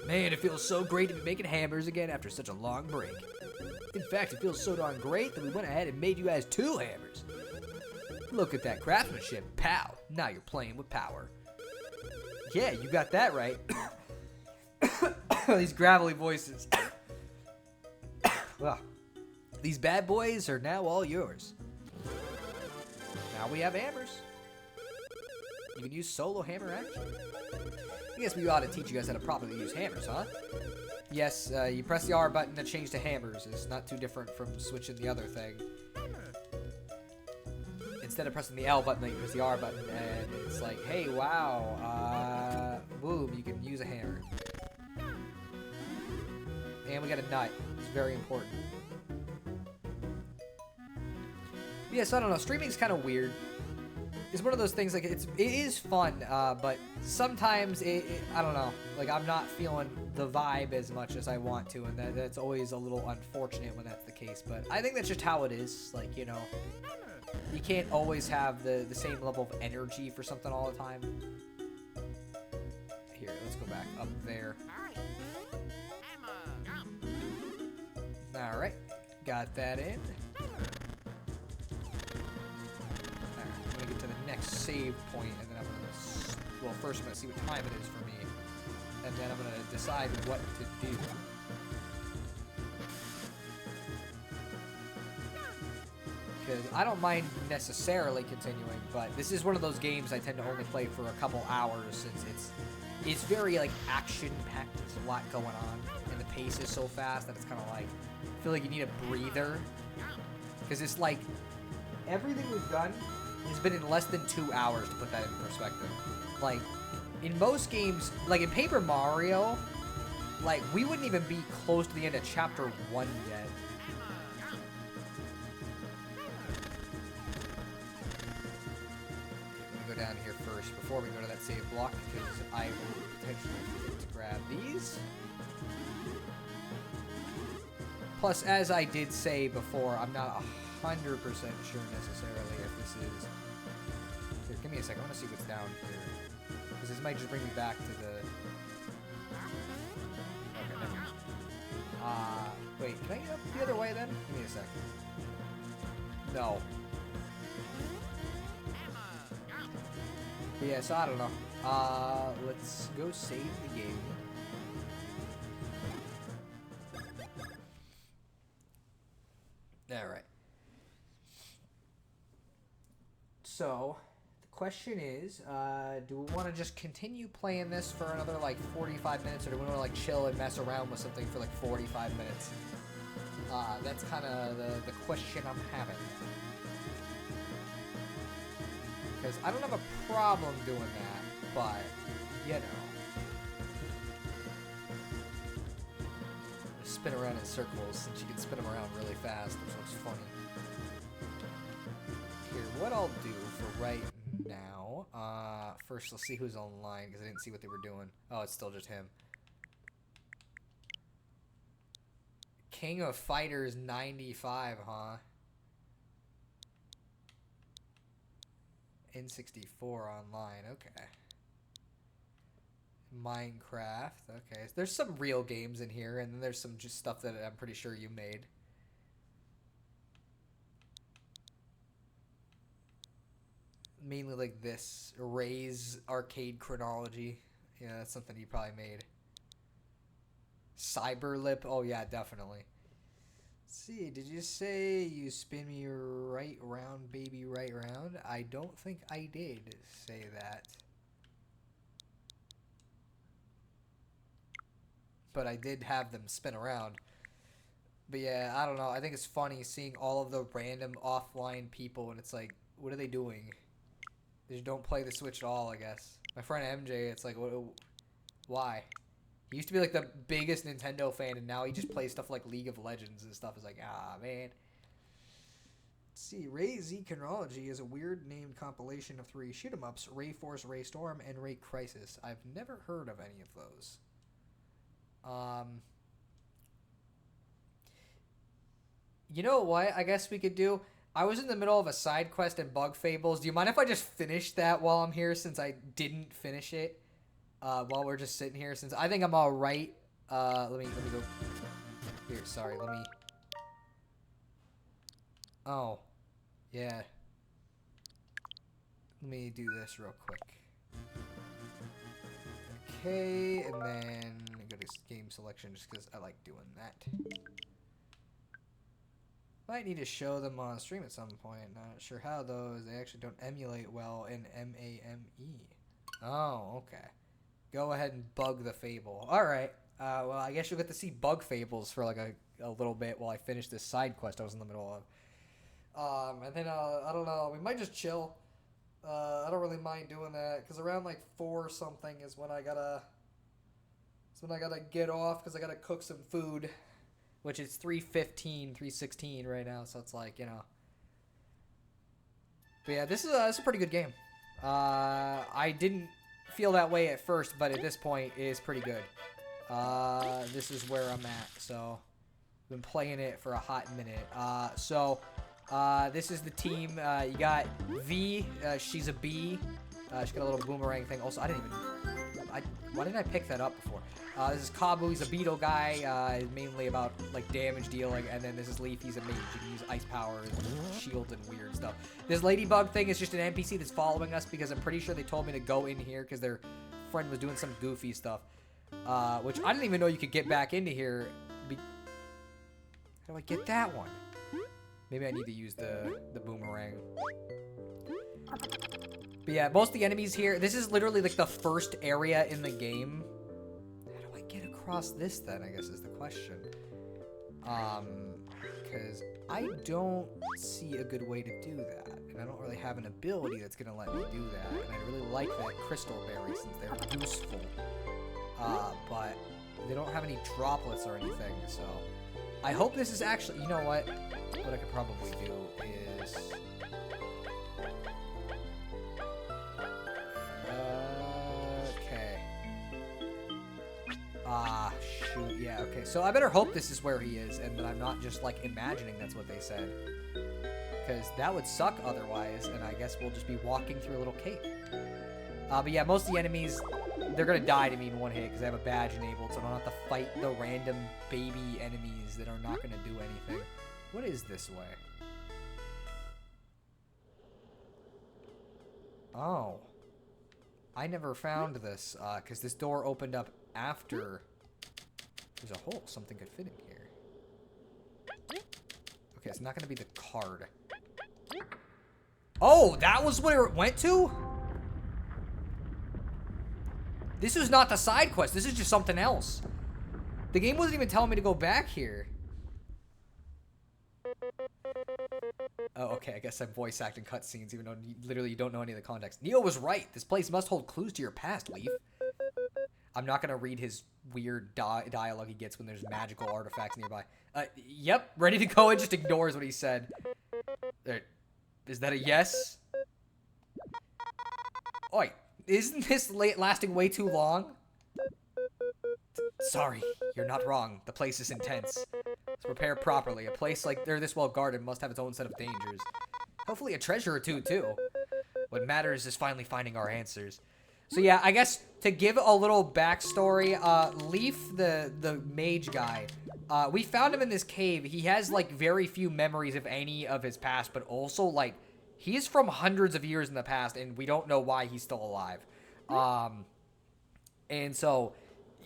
Man, it feels so great to be making hammers again after such a long break. In fact, it feels so darn great that we went ahead and made you guys 2 hammers. Look at that craftsmanship. Pow! Now you're playing with power. Yeah, you got that right. These gravelly voices. Well, these bad boys are now all yours. Now we have hammers. You can use solo hammer action. I guess we ought to teach you guys how to properly use hammers, huh? Yes, you press the R button to change to hammers. It's not too different from switching the other thing. Instead of pressing the L button, you press the R button, and it's like, hey, wow, boom, you can use a hammer. And we got a nut. It's very important. Yeah, so I don't know. Streaming's kind of weird. It's one of those things, like, it is fun, but sometimes, I don't know, like, I'm not feeling the vibe as much as I want to, and that's always a little unfortunate when that's the case, but I think that's just how it is, like, you know, you can't always have the same level of energy for something all the time. Here, let's go back up there. Alright, got that in. To the next save point, and then I'm gonna, well, first I'm gonna see what time it is for me, and then I'm gonna decide what to do. Because I don't mind necessarily continuing, but this is one of those games I tend to only play for a couple hours since it's very, like, action-packed. There's a lot going on, and the pace is so fast that it's kind of like, I feel like you need a breather, because it's like, everything we've done has been in less than 2 hours, to put that in perspective. Like, in most games, like in Paper Mario, like, we wouldn't even be close to the end of Chapter 1 yet. Let me go down here first before we go to that save block, because I will potentially forget to grab these. Plus, as I did say before, I'm not 100% sure necessarily if this is... Here, give me a second. I want to see what's down here. Because this might just bring me back to the... Okay, never mind. Wait, can I get up the other way then? Give me a second. No. But yeah, so I don't know. Let's go save the game. Alright. So, the question is, do we want to just continue playing this for another, like, 45 minutes, or do we want to, like, chill and mess around with something for, like, 45 minutes? That's kind of the question I'm having. Because I don't have a problem doing that, but, you know. Spin around in circles since you can spin them around really fast, which looks funny. Here, what I'll do for right now, first let's see who's online because I didn't see what they were doing. Oh, it's still just him. King of Fighters 95, huh? N64 online, okay. Minecraft, okay. There's some real games in here, and then there's some just stuff that I'm pretty sure you made. Mainly like this, Ray's Arcade Chronology. Yeah, that's something you probably made. Cyberlip, oh yeah, definitely. Let's see, did you say you spin me right round, baby, right round? I don't think I did say that. But I did have them spin around. But yeah, I don't know. I think it's funny seeing all of the random offline people, and it's like, what are they doing? They just don't play the Switch at all, I guess. My friend MJ, it's like, why? He used to be like the biggest Nintendo fan, and now he just plays stuff like League of Legends and stuff. It's like, ah, man. Let's see, Ray Z Chronology is a weird named compilation of 3 shoot-em-ups, Ray Force, Ray Storm, and Ray Crisis. I've never heard of any of those. You know what I guess we could do? I was in the middle of a side quest in Bug Fables. Do you mind if I just finish that while I'm here, since I didn't finish it while we're just sitting here? Since I think I'm all right. Let me go here. Sorry, let me. Oh, yeah. Let me do this real quick. Okay, and then go to game selection just because I like doing that. Might need to show them on stream at some point. Not sure how though, as they actually don't emulate well in MAME. Oh, okay. Go ahead and bug the Fable. Alright. Well, I guess you'll get to see Bug Fables for like a little bit while I finish this side quest I was in the middle of. And then, I don't know, we might just chill. I don't really mind doing that, because around like 4 something is when I gotta get off, because I gotta cook some food. Which is 3:15, 3:16 right now, so it's like, you know. But yeah, this is a pretty good game. I didn't feel that way at first, but at this point, it is pretty good. This is where I'm at, so I've been playing it for a hot minute. This is the team. You got V, she's a B. She's got a little boomerang thing. Also, why didn't I pick that up before? This is Kabu, he's a beetle guy, mainly about, like, damage dealing, and then this is Leaf, he's a mage, he can use ice power and shield and weird stuff. This ladybug thing is just an NPC that's following us, because I'm pretty sure they told me to go in here, because their friend was doing some goofy stuff, which I didn't even know you could get back into here. How do I get that one? Maybe I need to use the boomerang. But yeah, most of the enemies here, this is literally, like, the first area in the game. Get across this then, I guess, is the question. Because I don't see a good way to do that, and I don't really have an ability that's gonna let me do that, and I really like that crystal berry since they're useful, but they don't have any droplets or anything, so I hope this is actually, you know what I could probably do is shoot, yeah, okay. So I better hope this is where he is, and that I'm not just, like, imagining that's what they said. Because that would suck otherwise, and I guess we'll just be walking through a little cave. But yeah, most of the enemies, they're gonna die to me in one hit, because I have a badge enabled, so I don't have to fight the random baby enemies that are not gonna do anything. What is this way? Oh. I never found this, because this door opened up after. There's a hole. Something could fit in here. Okay, it's not going to be the card. Oh, that was where it went to? This was not the side quest. This is just something else. The game wasn't even telling me to go back here. Oh, okay, I guess I'm voice acting cutscenes, even though literally you don't know any of the context. Neo was right. This place must hold clues to your past, Leaf. I'm not going to read his weird dialogue he gets when there's magical artifacts nearby. Yep, ready to go, and just ignores what he said. Is that a yes? Oi, isn't this lasting way too long? Sorry, you're not wrong. The place is intense. Let's prepare properly. A place like they're this well guarded must have its own set of dangers. Hopefully a treasure or two, too. What matters is finally finding our answers. So yeah, I guess to give a little backstory, Leaf, the mage guy, we found him in this cave. He has, like, very few memories of any of his past, but also, like, he's from hundreds of years in the past, and we don't know why he's still alive. And so,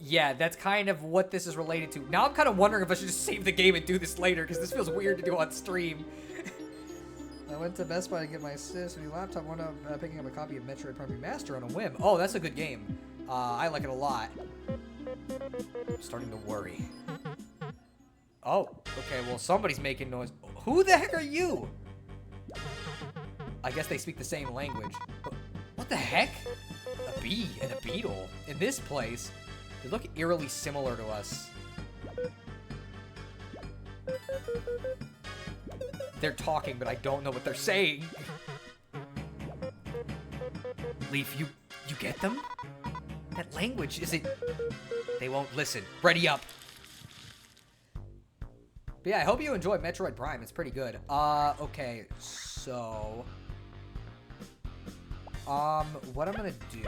yeah, that's kind of what this is related to. Now I'm kind of wondering if I should just save the game and do this later, because this feels weird to do on stream. I went to Best Buy to get my sis a new laptop. Wound up picking up a copy of Metroid Prime Remaster on a whim. Oh, that's a good game. I like it a lot. I'm starting to worry. Oh, okay, well, somebody's making noise. Who the heck are you? I guess they speak the same language. What the heck? A bee and a beetle in this place. They look eerily similar to us. They're talking, but I don't know what they're saying. Leaf, you get them? That language, is it... They won't listen. Ready up. But yeah, I hope you enjoy Metroid Prime. It's pretty good. Okay, so... what I'm gonna do...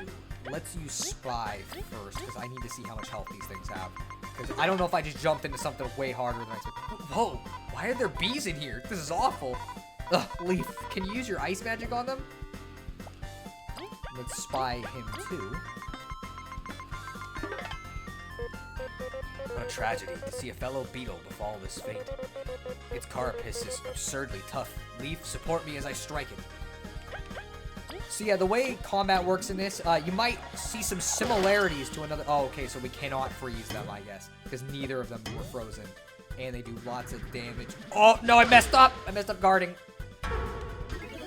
Let's use Spy first, because I need to see how much health these things have. Because I don't know if I just jumped into something way harder than I expected. Whoa! Why are there bees in here? This is awful. Ugh, Leaf, can you use your ice magic on them? Let's spy him too. What a tragedy to see a fellow beetle befall this fate. Its carapace is absurdly tough. Leaf, support me as I strike it. So yeah, the way combat works in this, you might see some similarities to another... Oh, okay, so we cannot freeze them, I guess, because neither of them were frozen. And they do lots of damage. Oh, no, I messed up! I messed up guarding.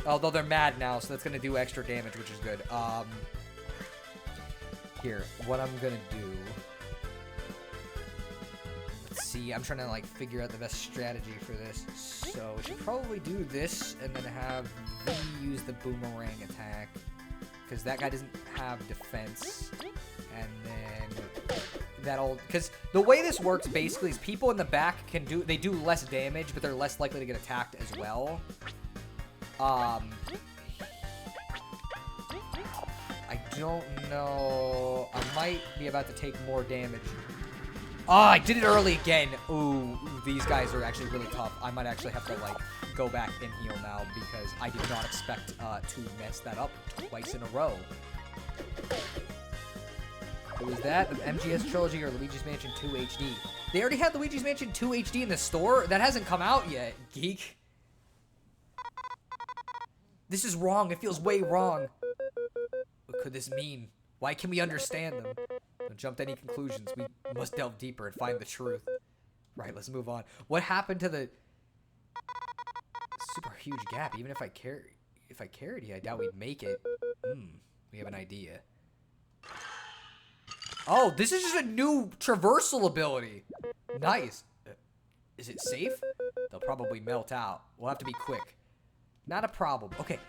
Although they're mad now, so that's going to do extra damage, which is good. Here, what I'm going to do... Let's see, I'm trying to, like, figure out the best strategy for this. So, we should probably do this, and then have V use the boomerang attack. Because that guy doesn't have defense. And then... That'll... Because the way this works, basically, is people in the back can do... They do less damage, but they're less likely to get attacked as well. I don't know... I might be about to take more damage. Oh, I did it early again. Ooh, these guys are actually really tough. I might actually have to, like, go back and heal now because I did not expect to mess that up twice in a row. Who was that? The MGS Trilogy or Luigi's Mansion 2 HD? They already had Luigi's Mansion 2 HD in the store? That hasn't come out yet, geek. This is wrong. It feels way wrong. What could this mean? Why can we understand them? Don't jump to any conclusions. We must delve deeper and find the truth. Right, let's move on. What happened to the super huge gap? Even if I carried here, I doubt we'd make it. We have an idea. Oh, this is just a new traversal ability. Nice. Is it safe? They'll probably melt out. We'll have to be quick. Not a problem. Okay.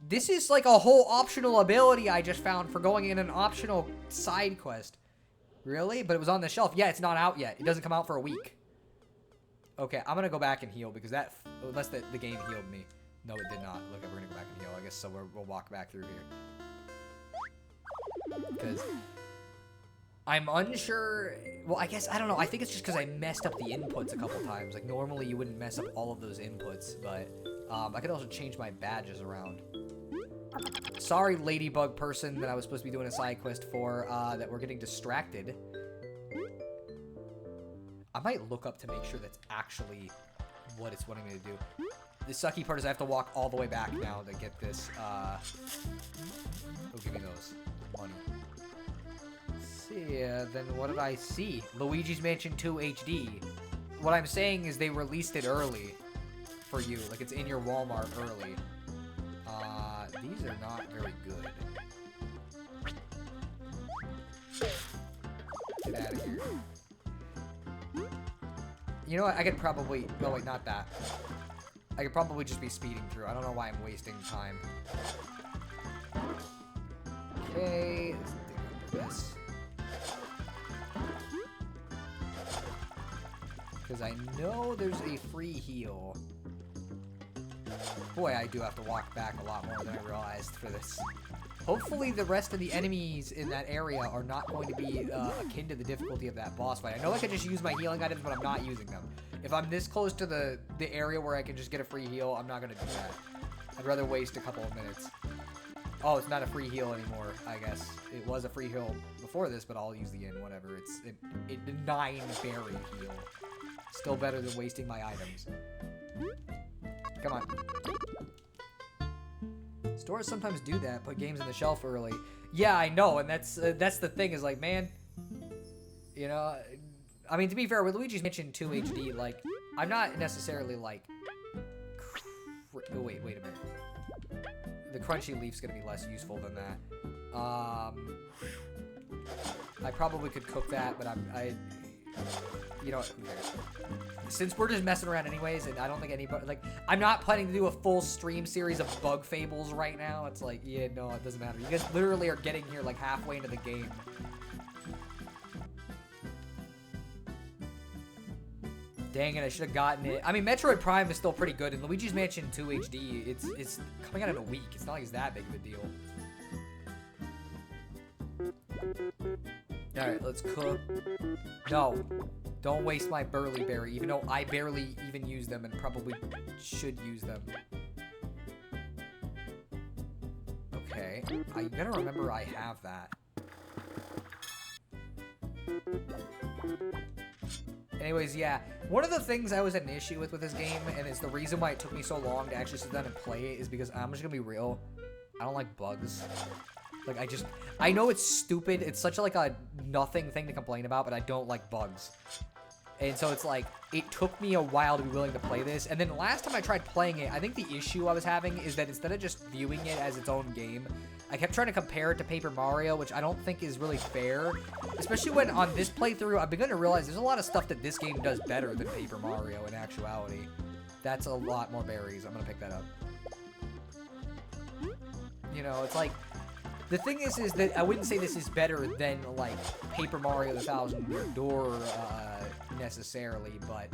This is like a whole optional ability I just found for going in an optional side quest. Really? But it was on the shelf. Yeah, it's not out yet. It doesn't come out for a week. Okay, I'm going to go back and heal because that... Unless the game healed me. No, it did not. Look, we're going to go back and heal. I guess so we'll walk back through here. Because... I'm unsure... Well, I guess... I don't know. I think it's just because I messed up the inputs a couple times. Like, normally you wouldn't mess up all of those inputs, but... I could also change my badges around. Sorry, ladybug person that I was supposed to be doing a side quest for, that we're getting distracted. I might look up to make sure that's actually what it's wanting me to do. The sucky part is I have to walk all the way back now to get this, oh, give me those. Money. Yeah, then what did I see? Luigi's Mansion 2 HD. What I'm saying is they released it early for you. Like, it's in your Walmart early. These are not very good. Get out of here. You know what? I could probably... Oh, wait, not that. I could probably just be speeding through. I don't know why I'm wasting time. Okay. Let's dig under this. Because I know there's a free heal. Boy, I do have to walk back a lot more than I realized for this. Hopefully the rest of the enemies in that area are not going to be akin to the difficulty of that boss fight. I know I can just use my healing items, but I'm not using them. If I'm this close to the area where I can just get a free heal, I'm not going to do that. I'd rather waste a couple of minutes. Oh, it's not a free heal anymore, I guess. It was a free heal before this, but I'll use the inn, whatever. It's a 9-berry heal. Still better than wasting my items. Come on. Stores sometimes do that, put games on the shelf early. Yeah, I know, and that's the thing is like, man, you know, I mean, to be fair, with Luigi's Mansion 2 HD, like, I'm not necessarily like, oh, wait a minute. The crunchy leaf's gonna be less useful than that. I probably could cook that, but you know what, who cares? Since we're just messing around anyways, and I don't think anybody, like, I'm not planning to do a full stream series of bug fables right now. It's like, yeah, no, it doesn't matter. You guys literally are getting here, like, halfway into the game. Dang it, I should have gotten it. I mean, Metroid Prime is still pretty good, and Luigi's Mansion 2 HD, it's coming out in a week. It's not like it's that big of a deal. Alright, let's cook. No, don't waste my burly berry, even though I barely even use them and probably should use them. Okay, I gotta remember I have that. Anyways, yeah, one of the things I was an issue with this game, and it's the reason why it took me so long to actually sit down and play it, is because I'm just gonna be real, I don't like bugs. Like, I know it's stupid, it's such like a nothing thing to complain about, but I don't like bugs. And so it's like, it took me a while to be willing to play this, and then last time I tried playing it, I think the issue I was having is that instead of just viewing it as its own game, I kept trying to compare it to Paper Mario, which I don't think is really fair, especially when on this playthrough, I've begun to realize there's a lot of stuff that this game does better than Paper Mario in actuality. That's a lot more berries. I'm gonna pick that up. You know, it's like, the thing is that I wouldn't say this is better than, like, Paper Mario the Thousand Year Door, necessarily, but,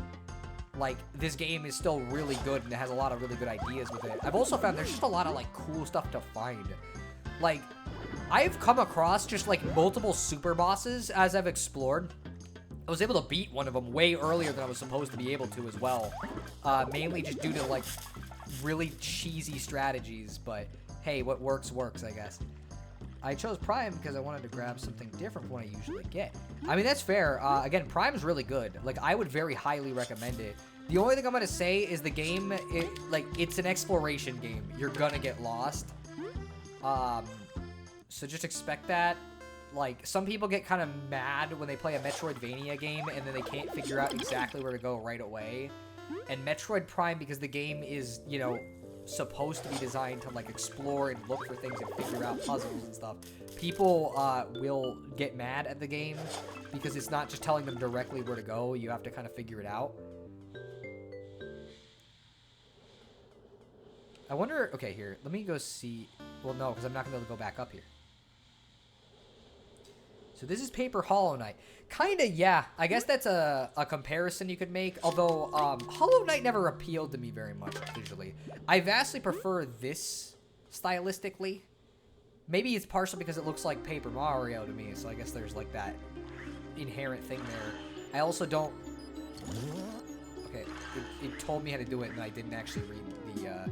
like, this game is still really good and it has a lot of really good ideas with it. I've also found there's just a lot of, like, cool stuff to find. Like, I've come across just, like, multiple super bosses as I've explored. I was able to beat one of them way earlier than I was supposed to be able to as well. Mainly just due to, like, really cheesy strategies, but hey, what works, works, I guess. I chose Prime because I wanted to grab something different from what I usually get. I mean, that's fair. Again, Prime's really good. Like, I would very highly recommend it. The only thing I'm going to say is the game, it's an exploration game. You're going to get lost. So just expect that. Like, some people get kind of mad when they play a Metroidvania game and then they can't figure out exactly where to go right away. And Metroid Prime, because the game is, you know, supposed to be designed to, like, explore and look for things and figure out puzzles and stuff, people will get mad at the game because it's not just telling them directly where to go. You have to kind of figure it out. I wonder, okay, here, let me go see. Well, no, because I'm not going to be able to go back up here. So this is Paper Hollow Knight. Kinda, yeah. I guess that's a comparison you could make. Although, Hollow Knight never appealed to me very much visually. I vastly prefer this stylistically. Maybe it's partial because it looks like Paper Mario to me. So I guess there's like that inherent thing there. I also don't... Okay, it told me how to do it and I didn't actually read the...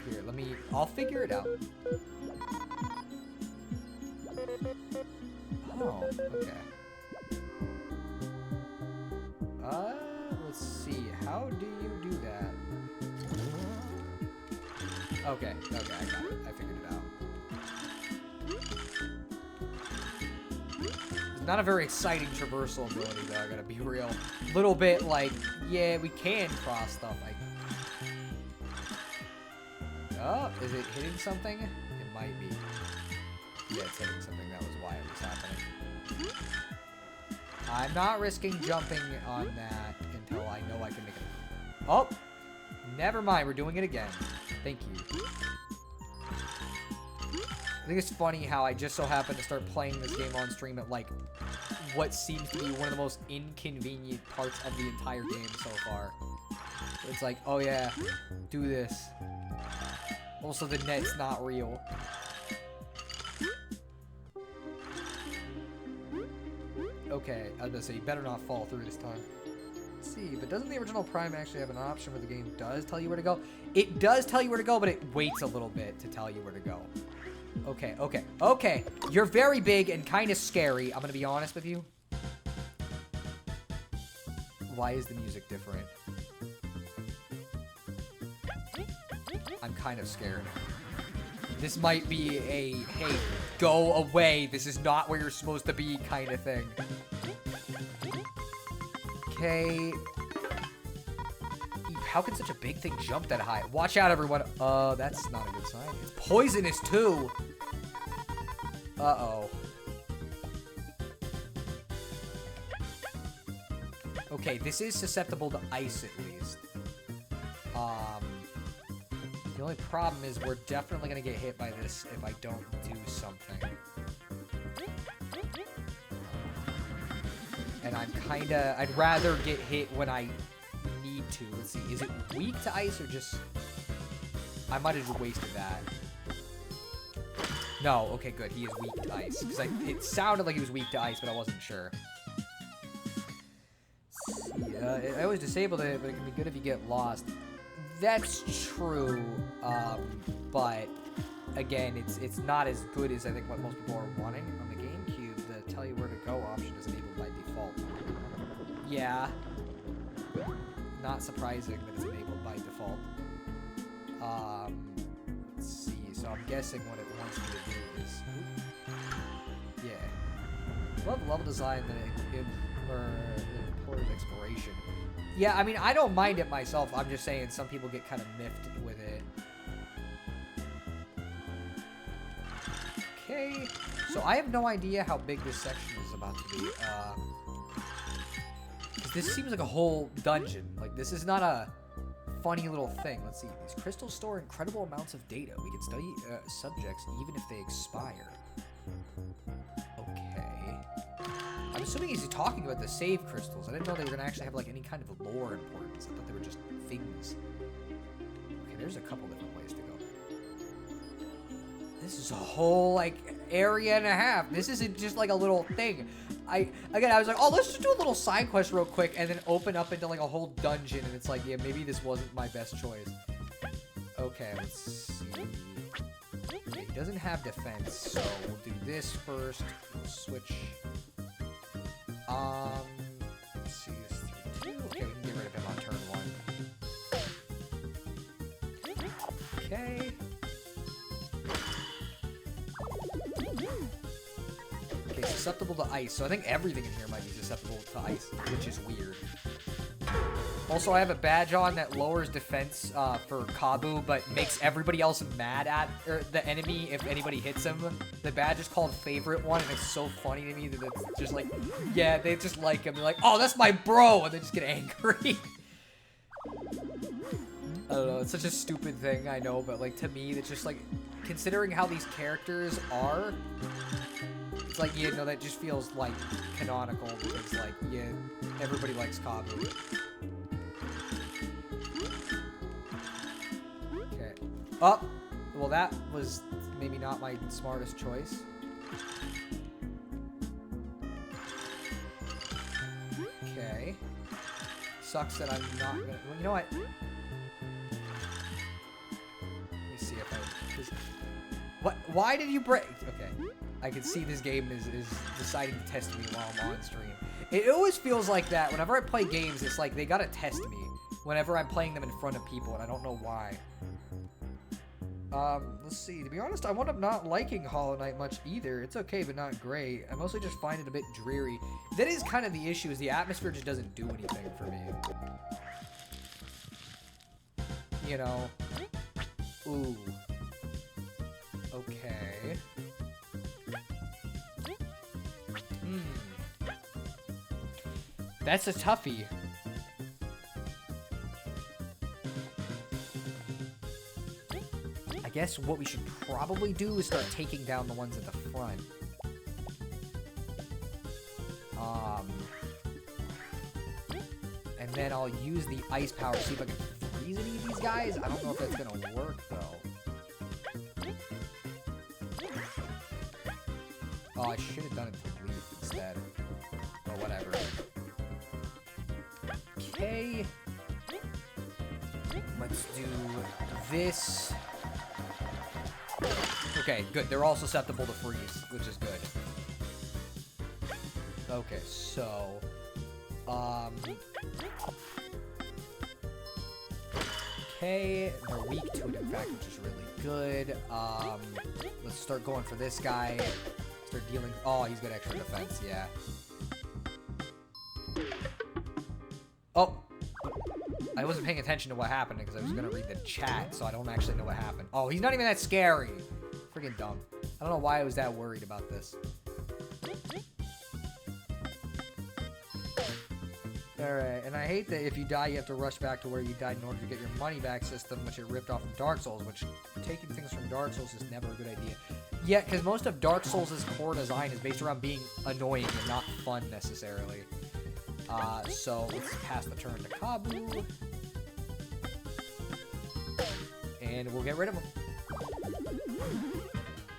Here, I'll figure it out. Oh, okay. Let's see. How do you do that? Okay, I got it. I figured it out. It's not a very exciting traversal ability, though, I gotta be real. Little bit like, yeah, we can cross stuff. Oh, is it hitting something? It might be. Yeah, it's hitting something. That was why it was happening. I'm not risking jumping on that until I know I can make it. Oh! Never mind, we're doing it again. Thank you. I think it's funny how I just so happen to start playing this game on stream at, like, what seems to be one of the most inconvenient parts of the entire game so far. It's like, oh yeah, do this. Also, the net's not real. Okay, I was gonna say, you better not fall through this time. Let's see, but doesn't the original Prime actually have an option where the game does tell you where to go? It does tell you where to go, but it waits a little bit to tell you where to go. Okay, okay, okay. You're very big and kind of scary. I'm gonna be honest with you. Why is the music different? I'm kind of scared. This might be a, hey, go away, this is not where you're supposed to be kind of thing. Okay. How can such a big thing jump that high? Watch out, everyone. That's not a good sign. It's poisonous, too. Uh-oh. Okay, this is susceptible to ice, at least. The only problem is we're definitely gonna get hit by this if I don't do something. And I'm kinda... I'd rather get hit when I need to. Let's see, is it weak to ice or just... I might have just wasted that. No, okay, good. He is weak to ice. Because it sounded like he was weak to ice, but I wasn't sure. Let's see, I always disabled it, but it can be good if you get lost. That's true, but again, it's not as good as I think what most people are wanting. On the GameCube, the tell you where to go option is enabled by default. Yeah. Not surprising that it's enabled by default. Let's see, so I'm guessing what it wants me to do is... Yeah. Love level design that it implores exploration. Yeah, I mean, I don't mind it myself. I'm just saying some people get kind of miffed with it. Okay. So I have no idea how big this section is about to be. This seems like a whole dungeon. Like, this is not a funny little thing. Let's see. These crystals store incredible amounts of data. We can study subjects even if they expire. Okay. I'm assuming he's talking about the save crystals. I didn't know they were going to actually have, like, any kind of lore importance. I thought they were just things. Okay, there's a couple different ways to go. This is a whole, like, area and a half. This isn't just, like, a little thing. I was like, oh, let's just do a little side quest real quick and then open up into, like, a whole dungeon. And it's like, yeah, maybe this wasn't my best choice. Okay, let's see. Okay, he doesn't have defense, so we'll do this first. We'll switch... let's see, this 3-2. Okay, we can get rid of him on turn 1. Okay. Okay, susceptible to ice. So I think everything in here might be susceptible to ice, which is weird. Also, I have a badge on that lowers defense for Kabu, but makes everybody else mad at the enemy if anybody hits him. The badge is called Favorite One, and it's so funny to me that it's just like, yeah, they just like him. They're like, oh, that's my bro, and they just get angry. I don't know, it's such a stupid thing, I know, but like to me, it's just like, considering how these characters are, it's like, you know, that just feels like canonical because like, yeah, everybody likes Kabu. Okay. Oh! Well, that was maybe not my smartest choice. Okay. Sucks that I'm not gonna... Well, you know what? Let me see if I... What? Why did you break? Okay. I can see this game is deciding to test me while I'm on stream. It always feels like that. Whenever I play games, it's like they gotta test me whenever I'm playing them in front of people, and I don't know why. Let's see. To be honest, I wound up not liking Hollow Knight much either. It's okay, but not great. I mostly just find it a bit dreary. That is kind of the issue, is the atmosphere just doesn't do anything for me. You know? Ooh. Okay. That's a toughie. I guess what we should probably do is start taking down the ones at the front. And then I'll use the ice power to see if I can freeze any of these guys. I don't know if that's gonna work though. Oh, I should have done it to leaf instead. Or whatever. Okay. Let's do this. Okay, good. They're all susceptible to freeze, which is good. Okay, so... Okay, they're weak to it, in fact, which is really good. Let's start going for this guy. Start dealing... Oh, he's got extra defense, yeah. Oh! I wasn't paying attention to what happened because I was going to read the chat, so I don't actually know what happened. Oh, he's not even that scary. Freaking dumb. I don't know why I was that worried about this. Alright, and I hate that if you die, you have to rush back to where you died in order to get your money back system, which it ripped off from Dark Souls, which taking things from Dark Souls is never a good idea. Yeah, because most of Dark Souls' core design is based around being annoying and not fun, necessarily. So let's pass the turn to Kabu. And we'll get rid of him.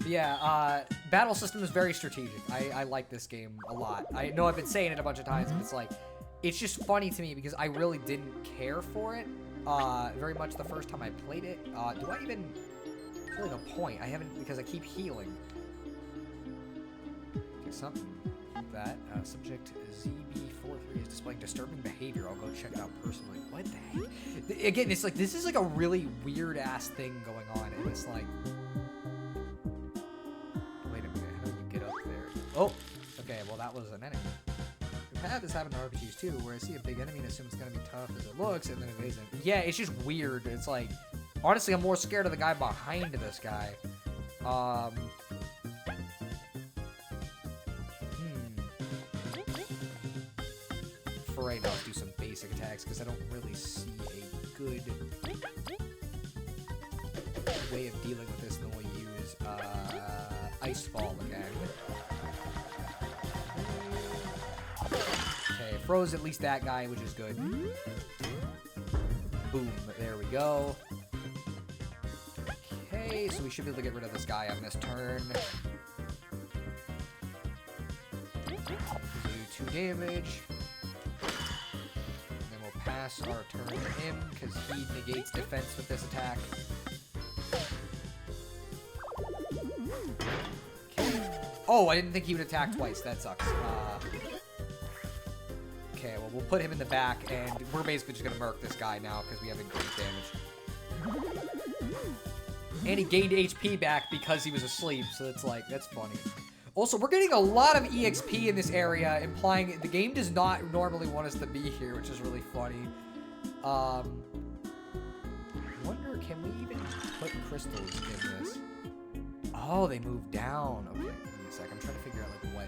Yeah, battle system is very strategic. I like this game a lot. I know I've been saying it a bunch of times, but it's like... It's just funny to me because I really didn't care for it very much the first time I played it. Do I even... There's really no point. I haven't... Because I keep healing. Okay, something like that. Subject ZB43 is displaying disturbing behavior. I'll go check it out personally. What the heck? Again, it's like... This is like a really weird-ass thing going on. And it's like... Wait a minute. How do you get up there? Oh! Okay, well that was an enemy. I've had this happen in RPGs too, where I see a big enemy and assume it's gonna be tough as it looks, and then it isn't. Yeah, it's just weird. It's like, honestly, I'm more scared of the guy behind this guy. For right now, let's do some basic attacks because I don't really see a good way of dealing with this, and then we'll use Ice Fall again. Okay, froze at least that guy, which is good. Boom, there we go. Okay, so we should be able to get rid of this guy on this turn. Do 2 damage. And then we'll pass our turn to him, because he negates defense with this attack. Okay. Oh, I didn't think he would attack twice. That sucks. Okay, well, we'll put him in the back, and we're basically just gonna murk this guy now, because we have increased damage. And he gained HP back because he was asleep, so it's like, that's funny. Also, we're getting a lot of EXP in this area, implying the game does not normally want us to be here, which is really funny. I wonder, can we even put crystals in this? Oh, they moved down. Okay, give me a sec. I'm trying to figure out, like, what...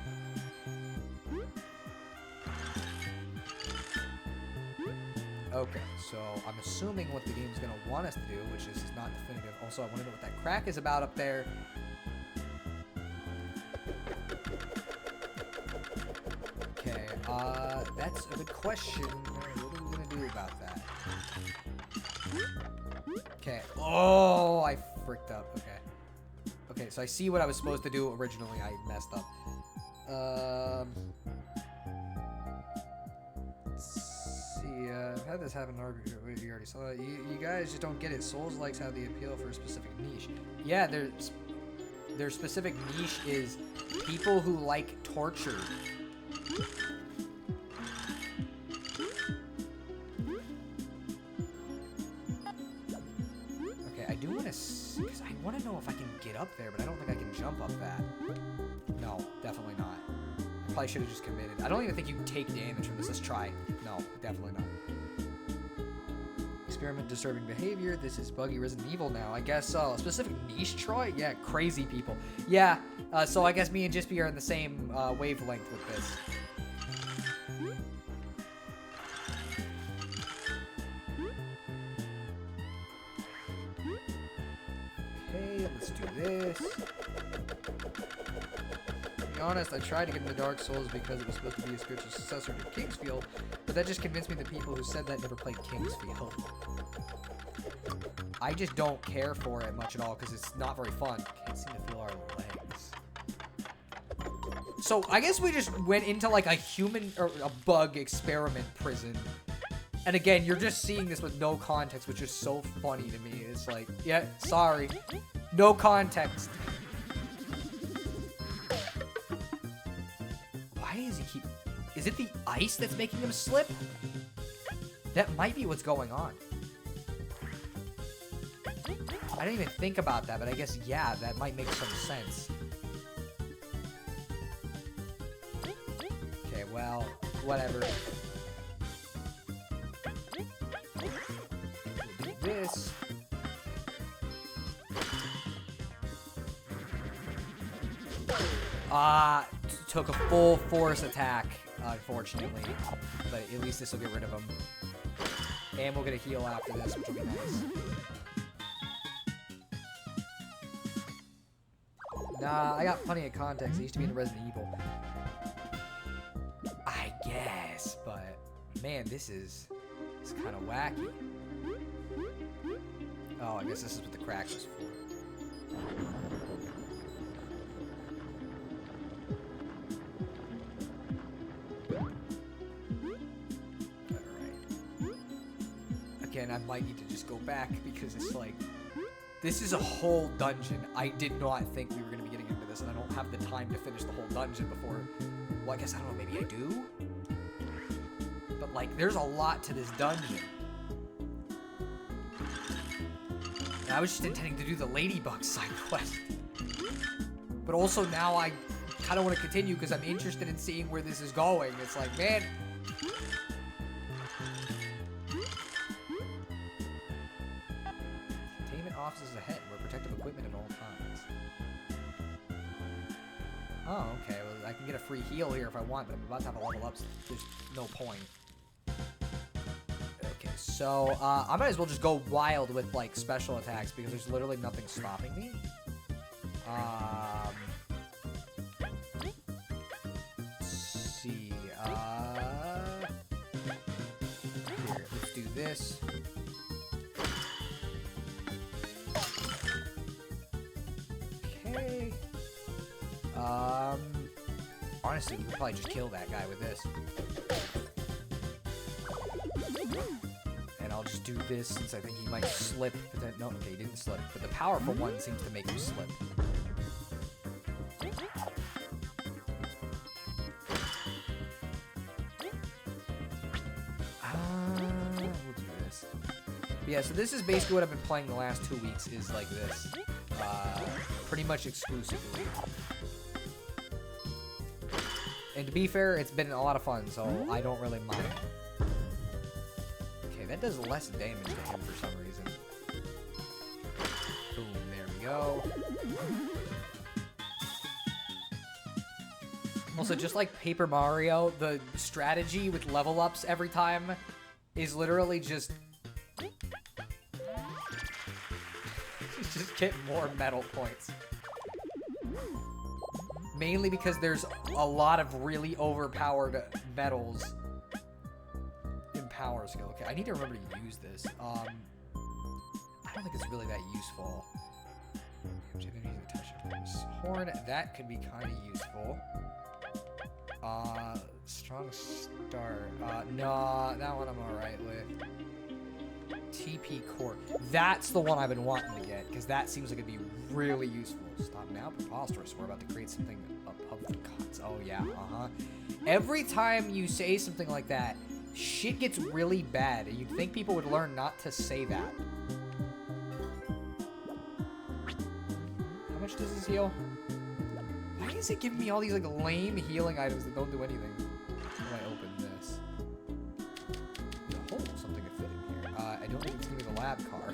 Okay, so I'm assuming what the game's going to want us to do, which is not definitive. Also, I want to know what that crack is about up there. Okay, that's a good question. What are we going to do about that? Okay. Oh, I fricked up. Okay. Okay, so I see what I was supposed to do originally. I messed up. I've had this happen in RPG. You already saw it. You guys just don't get it. Souls-likes have the appeal for a specific niche. Yeah, their specific niche is people who like torture. Okay, I do want to... Because I want to know if I can get up there, but I don't think I can jump up that. No, definitely not. I probably should have just committed. I don't even think you can take damage from this. Let's try. No, definitely not. experiment disturbing behavior. This is buggy Resident Evil now. I guess so. Specific niche, Troy? Yeah, crazy people. Yeah, so I guess me and Jispy are in the same wavelength with this. Okay, let's do this. To be honest, I tried to get into Dark Souls because it was supposed to be a spiritual successor to Kingsfield, but that just convinced me the people who said that never played Kingsfield. I just don't care for it much at all because it's not very fun. Can't seem to feel our legs. So I guess we just went into like a human or a bug experiment prison. And again, you're just seeing this with no context, which is so funny to me. It's like, yeah, sorry. No context. Why does he keep... Is it the ice that's making him slip? That might be what's going on. I didn't even think about that, but I guess, yeah, that might make some sense. Okay, well, whatever. We'll do this. Took a full force attack, unfortunately. But at least this will get rid of him. And we'll get a heal after this, which will be nice. Nah, I got plenty of context. I used to be in Resident Evil. I guess, but man, this is kind of wacky. Oh, I guess this is what the crack was for. Again, I might need to just go back because it's like, this is a whole dungeon. I did not think we were going to be getting into this, and I don't have the time to finish the whole dungeon before. Well, I guess, I don't know, maybe I do? But, like, there's a lot to this dungeon. And I was just intending to do the Ladybug side quest. But also now I kind of want to continue because I'm interested in seeing where this is going. It's like, man... Officers ahead. We're protective equipment at all times. Oh, okay. Well, I can get a free heal here if I want, but I'm about to have a level up, so there's no point. Okay, so I might as well just go wild with like special attacks because there's literally nothing stopping me. Let's see. Here, let's do this. Honestly, we could probably just kill that guy with this. And I'll just do this since I think he might slip. But then, no, okay, he didn't slip. But the powerful one seems to make him slip. We'll do this. But yeah, so this is basically what I've been playing the last 2 weeks is like this. Pretty much exclusively. And to be fair, it's been a lot of fun, so I don't really mind. Okay, that does less damage to him for some reason. Boom, there we go. Also, just like Paper Mario, the strategy with level ups every time is literally just get more medal points. Mainly because there's a lot of really overpowered medals in Power Skill. Okay, I need to remember to use this. I don't think it's really that useful. Horn, that could be kind of useful. Strong start. No, that one I'm alright with. TP Core. That's the one I've been wanting to get, because that seems like it'd be really useful. Stop now, preposterous. We're about to create something of the gods. Oh, yeah, Every time you say something like that, shit gets really bad. You'd think people would learn not to say that. How much does this heal? Why is it giving me all these, like, lame healing items that don't do anything? How do I open this? Oh, something could fit in here. I don't think it's gonna be lab car.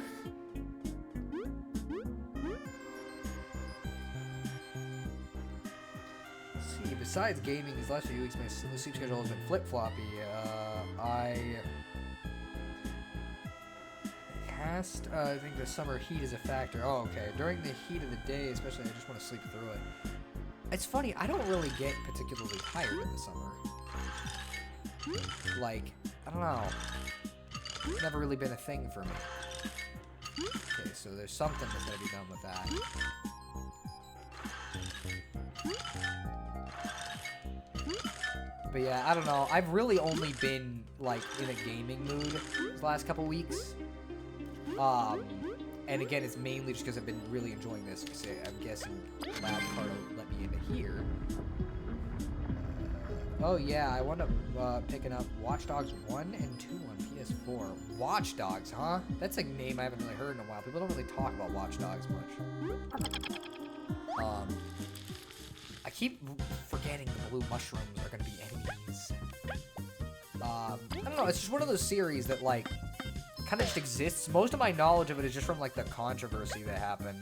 Let's see, besides gaming, these last few weeks, my sleep schedule has been flip-floppy. I think the summer heat is a factor. Oh, okay. During the heat of the day, especially, I just want to sleep through it. It's funny, I don't really get particularly tired in the summer. Like, I don't know. It's never really been a thing for me. Okay, so there's something that's gotta be done with that. But yeah, I don't know. I've really only been, like, in a gaming mood these last couple weeks. And again, it's mainly just because I've been really enjoying this. Because I'm guessing Lab Card will let me into here. Oh yeah, I wound up picking up Watch Dogs 1 and 2 on PS4. Watch Dogs, huh? That's a name I haven't really heard in a while. People don't really talk about Watch Dogs much. I keep forgetting the blue mushrooms are gonna be enemies. I don't know, it's just one of those series that, like, kind of just exists. Most of my knowledge of it is just from, like, the controversy that happened.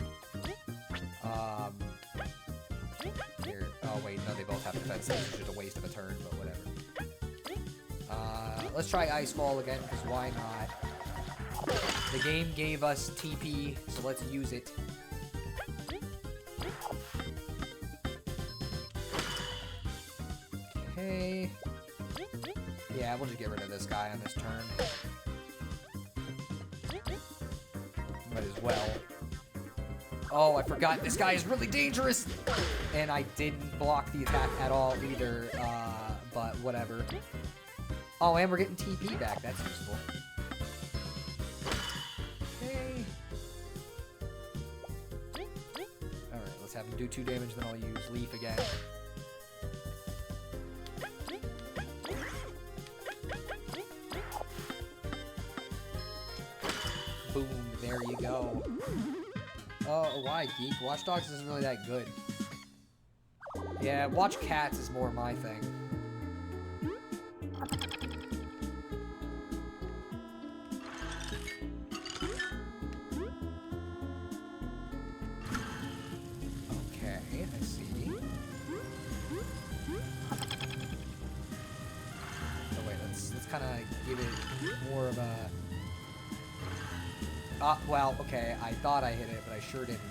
Here. Oh, wait, no, they both have defense. It's just a waste of a turn, but whatever. Let's try Icefall again, because why not? The game gave us TP, so let's use it. Okay. Yeah, we'll just get rid of this guy on this turn. Might as well. Oh, I forgot. This guy is really dangerous! And I didn't block the attack at all either, but whatever. Oh, and we're getting TP back. That's useful. Okay. Alright, let's have him do 2 damage, then I'll use Leaf again. Boom, there you go. Oh, why, Geek? Watch Dogs isn't really that good. Yeah, Watch Cats is more my thing. Okay, I see. Oh wait, let's kind of give it more of a... well, okay, I thought I hit it, but I sure didn't.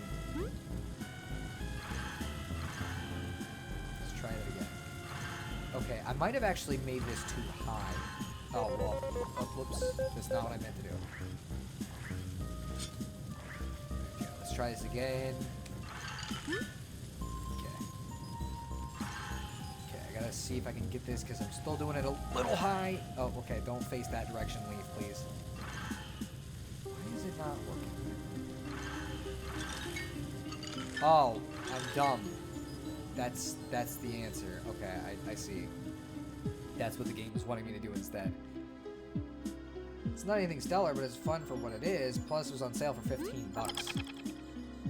Let's try it again. Okay, I might have actually made this too high. Oh, well, oh, whoops, that's not what I meant to do. Okay, let's try this again. Okay. Okay, I gotta see if I can get this, because I'm still doing it a little high. Oh, okay, don't face that direction, Leaf, please. Not working. Oh, I'm dumb. That's the answer. Okay, I see. That's what the game was wanting me to do instead. It's not anything stellar, but it's fun for what it is. Plus, it was on sale for $15.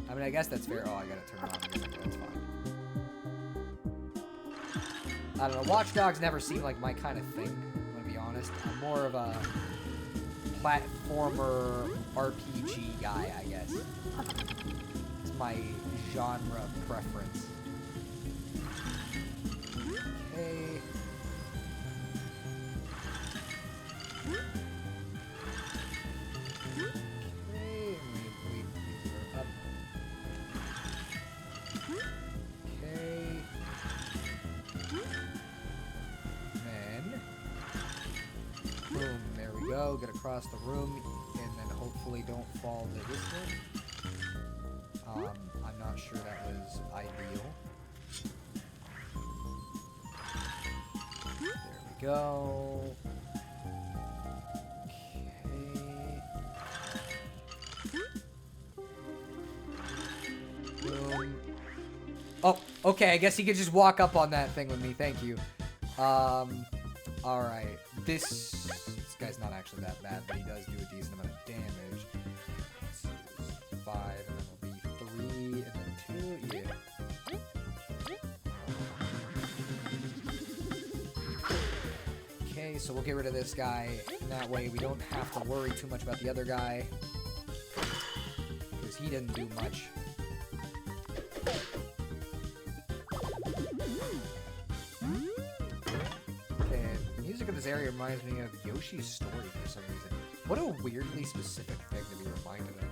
I mean, I guess that's fair. Oh, I gotta turn it on again. That's fine. I don't know. Watch Dogs never seemed like my kind of thing, I'm gonna be honest. I'm more of a platformer RPG guy, I guess. It's my genre preference. Okay. Okay, wait, up. Okay. Then, boom, there we go. Get across the room, and then hopefully don't fall to this one. I'm not sure that was ideal. There we go. Okay. Boom. Oh, okay, I guess he could just walk up on that thing with me. Thank you. Alright. This guy's not actually that bad, but he does do a decent amount of damage. Let's use 5, and then it'll be 3, and then 2. Yeah. Okay, so we'll get rid of this guy, and that way we don't have to worry too much about the other guy. Because he didn't do much. Okay, music in this area reminds me of Yoshi's story for some reason. What a weirdly specific thing to be reminded of.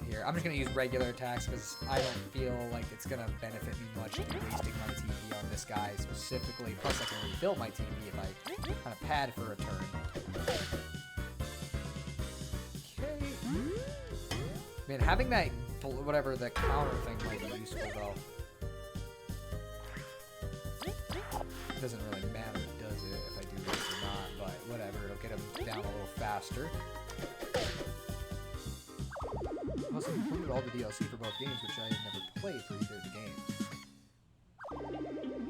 Here, I'm just going to use regular attacks because I don't feel like it's going to benefit me much to be wasting my TV on this guy specifically. Plus, I can refill my TV if I kind of pad for a turn. Okay. Man, having that, whatever, the counter thing might be useful, though. It doesn't really matter, does it, if I do this or not, but whatever, it'll get him down a little faster. Also included all the DLC for both games, which I had never played for either of the games.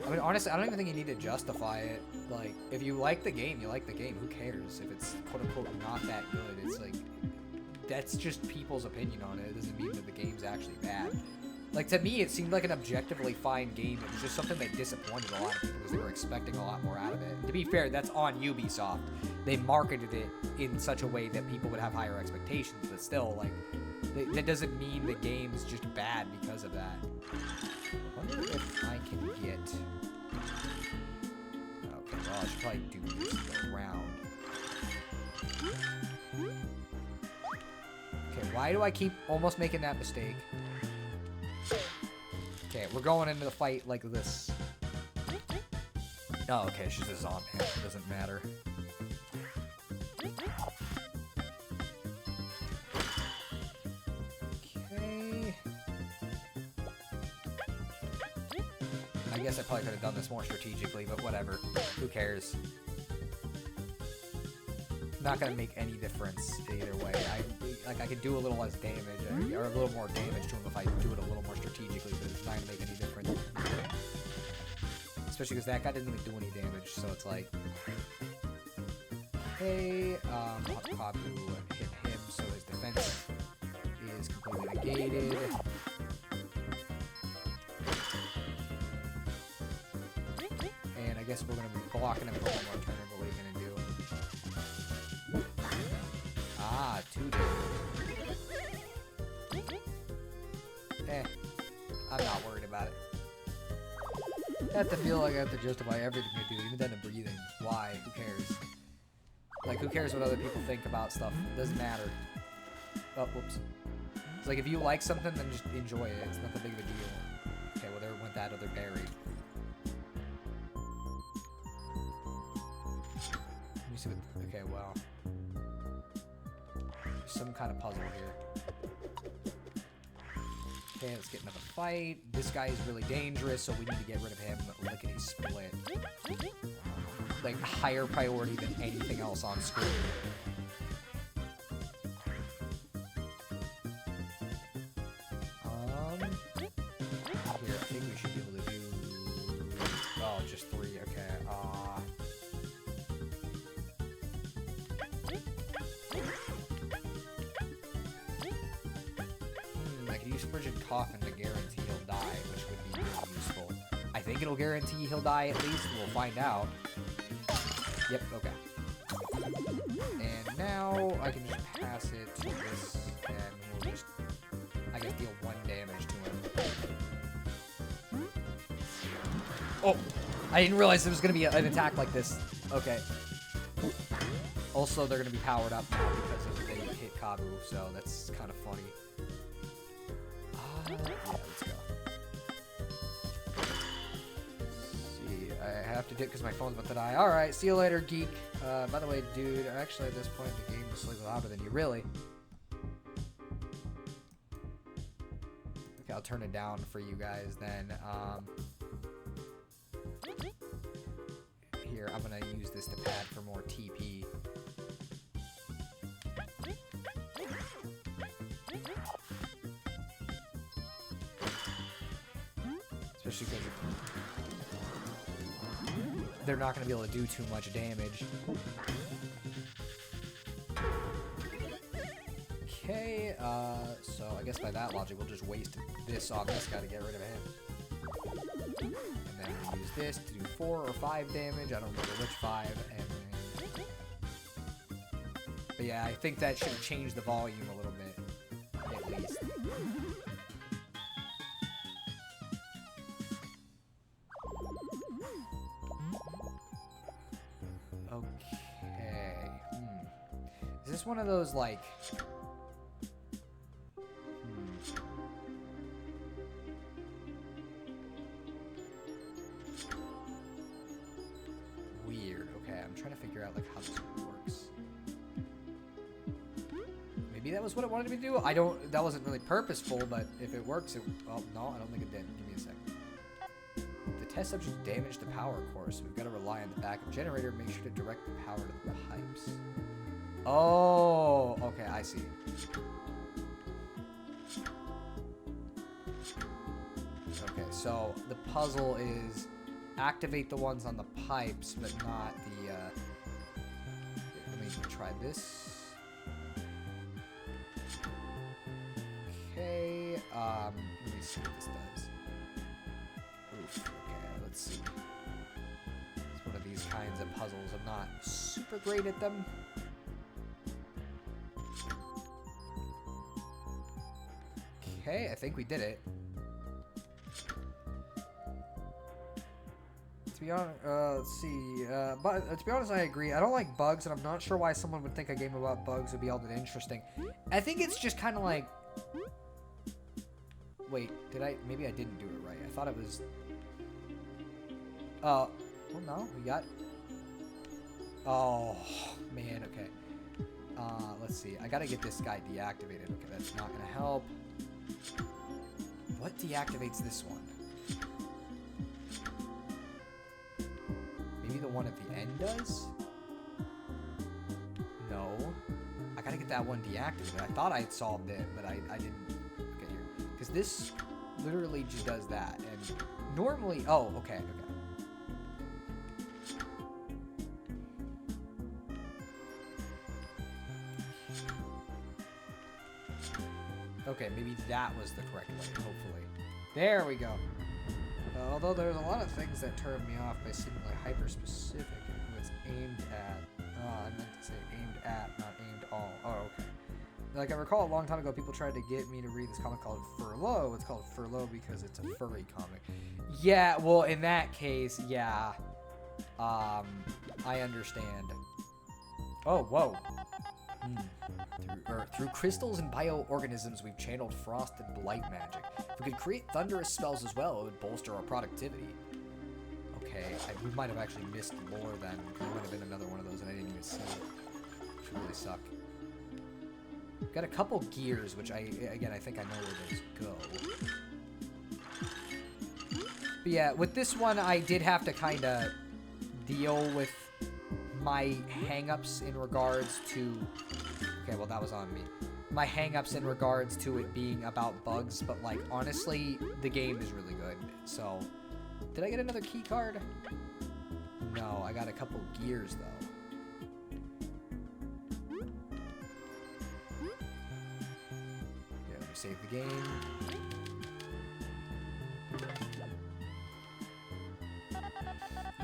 I mean, honestly, I don't even think you need to justify it. Like, if you like the game, you like the game. Who cares if it's quote-unquote not that good? It's like, that's just people's opinion on it. It doesn't mean that the game's actually bad. Like, to me, it seemed like an objectively fine game. It was just something that disappointed a lot of people because they were expecting a lot more out of it. And to be fair, that's on Ubisoft. They marketed it in such a way that people would have higher expectations, but still, like, that doesn't mean the game's just bad because of that. I wonder if I can get... Okay, well, I should probably do this around. Okay, why do I keep almost making that mistake? Okay, we're going into the fight like this. Oh, okay, she's a zombie. It doesn't matter. Okay. I guess I probably could have done this more strategically, but whatever. Who cares? Not gonna make any difference either way. I could do a little less damage, or a little more damage to him if I do it a little more strategically, but it's not gonna make any difference. Especially because that guy didn't even do any damage, so it's like... Okay, Kabu hit him, so his defense is completely negated. And I guess we're gonna be blocking him for one more turn, but what are you gonna do? Ah, 2 damage. I'm not worried about it. I have to feel like I have to justify everything I do, even down to breathing. Why? Who cares? Like, who cares what other people think about stuff? It doesn't matter. Oh, whoops. It's like, if you like something, then just enjoy it. It's not that big of a deal. Okay, well, there went that other berry. Let me see what... Okay, well... There's some kind of puzzle here. Okay, let's get another fight. This guy is really dangerous, so we need to get rid of him. Lickety split. Like, higher priority than anything else on screen. Here, I think we should be able to do... Oh, just 3, okay. I could use Frigid Coffin to guarantee he'll die, which would be really useful. I think it'll guarantee he'll die at least. We'll find out. Yep, okay. And now I can just pass it to this, and we'll just, I guess, deal 1 damage to him. Oh! I didn't realize there was going to be an attack like this. Okay. Also, they're going to be powered up now because they hit Kabu, so that's kind of funny. Yeah, let's go. I have to dip because my phone's about to die. Alright, see you later, geek. By the way, dude, actually at this point the game is slightly louder than you, really. Okay, I'll turn it down for you guys then. Here, I'm gonna use this to pad for more TP. Especially because they're not going to be able to do too much damage. Okay, so I guess by that logic, we'll just waste this on this guy to get rid of him. And then we'll use this to do 4 or 5 damage. I don't remember which 5. And then But yeah, I think that should change the volume a little bit, at least. Okay. Is this one of those, like... Weird. Okay, I'm trying to figure out, like, how this works. Maybe that was what it wanted me to do? That wasn't really purposeful, but if it works, oh, no, I don't think it did. Give me a second. The test subject damaged the power core, so we've got to rely on the backup generator. Make sure to direct the power to the pipes. Oh, okay, I see. Okay, so the puzzle is activate the ones on the pipes, but not the, let me try this. Okay, let me see what this does. Oof, okay, let's see. It's one of these kinds of puzzles. I'm not super great at them. Okay, I think we did it. To be honest, let's see. But to be honest, I agree. I don't like bugs, and I'm not sure why someone would think a game about bugs would be all that interesting. I think it's just kind of like... Wait, maybe I didn't do it right. I thought it was... well, no, we got... Oh, man, okay. Let's see. I gotta get this guy deactivated. Okay, that's not gonna help. What deactivates this one? Maybe the one at the end does? No. I gotta get that one deactivated. I thought I had solved it, but I didn't. Okay, here. Because this literally just does that. And normally... Oh, okay, okay. Okay, maybe that was the correct way, hopefully. There we go. Although there's a lot of things that turn me off by seemingly hyper-specific in who it's aimed at. I meant to say aimed at, not aimed all. Oh, okay. Like, I recall a long time ago, people tried to get me to read this comic called Furlough. It's called Furlough because it's a furry comic. Yeah, well, in that case, yeah. I understand. Oh, whoa. Through crystals and bioorganisms, we've channeled frost and blight magic. If we could create thunderous spells as well, it would bolster our productivity. Okay, we might have actually missed lore then. There might have been another one of those and I didn't even see it. Which would really suck. Got a couple gears, which I think I know where those go. But yeah, with this one, I did have to kind of deal with my hang-ups in regards to... Okay, well, that was on me. My hang-ups in regards to it being about bugs, but, like, honestly, the game is really good. So, did I get another key card? No, I got a couple gears, though. Yeah, let me save the game.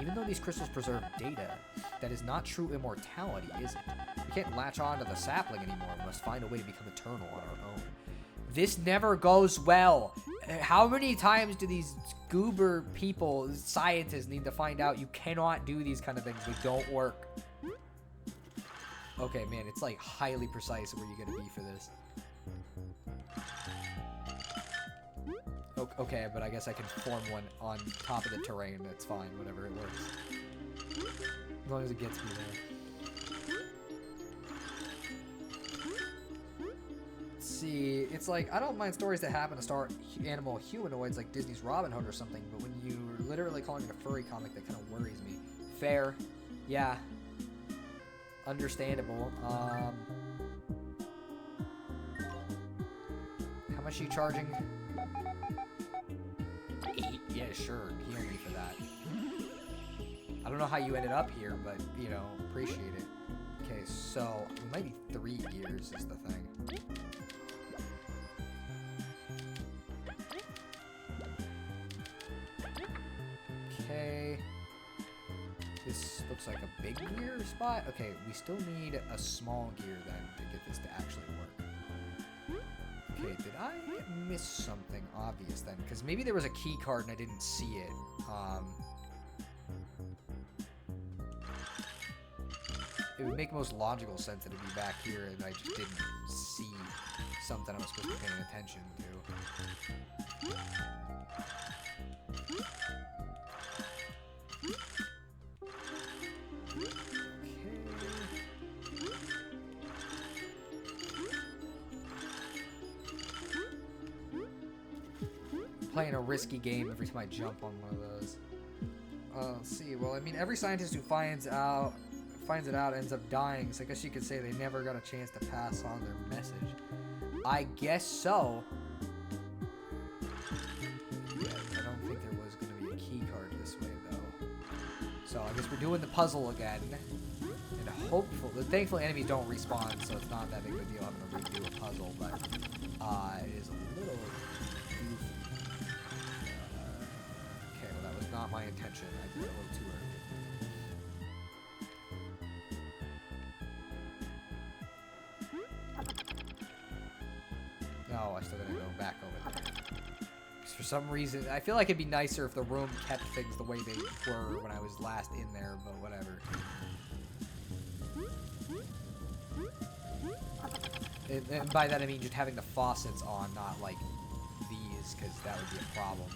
Even though these crystals preserve data, that is not true immortality, is it? We can't latch on to the sapling anymore. We must find a way to become eternal on our own. This never goes well. How many times do these goober people, scientists, need to find out you cannot do these kind of things? They don't work. Okay, man, it's like highly precise where you're gonna be for this. Okay, but I guess I can form one on top of the terrain. That's fine, whatever, it works. As long as it gets me there. Let's see, it's like, I don't mind stories that happen to star animal humanoids like Disney's Robin Hood or something, but when you're literally calling it a furry comic, that kind of worries me. Fair. Yeah. Understandable. How much are you charging? 8? Yeah, sure. Heal me for that. I don't know how you ended up here, but, you know, appreciate it. Okay, so, we might be 3 gears is the thing. Okay. This looks like a big gear spot. Okay, we still need a small gear then to get this to actually work. Okay, did I miss something obvious then? Because maybe there was a key card and I didn't see it. It would make most logical sense that it'd be back here and I just didn't see something I was supposed to be paying attention to. Playing a risky game every time I jump on one of those. Let's see. Well, I mean, every scientist who finds it out ends up dying, so I guess you could say they never got a chance to pass on their message. I guess so. Yeah, I don't think there was going to be a key card this way, though. So I guess we're doing the puzzle again. And hopefully, thankfully enemies don't respawn, so it's not that big of a deal having to redo a puzzle, but it is a little goofy. Okay, well that was not my intention. I did it a little too early. No, I still gotta go back over there. 'Cause for some reason, I feel like it'd be nicer if the room kept things the way they were when I was last in there, but whatever. And by that I mean just having the faucets on, not like these, because that would be a problem.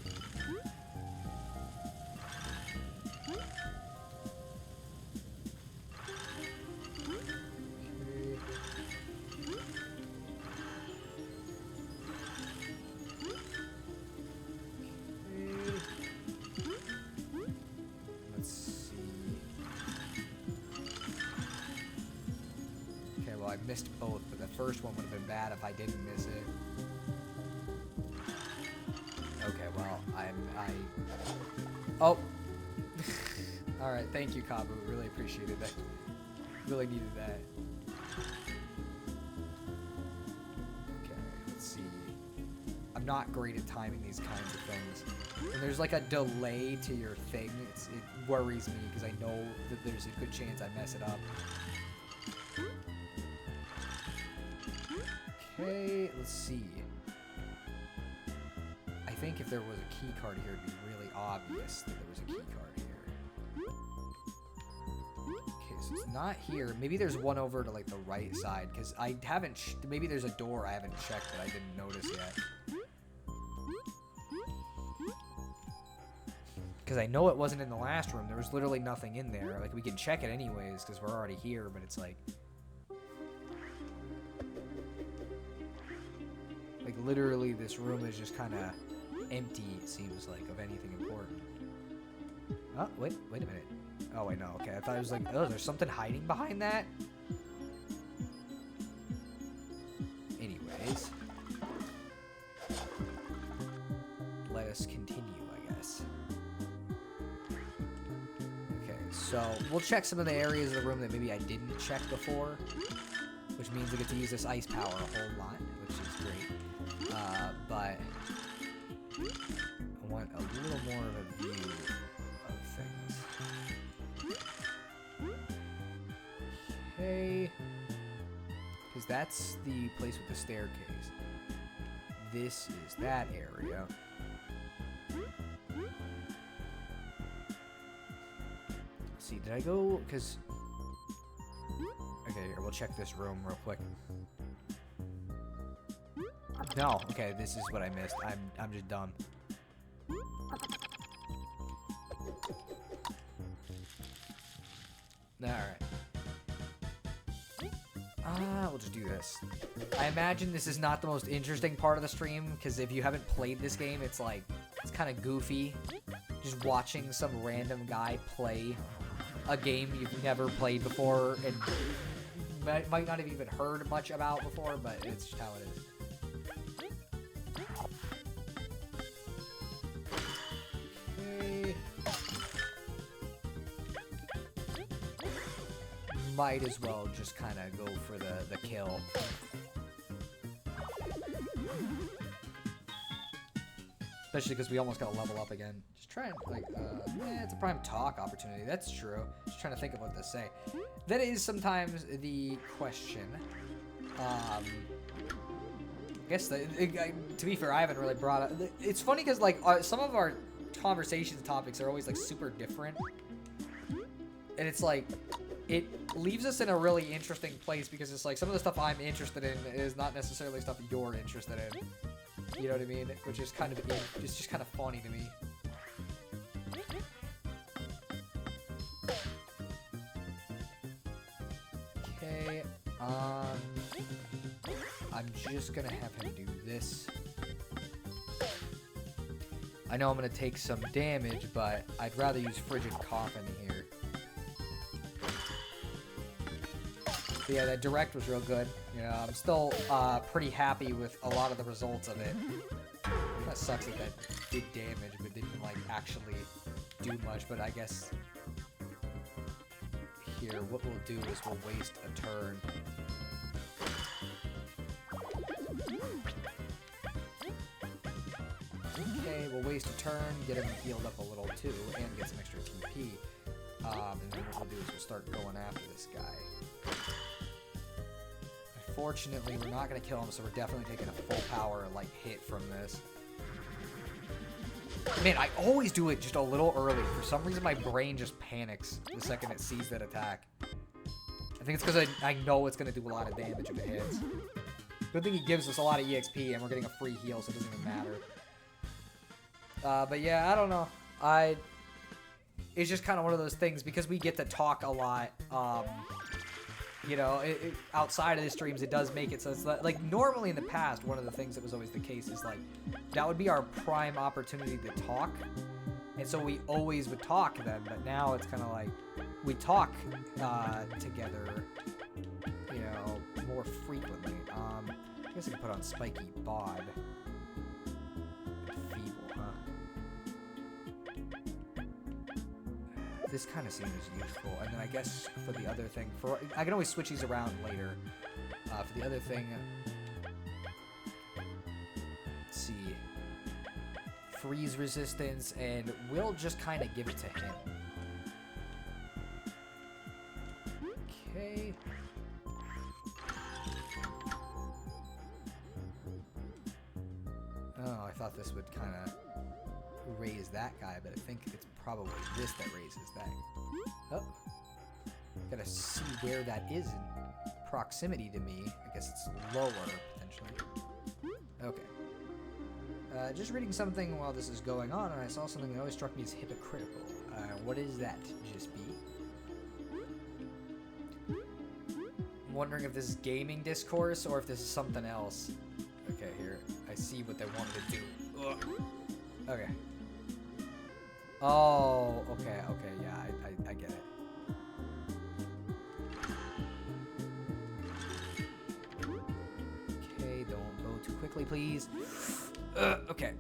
I missed both, but the first one would have been bad if I didn't miss it. Okay, well, Oh! Alright, thank you, Kabu. Really appreciated that. Really needed that. Okay, let's see. I'm not great at timing these kinds of things. When there's like a delay to your thing, it worries me because I know that there's a good chance I mess it up. Okay, let's see. I think if there was a key card here, it'd be really obvious that there was a key card here. Okay, so it's not here. Maybe there's one over to like the right side, because I haven't, maybe there's a door I haven't checked that I didn't notice yet. Because I know it wasn't in the last room. There was literally nothing in there. Like, we can check it anyways, because we're already here, but it's like... Like, literally, this room is just kind of empty, it seems like, of anything important. Oh, wait a minute. Oh, wait, no, okay. I thought it was like, oh, there's something hiding behind that? Anyways. Let us continue, I guess. Okay, so we'll check some of the areas of the room that maybe I didn't check before. Which means I get to use this ice power a whole lot, which is great. But I want a little more of a view of things. Okay. Because that's the place with the staircase. This is that area. Let's see, did I go? Because... Okay, here, we'll check this room real quick. No, okay, this is what I missed. I'm just dumb. Alright. We'll just do this. I imagine this is not the most interesting part of the stream, because if you haven't played this game, it's like, it's kind of goofy. Just watching some random guy play a game you've never played before, and might not have even heard much about before, but it's just how it is. Okay. Might as well just kind of go for the kill. Especially because we almost got to level up again. Just try and, like, it's a prime talk opportunity. That's true. Just trying to think of what to say. That is sometimes the question. I guess, to be fair, I haven't really brought up... It's funny because, like, some of our conversations topics are always, like, super different. And it's, like, it leaves us in a really interesting place because it's, like, some of the stuff I'm interested in is not necessarily stuff you're interested in. You know what I mean? Which is kind of, it's just kind of funny to me. Okay, I'm just gonna have him do this. I know I'm gonna take some damage, but I'd rather use Frigid Coffin here. But yeah, that direct was real good. You know, I'm still pretty happy with a lot of the results of it. Kind of sucks that did damage, but didn't like actually do much. But I guess here, what we'll do is we'll waste a turn. Okay, we'll waste a turn, get him healed up a little too, and get some extra TP. And then what we'll do is we'll start going after this guy. Fortunately, we're not going to kill him, so we're definitely taking a full power like hit from this. Man, I always do it just a little early. For some reason, my brain just panics the second it sees that attack. I think it's because I know it's going to do a lot of damage if it hits. Good thing he gives us a lot of EXP, and we're getting a free heal, so it doesn't even matter. But yeah, I don't know. It's just kind of one of those things, because we get to talk a lot, you know, outside of the streams, it does make it so it's like normally in the past, one of the things that was always the case is like, that would be our prime opportunity to talk. And so we always would talk then, but now it's kind of like, we talk together, you know, more frequently. I guess I could put on Spiky Bod. Feeble, huh? This kind of seems useful. And then I guess for the other thing, I can always switch these around later. For the other thing, let's see. Freeze resistance, and we'll just kind of give it to him. Okay. Oh, I thought this would kind of raise that guy, but I think it's probably this that raises that. Oh. Gotta see where that is in proximity to me. I guess it's lower, potentially. Okay. Just reading something while this is going on, and I saw something that always struck me as hypocritical. What is that, just be? I'm wondering if this is gaming discourse or if this is something else. Okay, here. I see what they wanted to do. Ugh. Okay. Oh, okay, yeah, I get it. Okay, don't go too quickly, please. Okay.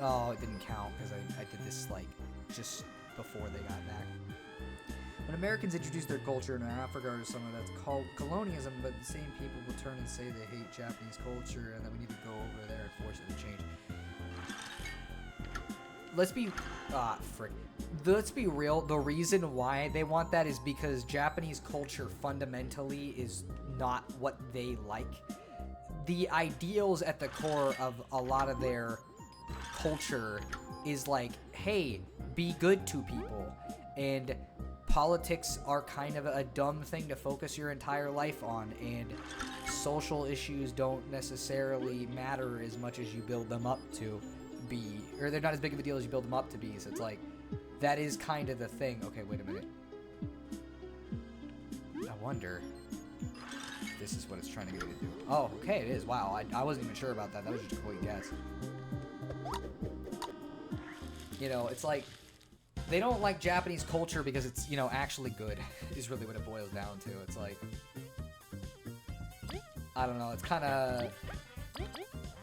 Oh, it didn't count because I did this, like, just before they got back. When Americans introduce their culture into Africa or somewhere, that's called colonialism, but the same people will turn and say they hate Japanese culture and that we need to go over there and force it to change. Let's be, let's be real. The reason why they want that is because Japanese culture fundamentally is not what they like. The ideals at the core of a lot of their culture is like, hey, be good to people. And politics are kind of a dumb thing to focus your entire life on, and social issues don't necessarily matter as much as you build them up to be, or they're not as big of a deal as you build them up to be. So it's like, that is kind of the thing. Okay, wait a minute. I wonder if this is what it's trying to get me to do. Oh, okay, it is. Wow, I wasn't even sure about that. That was just a complete guess. You know, it's like, they don't like Japanese culture because it's, you know, actually good, is really what it boils down to. It's like, I don't know, it's kind of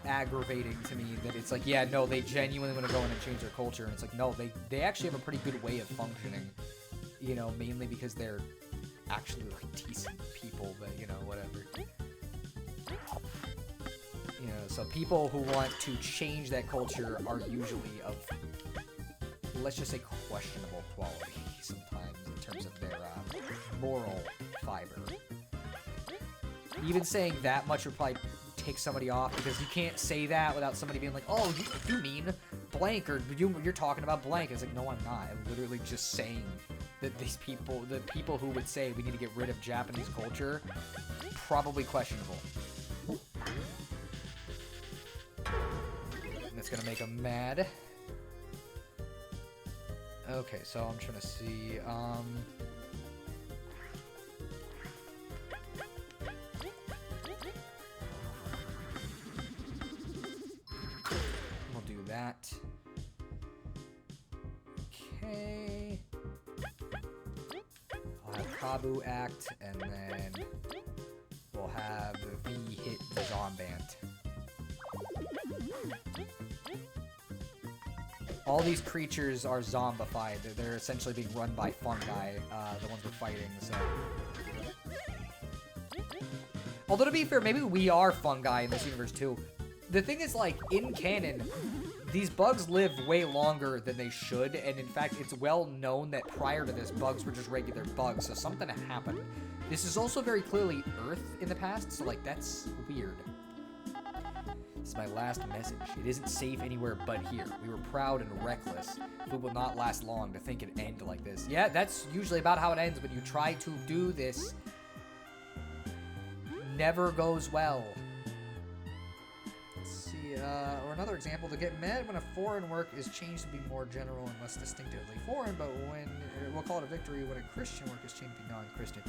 aggravating to me that it's like, yeah, no, they genuinely want to go in and change their culture, and it's like, no, they actually have a pretty good way of functioning, you know, mainly because they're actually like decent people, but you know, whatever. You know, so people who want to change that culture are usually of, let's just say, questionable quality sometimes in terms of their moral fiber. Even saying that much would probably take somebody off, because you can't say that without somebody being like, oh, you mean blank, or you're talking about blank. It's like, no, I'm not. I'm literally just saying that these people, the people who would say we need to get rid of Japanese culture, probably questionable. And that's gonna make them mad. Okay, so I'm trying to see, we'll do that. Okay. I'll have Kabu act, and then we'll have V hit the Zombant. All these creatures are zombified. They're essentially being run by fungi, the ones we're fighting, so. Although, to be fair, maybe we are fungi in this universe, too. The thing is, like, in canon, these bugs live way longer than they should, and in fact, it's well known that prior to this, bugs were just regular bugs, so something happened. This is also very clearly Earth in the past, so, like, that's weird. This is my last message. It isn't safe anywhere but here. We were proud and reckless. Food will not last long to think it'd end like this. Yeah, that's usually about how it ends when you try to do this. Never goes well. Let's see, or another example, to get mad when a foreign work is changed to be more general and less distinctively foreign, but when, we'll call it a victory when a Christian work is changed to be non-Christian.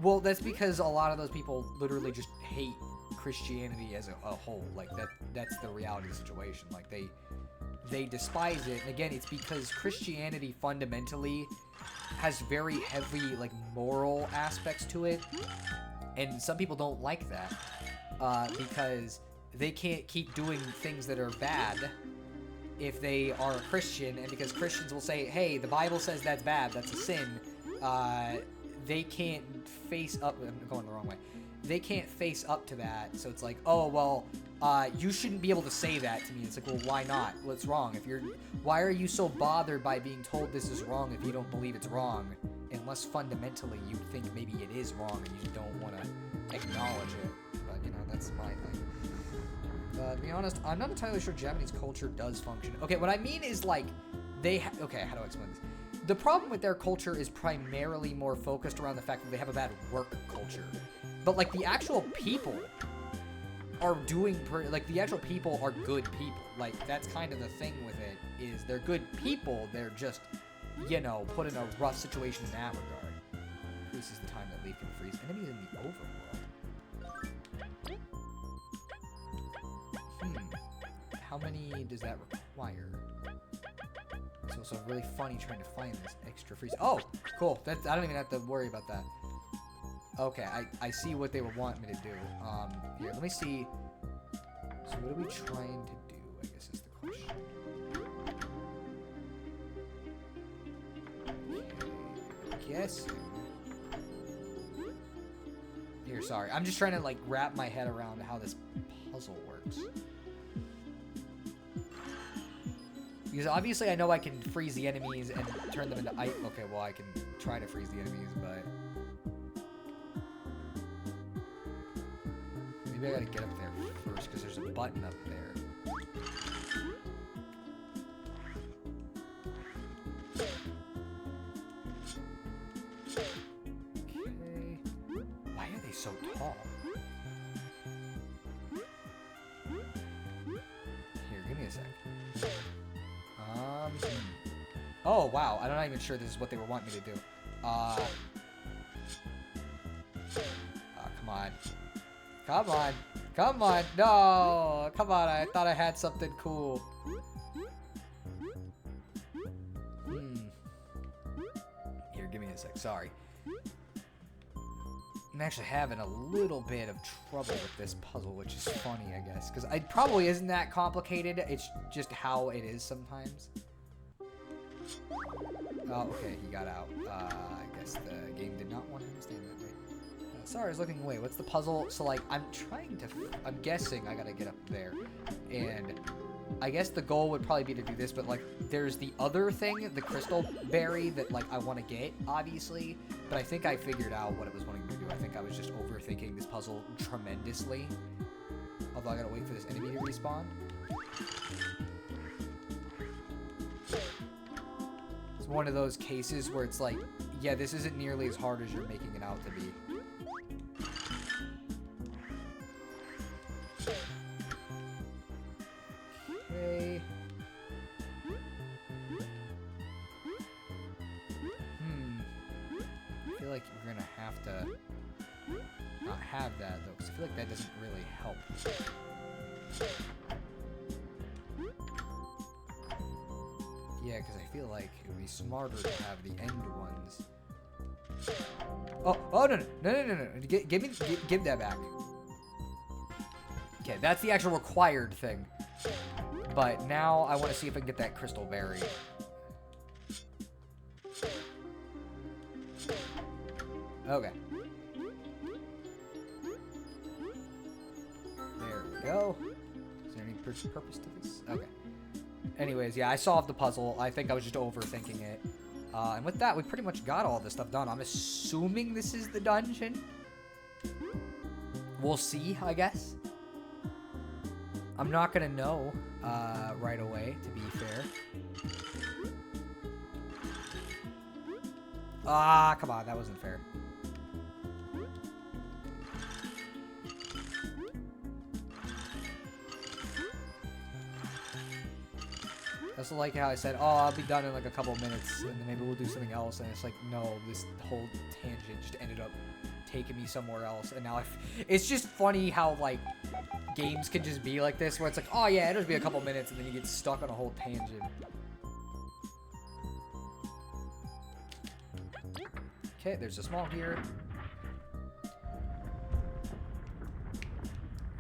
Well, that's because a lot of those people literally just hate Christianity as a whole. Like, that's the reality of the situation. Like, they despise it, and again, it's because Christianity fundamentally has very heavy, like, moral aspects to it, and some people don't like that, because they can't keep doing things that are bad if they are a Christian, and because Christians will say, hey, the Bible says that's bad, that's a sin, they can't face up, I'm going the wrong way, they can't face up to that, so it's like, oh, well, you shouldn't be able to say that to me. It's like, well, why not? What's wrong? Why are you so bothered by being told this is wrong if you don't believe it's wrong? Unless fundamentally you think maybe it is wrong and you don't want to acknowledge it. But, you know, that's my thing. To be honest, I'm not entirely sure Japanese culture does function. Okay, what I mean is, like, okay, how do I explain this? The problem with their culture is primarily more focused around the fact that they have a bad work culture. But, like, the actual people are doing, the actual people are good people. Like, that's kind of the thing with it, is they're good people, they're just, you know, put in a rough situation in that regard. Increases the time that leaf can freeze enemies in the overworld. How many does that require? So it's really funny trying to find this extra freeze. Oh, cool. I don't even have to worry about that. Okay, I see what they would want me to do. Here, let me see. So what are we trying to do, I guess is the question. Okay, guessing. Here, sorry. I'm just trying to, like, wrap my head around how this puzzle works. Because obviously I know I can freeze the enemies and turn them into ice. Okay, well, I can try to freeze the enemies, but maybe I gotta get up there first, because there's a button up there. Okay. Why are they so tall? Here, give me a sec. Oh, wow. I'm not even sure this is what they were wanting me to do. Come on. Come on. Come on. No. Come on. I thought I had something cool. Here, give me a sec. Sorry. I'm actually having a little bit of trouble with this puzzle, which is funny, I guess. Because it probably isn't that complicated. It's just how it is sometimes. Oh, okay, he got out. I guess the game did not want him to stay there. Sorry, I was looking away. What's the puzzle? So, like, I'm guessing I gotta get up there. And I guess the goal would probably be to do this, but, like, there's the other thing, the crystal berry that, like, I want to get, obviously. But I think I figured out what it was wanting me to do. I think I was just overthinking this puzzle tremendously. Although I gotta wait for this enemy to respawn. It's one of those cases where it's like, yeah, this isn't nearly as hard as you're making it out to be. Okay. I feel like we're gonna have to not have that, though, because I feel like that doesn't really help. Yeah, because I feel like it would be smarter to have the end ones. Oh, no. Give that back. Okay, that's the actual required thing. But now I want to see if I can get that crystal berry. Okay. There we go. Is there any purpose to this? Okay. Anyways, yeah, I solved the puzzle. I think I was just overthinking it. And with that, we pretty much got all this stuff done. I'm assuming this is the dungeon. We'll see, I guess. I'm not gonna know right away, to be fair. Ah, come on, that wasn't fair. I also like how I said, oh, I'll be done in like a couple minutes, and then maybe we'll do something else, and it's like, no, this whole tangent just ended up taking me somewhere else, and now it's just funny how, like, games can just be like this, where it's like, oh yeah, it'll just be a couple minutes, and then you get stuck on a whole tangent. Okay, there's a small here.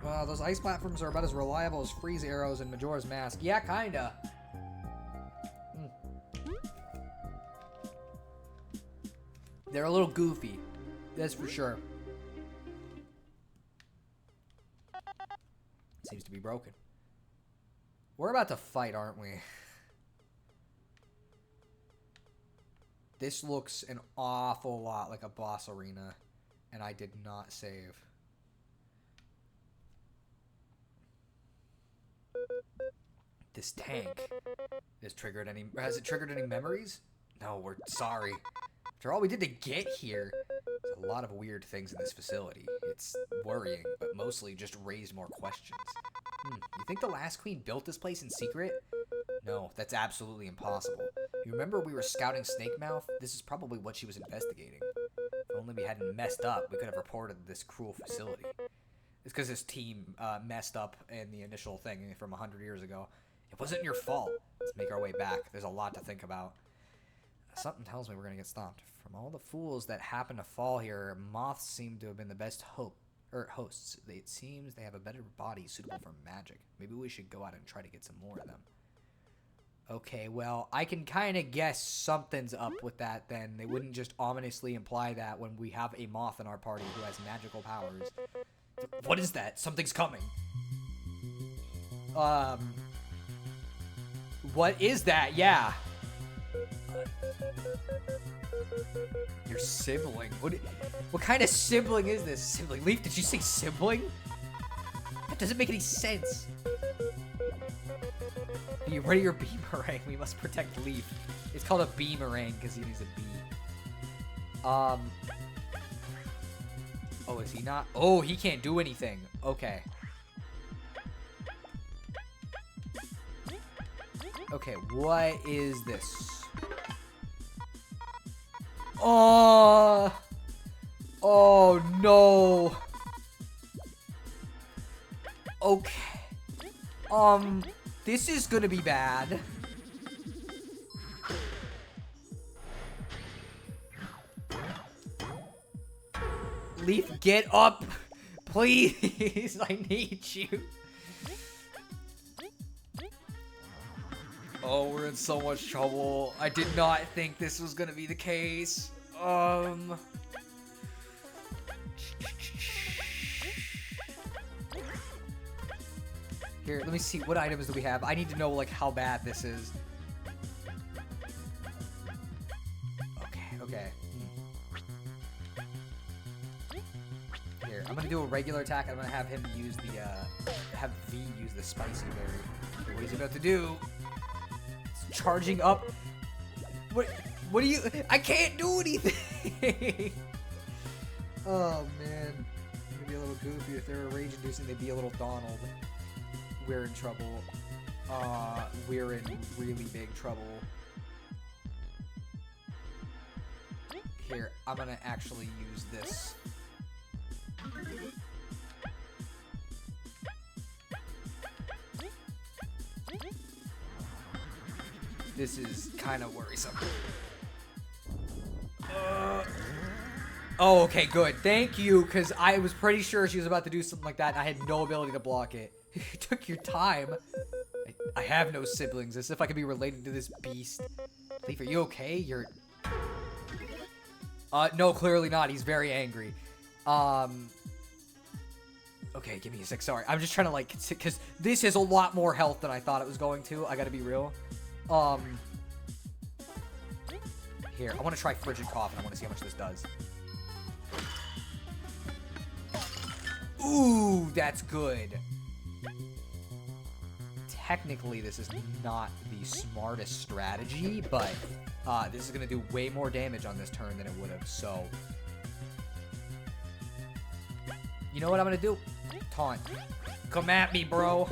Wow, those ice platforms are about as reliable as freeze arrows in Majora's Mask. Yeah, kinda. They're a little goofy. That's for sure. Seems to be broken. We're about to fight, aren't we? This looks an awful lot like a boss arena, and I did not save. This tank has it triggered any memories? No, we're sorry. After all we did to get here, there's a lot of weird things in this facility. It's worrying, but mostly just raised more questions. You think the last queen built this place in secret? No, that's absolutely impossible. You remember we were scouting Snake Mouth? This is probably what she was investigating. If only we hadn't messed up, we could have reported this cruel facility. It's because this team messed up in the initial thing from 100 years ago. It wasn't your fault. Let's make our way back. There's a lot to think about. Something tells me we're gonna get stopped. From all the fools that happen to fall here, moths seem to have been the best hosts. It seems they have a better body suitable for magic. Maybe we should go out and try to get some more of them. Okay, well, I can kind of guess something's up with that then. They wouldn't just ominously imply that when we have a moth in our party who has magical powers. What is that? Something's coming. What is that? Yeah. Your sibling. What kind of sibling is this? Sibling? Leaf, did you say sibling? That doesn't make any sense. Be ready your beamerang. We must protect Leaf. It's called a beamerang because he needs a bee. Oh, is he not? Oh, he can't do anything. Okay. Okay, what is this? Oh no. Okay. This is gonna be bad. Leaf, get up, please. I need you. Oh, we're in so much trouble. I did not think this was gonna be the case. Here, let me see. What items do we have? I need to know, like, how bad this is. Okay. Here, I'm gonna do a regular attack. I'm gonna have him use the, have V use the spicy berry. Okay, what is he about to do? It's charging up. What do you, I can't do anything! Oh, man. Maybe a little goofy. If they were rage inducing, they'd be a little Donald. We're in trouble. We're in really big trouble. Here, I'm gonna actually use this. This is kind of worrisome. Oh, okay, good. Thank you, because I was pretty sure she was about to do something like that, and I had no ability to block it. You took your time. I have no siblings, as if I could be related to this beast. Leaf, are you okay? You're... no, clearly not. He's very angry. Okay, give me a sec. Sorry. I'm just trying to, like, because this is a lot more health than I thought it was going to. I gotta be real. Here, I want to try Frigid Cough, and I want to see how much this does. Ooh, that's good. Technically, this is not the smartest strategy, but this is going to do way more damage on this turn than it would have, so... You know what I'm going to do? Taunt. Come at me, bro.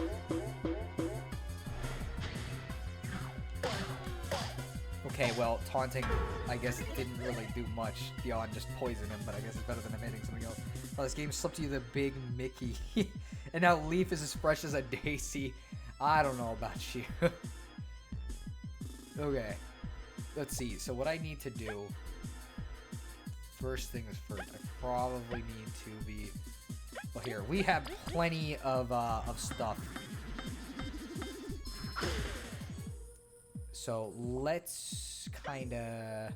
Okay, well, taunting, I guess, didn't really do much beyond just poison him, but I guess it's better than him hitting something else. Oh, this game slipped you the big Mickey. And now Leaf is as fresh as a daisy. I don't know about you. Okay. Let's see. So what I need to do... First thing is first. I probably need to be... Well, here. We have plenty of stuff. So let's kind of...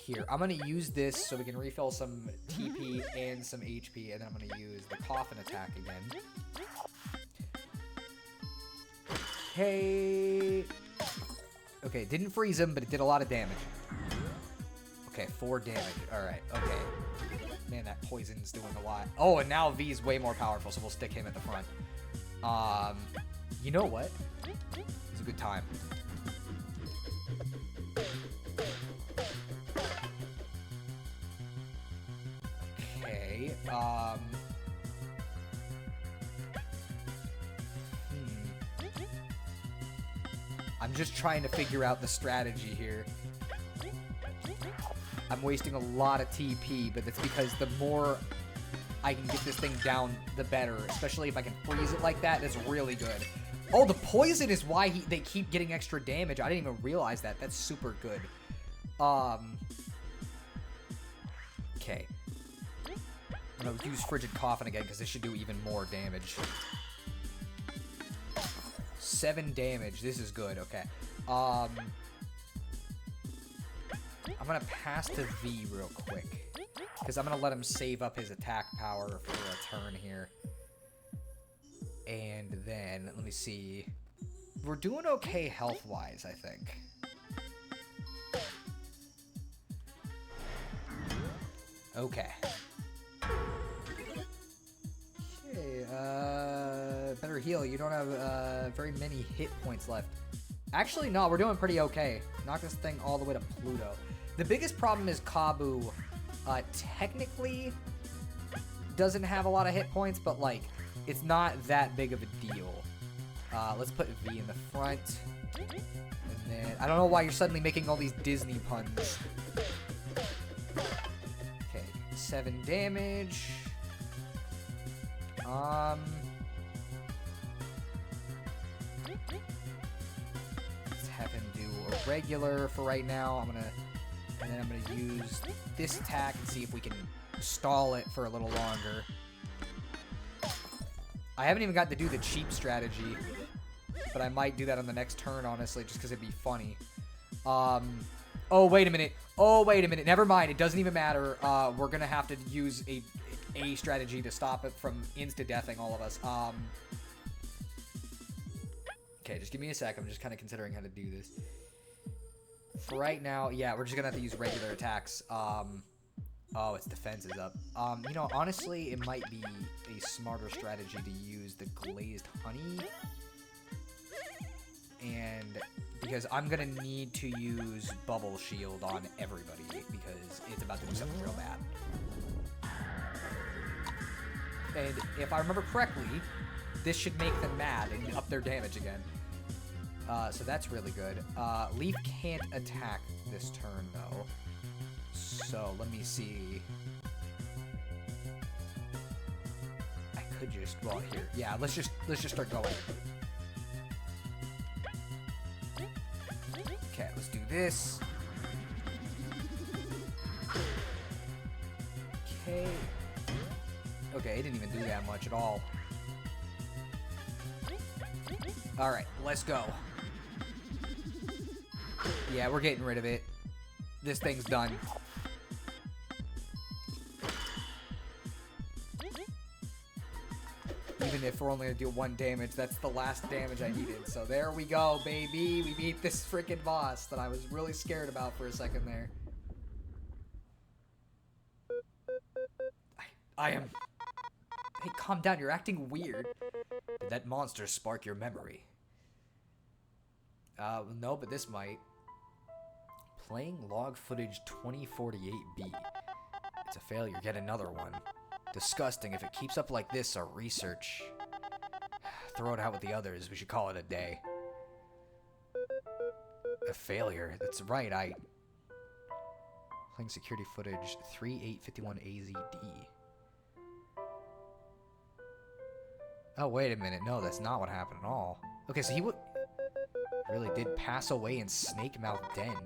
Here, I'm going to use this so we can refill some TP and some HP, and then I'm going to use the Coffin attack again. Okay. Okay, didn't freeze him, but it did a lot of damage. Okay, 4 damage. Alright, okay. Man, that poison's doing a lot. Oh, and now V's way more powerful, so we'll stick him at the front. You know what? It's a good time. Okay, I'm just trying to figure out the strategy here. I'm wasting a lot of TP, but that's because the more I can get this thing down, the better. Especially if I can freeze it like that, it's really good. Oh, the poison is why they keep getting extra damage. I didn't even realize that. That's super good. Okay. I'm gonna use Frigid Coffin again, because this should do even more damage. 7 damage. This is good. Okay. I'm gonna pass to V real quick, because I'm gonna let him save up his attack power for a turn here. And then, let me see. We're doing okay health-wise, I think. Okay. Okay, better heal. You don't have, very many hit points left. Actually, no, we're doing pretty okay. Knock this thing all the way to Pluto. The biggest problem is Kabu, technically doesn't have a lot of hit points, but, like, it's not that big of a deal. Let's put V in the front. And then, I don't know why you're suddenly making all these Disney puns. Okay, 7 damage. Let's have him do a regular for right now. And then I'm gonna use this attack and see if we can stall it for a little longer. I haven't even gotten to do the cheap strategy, but I might do that on the next turn, honestly, just because it'd be funny. Oh, wait a minute. Oh, wait a minute. Never mind. It doesn't even matter. We're gonna have to use a... a strategy to stop it from insta-deathing all of us. Okay, just give me a sec. I'm just kind of considering how to do this. For right now, yeah, we're just gonna have to use regular attacks. Oh, its defense is up. You know, honestly, it might be a smarter strategy to use the glazed honey. And because I'm gonna need to use bubble shield on everybody because it's about to do something real bad. And if I remember correctly, this should make them mad and up their damage again. So that's really good. Leaf can't attack this turn though. So let me see. I could just, well, here. Yeah, let's just start going. Okay, let's do this. Okay. Okay, it didn't even do that much at all. Alright, let's go. Yeah, we're getting rid of it. This thing's done. Even if we're only gonna do 1 damage, that's the last damage I needed. So there we go, baby. We beat this freaking boss that I was really scared about for a second there. I am... Hey, calm down. You're acting weird. Did that monster spark your memory? No, but this might. Playing log footage 2048B. It's a failure. Get another one. Disgusting. If it keeps up like this, our research... Throw it out with the others. We should call it a day. A failure. That's right, Playing security footage 3851AZD. Oh, wait a minute. No, that's not what happened at all. Okay, so he really did pass away in Snake Mouth Den.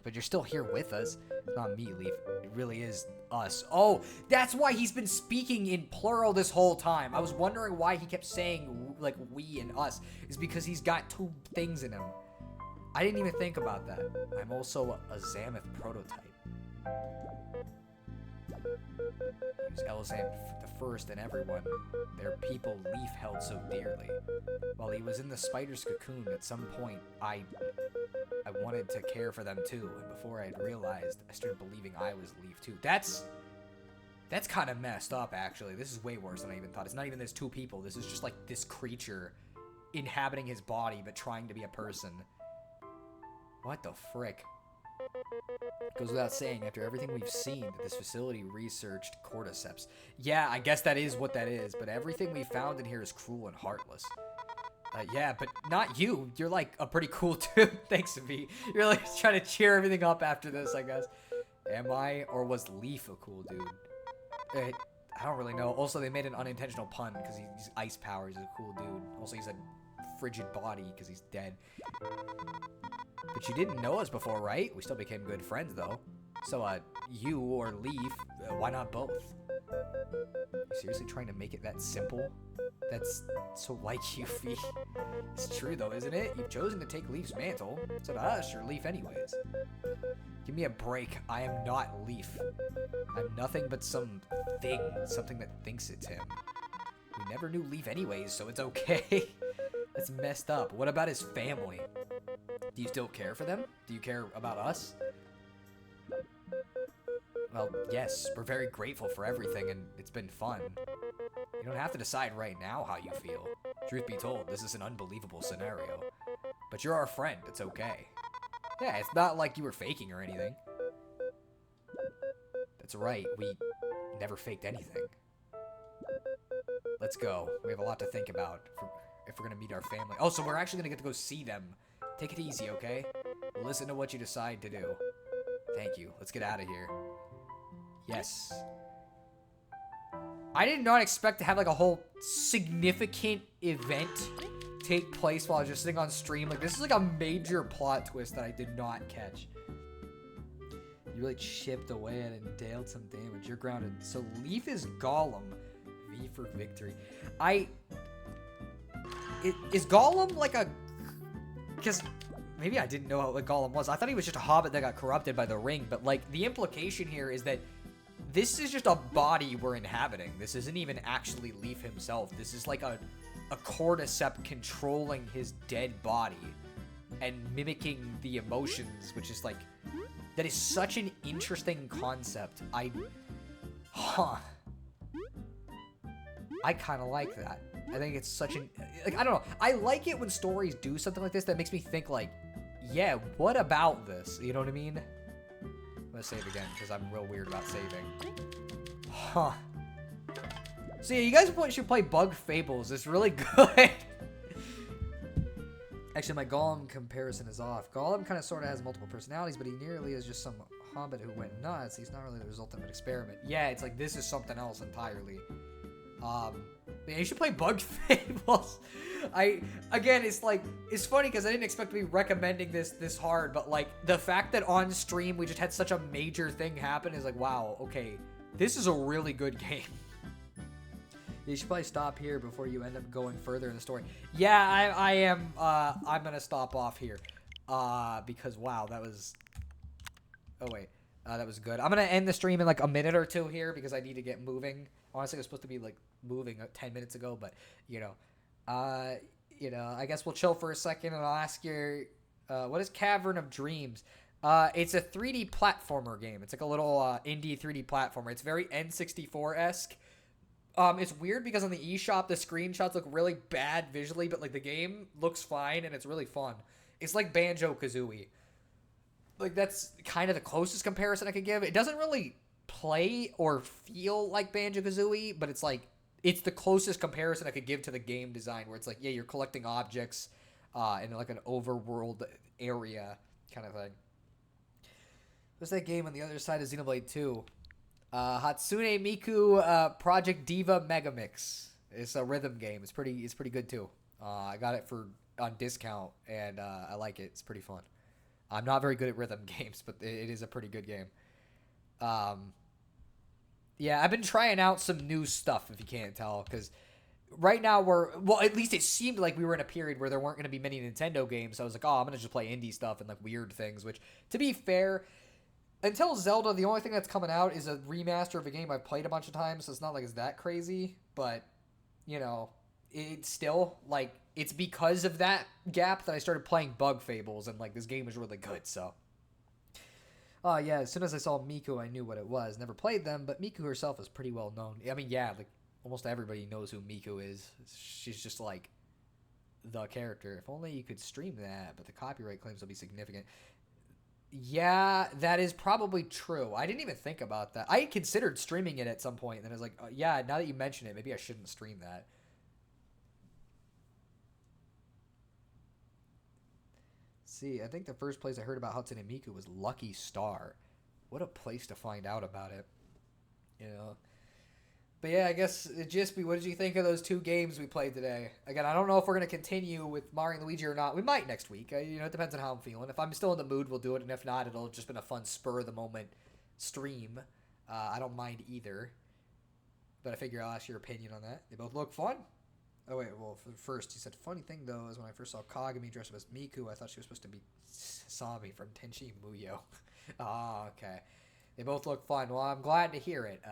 But you're still here with us. It's not me, Leaf. It really is us. Oh, that's why he's been speaking in plural this whole time. I was wondering why he kept saying, like, we and us. It's because he's got 2 things in him. I didn't even think about that. I'm also a Xamath prototype. He was Elzam the first and everyone. Their people Leaf held so dearly. While he was in the spider's cocoon, at some point, I wanted to care for them too, and before I had realized, I started believing I was Leaf too. That's kind of messed up, actually. This is way worse than I even thought. It's not even there's 2 people. This is just like this creature inhabiting his body, but trying to be a person. What the frick? It goes without saying, after everything we've seen, that this facility researched cordyceps. Yeah, I guess that is what that is, but everything we found in here is cruel and heartless. Yeah, but not you. You're like a pretty cool dude. Thanks, V. You're like trying to cheer everything up after this, I guess. Am I, or was Leaf a cool dude? I don't really know. Also, they made an unintentional pun because he's ice power. He's a cool dude. Also, he's a frigid body because he's dead. But you didn't know us before, right? We still became good friends, though. So, you or Leaf, why not both? You seriously trying to make it that simple? That's so like you, Fee. It's true, though, isn't it? You've chosen to take Leaf's mantle. So to us, you're Leaf anyways. Give me a break. I am not Leaf. I'm nothing but something that thinks it's him. We never knew Leaf anyways, so it's okay. That's messed up. What about his family? Do you still care for them? Do you care about us? Well, yes, we're very grateful for everything, and it's been fun. You don't have to decide right now how you feel. Truth be told, this is an unbelievable scenario. But you're our friend, it's okay. Yeah, it's not like you were faking or anything. That's right, we never faked anything. Let's go. We have a lot to think about if we're gonna meet our family. Oh, so we're actually gonna get to go see them. Take it easy, okay? We'll listen to what you decide to do. Thank you. Let's get out of here. Yes. I did not expect to have like a whole significant event take place while I was just sitting on stream. Like, this is like a major plot twist that I did not catch. You really chipped away at it and dealt some damage. You're grounded. So Leaf is Gollum. V for victory. Is Gollum like a... Because maybe I didn't know what Gollum was. I thought he was just a hobbit that got corrupted by the ring. But like the implication here is that this is just a body we're inhabiting. This isn't even actually Leaf himself. This is like a cordyceps controlling his dead body and mimicking the emotions, which is like, that is such an interesting concept. I kind of like that. I think it's such an, like, I don't know. I like it when stories do something like this that makes me think like, yeah, what about this? You know what I mean? I'm gonna save again because I'm real weird about saving. Huh. So yeah, you guys should play Bug Fables. It's really good. Actually, my Gollum comparison is off. Gollum kind of sort of has multiple personalities, but he nearly is just some hobbit who went nuts. He's not really the result of an experiment. Yeah, it's like this is something else entirely. Yeah, you should play Bug Fables. Again, it's like, it's funny because I didn't expect to be recommending this hard, but like the fact that on stream we just had such a major thing happen is like, wow, okay, this is a really good game. You should probably stop here before you end up going further in the story. Yeah, I am. I'm gonna stop off here, because wow, that was. Oh wait, that was good. I'm gonna end the stream in like a minute or two here because I need to get moving. Honestly, it was supposed to be like moving 10 minutes ago, but you know, I guess we'll chill for a second and I'll ask you, what is Cavern of Dreams? It's a 3D platformer game. It's like a little indie 3D platformer. It's very N64-esque. It's weird because on the eShop, the screenshots look really bad visually, but like the game looks fine and it's really fun. It's like Banjo-Kazooie. Like that's kind of the closest comparison I could give. It doesn't really play or feel like Banjo-Kazooie, but it's like, it's the closest comparison I could give to the game design where it's like, yeah, you're collecting objects in like an overworld area kind of thing. What's that game on the other side of Xenoblade 2? Hatsune Miku Project Diva Megamix. It's a rhythm game. It's pretty good too. I got it on discount and I like it. It's pretty fun. I'm not very good at rhythm games, but it is a pretty good game. Yeah, I've been trying out some new stuff, if you can't tell, because right now well, at least it seemed like we were in a period where there weren't going to be many Nintendo games, so I was like, oh, I'm going to just play indie stuff and like weird things, which, to be fair, until Zelda, the only thing that's coming out is a remaster of a game I've played a bunch of times, so it's not like it's that crazy, but, you know, it's still, like, it's because of that gap that I started playing Bug Fables, and, like, this game is really good, so. Yeah, as soon as I saw Miku, I knew what it was. Never played them, but Miku herself is pretty well known. I mean, yeah, like, almost everybody knows who Miku is. She's just, like, the character. If only you could stream that, but the copyright claims will be significant. Yeah, that is probably true. I didn't even think about that. I considered streaming it at some point, and then I was like, yeah, now that you mention it, maybe I shouldn't stream that. See, I think the first place I heard about Hatsune Miku was Lucky Star. What a place to find out about it. You know? But yeah, I guess it just be, what did you think of those two games we played today? Again, I don't know if we're going to continue with Mario and Luigi or not. We might next week. You know, it depends on how I'm feeling. If I'm still in the mood, we'll do it. And if not, it'll just been a fun spur-of-the-moment stream. I don't mind either. But I figure I'll ask your opinion on that. They both look fun. Oh, wait, well, first, you said, funny thing, though, is when I first saw Kagami dressed up as Miku, I thought she was supposed to be Sami from Tenchi Muyo. Ah, okay. They both look fun. Well, I'm glad to hear it.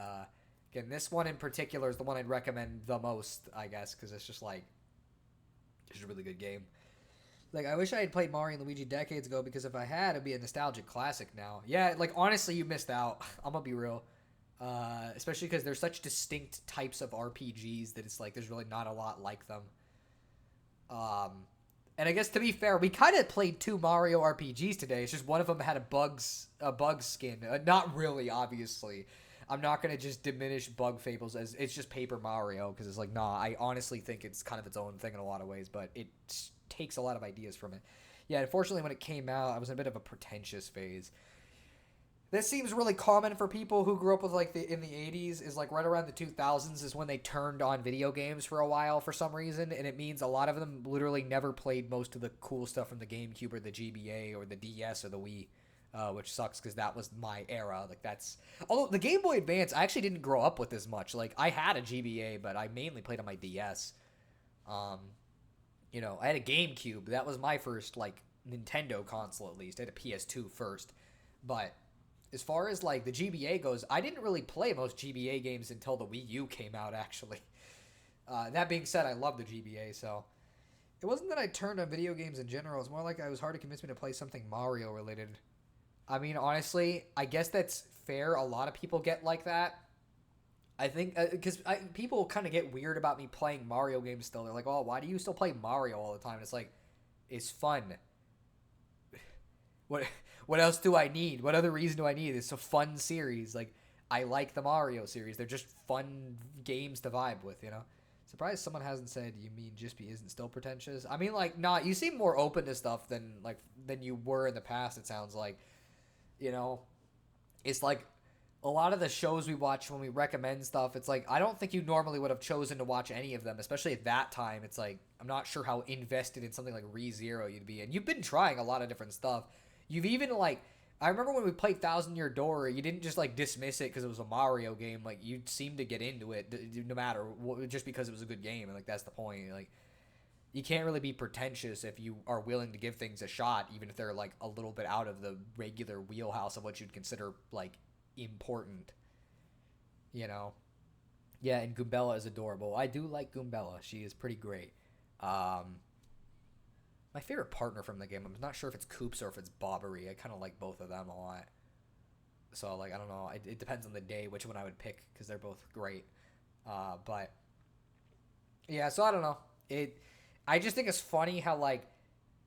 Again, this one in particular is the one I'd recommend the most, I guess, because it's just, like, it's a really good game. Like, I wish I had played Mario and Luigi decades ago, because if I had, it'd be a nostalgic classic now. Yeah, like, honestly, you missed out. I'm gonna be real. Especially because they're such distinct types of RPGs that it's like there's really not a lot like them. And I guess to be fair, we kind of played two Mario RPGs today. It's just one of them had a bug skin. Not really, obviously. I'm not going to just diminish Bug Fables as it's just Paper Mario, because it's like, nah, I honestly think it's kind of its own thing in a lot of ways, but it takes a lot of ideas from it. Yeah, unfortunately, when it came out, I was in a bit of a pretentious phase. This seems really common for people who grew up with, like, in the 80s, is, like, right around the 2000s is when they turned on video games for a while for some reason, and it means a lot of them literally never played most of the cool stuff from the GameCube or the GBA or the DS or the Wii, which sucks because that was my era. Like, that's... Although, the Game Boy Advance, I actually didn't grow up with as much. Like, I had a GBA, but I mainly played on my DS. You know, I had a GameCube. That was my first, like, Nintendo console, at least. I had a PS2 first, but... as far as like the GBA goes, I didn't really play most GBA games until the Wii U came out, actually. That being said, I love the GBA, so it wasn't that I turned on video games in general. It's more like it was hard to convince me to play something Mario related. I mean, honestly, I guess that's fair. A lot of people get like that. I think because people kind of get weird about me playing Mario games still. They're like, "Oh, why do you still play Mario all the time?" And it's like, it's fun. What else do I need? What other reason do I need? It's a fun series. Like, I like the Mario series. They're just fun games to vibe with, you know? Surprised someone hasn't said, you mean Jispy isn't still pretentious? I mean, like, nah, you seem more open to stuff than you were in the past, it sounds like. You know? It's like, a lot of the shows we watch when we recommend stuff, it's like, I don't think you normally would have chosen to watch any of them, especially at that time. It's like, I'm not sure how invested in something like ReZero you'd be. And you've been trying a lot of different stuff. You've even, like, I remember when we played Thousand Year Door, you didn't just, like, dismiss it because it was a Mario game. Like, you seemed to get into it no matter what, just because it was a good game. And, like, that's the point. Like, you can't really be pretentious if you are willing to give things a shot, even if they're, like, a little bit out of the regular wheelhouse of what you'd consider, like, important. You know? Yeah, and Goombella is adorable. I do like Goombella. She is pretty great. My favorite partner from the game, I'm not sure if it's Koops or if it's Bobbery. I kind of like both of them a lot. So, like, I don't know. It depends on the day which one I would pick because they're both great. But, yeah, so I don't know. I just think it's funny how, like,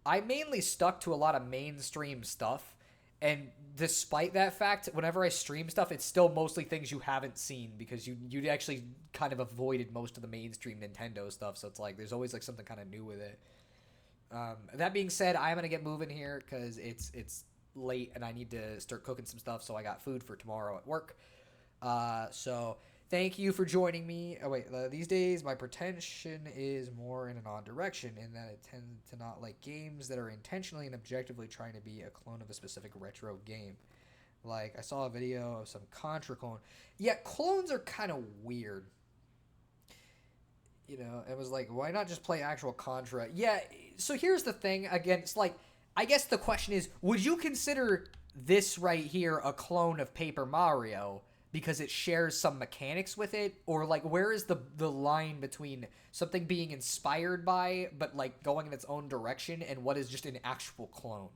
I mainly stuck to a lot of mainstream stuff. And despite that fact, whenever I stream stuff, it's still mostly things you haven't seen because you actually kind of avoided most of the mainstream Nintendo stuff. So it's like there's always, like, something kind of new with it. That being said, I'm gonna get moving here because it's late and I need to start cooking some stuff. So I got food for tomorrow at work. So thank you for joining me. Oh wait, these days my pretension is more in an odd direction in that I tend to not like games that are intentionally and objectively trying to be a clone of a specific retro game. Like I saw a video of some Contra clone. Yeah, clones are kind of weird. You know, it was like, why not just play actual Contra? Yeah, so here's the thing. Again, it's like, I guess the question is, would you consider this right here a clone of Paper Mario because it shares some mechanics with it? Or, like, where is the line between something being inspired by, but, like, going in its own direction, and what is just an actual clone?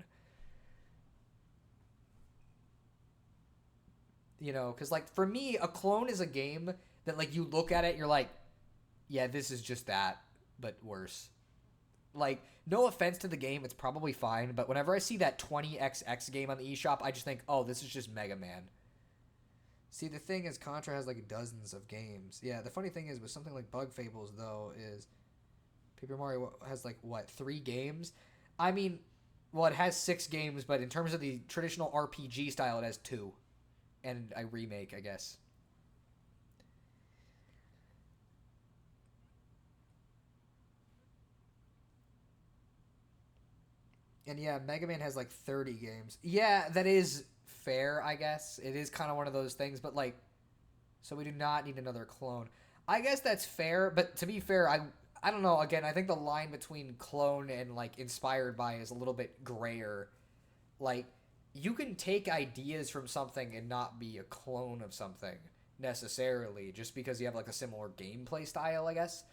You know, because, like, for me, a clone is a game that, like, you look at it, you're like, yeah, this is just that, but worse. Like, no offense to the game, it's probably fine, but whenever I see that 20XX game on the eShop, I just think, oh, this is just Mega Man. See, the thing is, Contra has, like, dozens of games. Yeah, the funny thing is, with something like Bug Fables, though, is Paper Mario has, like, what, 3 games? I mean, well, it has 6 games, but in terms of the traditional RPG style, it has 2. And a remake, I guess. And yeah, Mega Man has like 30 games. Yeah, that is fair, I guess. It is kind of one of those things, but like, so we do not need another clone. I guess that's fair, but to be fair, I don't know. Again, I think the line between clone and like inspired by is a little bit grayer. Like, you can take ideas from something and not be a clone of something necessarily, just because you have like a similar gameplay style, I guess.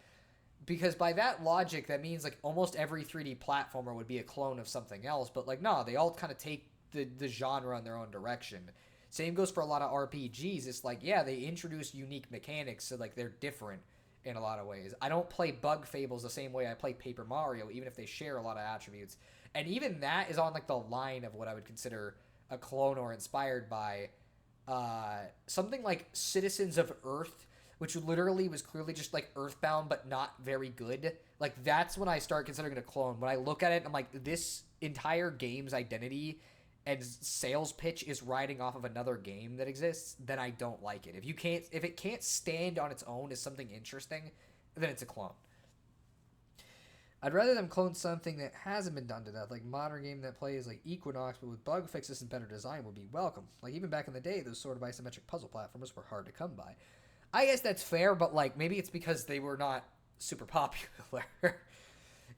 Because by that logic, that means like almost every 3D platformer would be a clone of something else. But like, no, they all kind of take the genre in their own direction. Same goes for a lot of RPGs. It's like, yeah, they introduce unique mechanics, so like they're different in a lot of ways. I don't play Bug Fables the same way I play Paper Mario, even if they share a lot of attributes. And even that is on like the line of what I would consider a clone or inspired by. Something like Citizens of Earth, which literally was clearly just like Earthbound, but not very good. Like, that's when I start considering it a clone. When I look at it, I'm like, this entire game's identity and sales pitch is riding off of another game that exists, then I don't like it. If it can't stand on its own as something interesting, then it's a clone. I'd rather them clone something that hasn't been done to death, like modern game that plays like Equinox, but with bug fixes and better design would be welcome. Like, even back in the day, those sort of isometric puzzle platformers were hard to come by. I guess that's fair, but like, maybe it's because they were not super popular.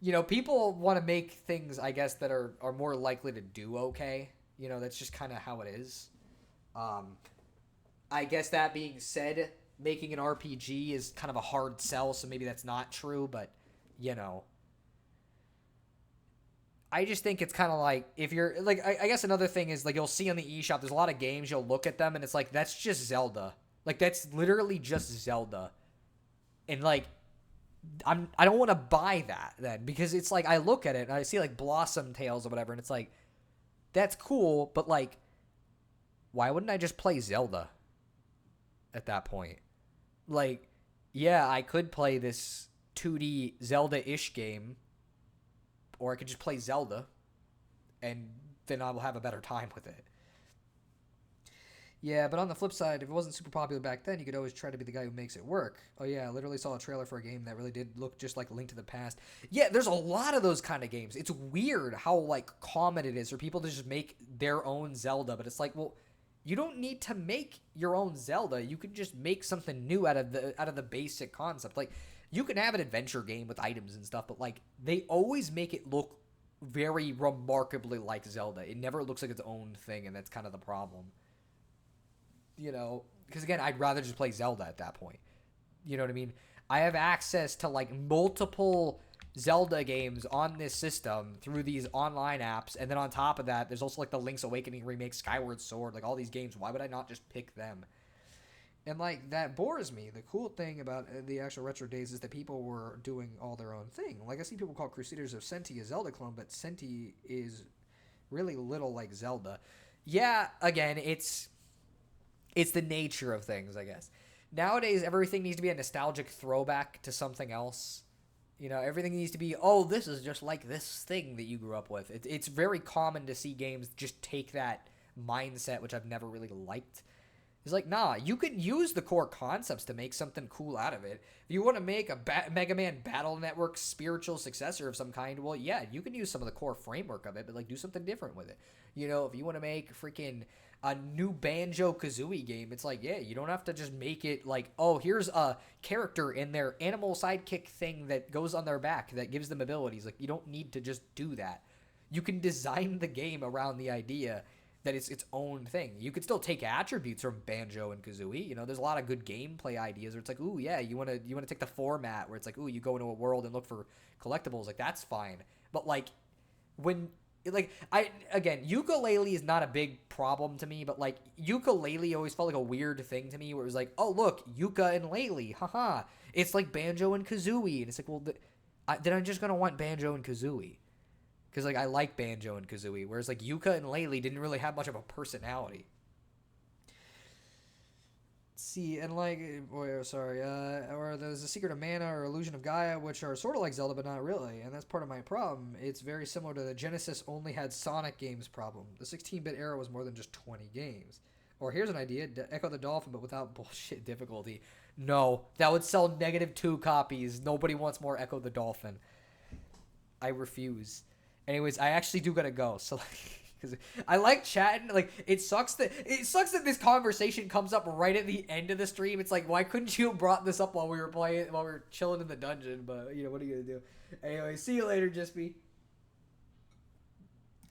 You know, people want to make things, I guess, that are more likely to do okay. You know, that's just kind of how it is. I guess that being said, making an RPG is kind of a hard sell, so maybe that's not true, but, you know. I just think it's kind of like, if you're, like, I guess another thing is, like, you'll see on the eShop, there's a lot of games, you'll look at them, and it's like, that's just Zelda. Like, that's literally just Zelda. And, like, I don't want to buy that, then, because it's like, I look at it, and I see, like, Blossom Tales or whatever, and it's like, that's cool, but, like, why wouldn't I just play Zelda at that point? Like, yeah, I could play this 2D Zelda-ish game, or I could just play Zelda, and then I will have a better time with it. Yeah, but on the flip side, if it wasn't super popular back then, you could always try to be the guy who makes it work. Oh yeah, I literally saw a trailer for a game that really did look just like Link to the Past. Yeah, there's a lot of those kind of games. It's weird how, like, common it is for people to just make their own Zelda, but it's like, well, you don't need to make your own Zelda. You can just make something new out of the basic concept. Like, you can have an adventure game with items and stuff, but, like, they always make it look very remarkably like Zelda. It never looks like its own thing, and that's kind of the problem. You know, because again, I'd rather just play Zelda at that point. You know what I mean? I have access to, like, multiple Zelda games on this system through these online apps, and then on top of that, there's also, like, the Link's Awakening remake, Skyward Sword, like, all these games. Why would I not just pick them? And, like, that bores me. The cool thing about the actual retro days is that people were doing all their own thing. Like, I see people call Crusaders of Senti a Zelda clone, but Senti is really little like Zelda. Yeah, again, it's the nature of things, I guess. Nowadays, everything needs to be a nostalgic throwback to something else. You know, everything needs to be, oh, this is just like this thing that you grew up with. It's very common to see games just take that mindset, which I've never really liked. It's like, nah, you can use the core concepts to make something cool out of it. If you want to make a Mega Man Battle Network spiritual successor of some kind, well, yeah, you can use some of the core framework of it, but, like, do something different with it. You know, if you want to make freaking a new Banjo-Kazooie game, it's like, yeah, you don't have to just make it like, oh, here's a character in their animal sidekick thing that goes on their back that gives them abilities. Like, you don't need to just do that. You can design the game around the idea that it's its own thing. You could still take attributes from Banjo and Kazooie. You know, there's a lot of good gameplay ideas where it's like, ooh, yeah, you want to take the format where it's like, ooh, you go into a world and look for collectibles. Like, that's fine. But, like, when, like, again, ukulele is not a big problem to me, but, like, ukulele always felt like a weird thing to me where it was like, oh, look, Yuka and Lele, haha. It's like Banjo and Kazooie. And it's like, well, then I'm just going to want Banjo and Kazooie. Because, like, I like Banjo and Kazooie, whereas, like, Yuka and Lele didn't really have much of a personality. Let's see, and, like, or there's a Secret of Mana or Illusion of Gaia, which are sort of like Zelda, but not really, and that's part of my problem. It's very similar to the Genesis only had Sonic games problem. The 16-bit era was more than just 20 games. Or here's an idea, Echo the Dolphin, but without bullshit difficulty. No, that would sell -2 copies. Nobody wants more Echo the Dolphin. I refuse. Anyways, I actually do gotta go. So, like, because I like chatting. Like, it sucks that this conversation comes up right at the end of the stream. It's like, why couldn't you have brought this up while we were chilling in the dungeon? But, you know, what are you gonna do? Anyway, see you later, Jispy.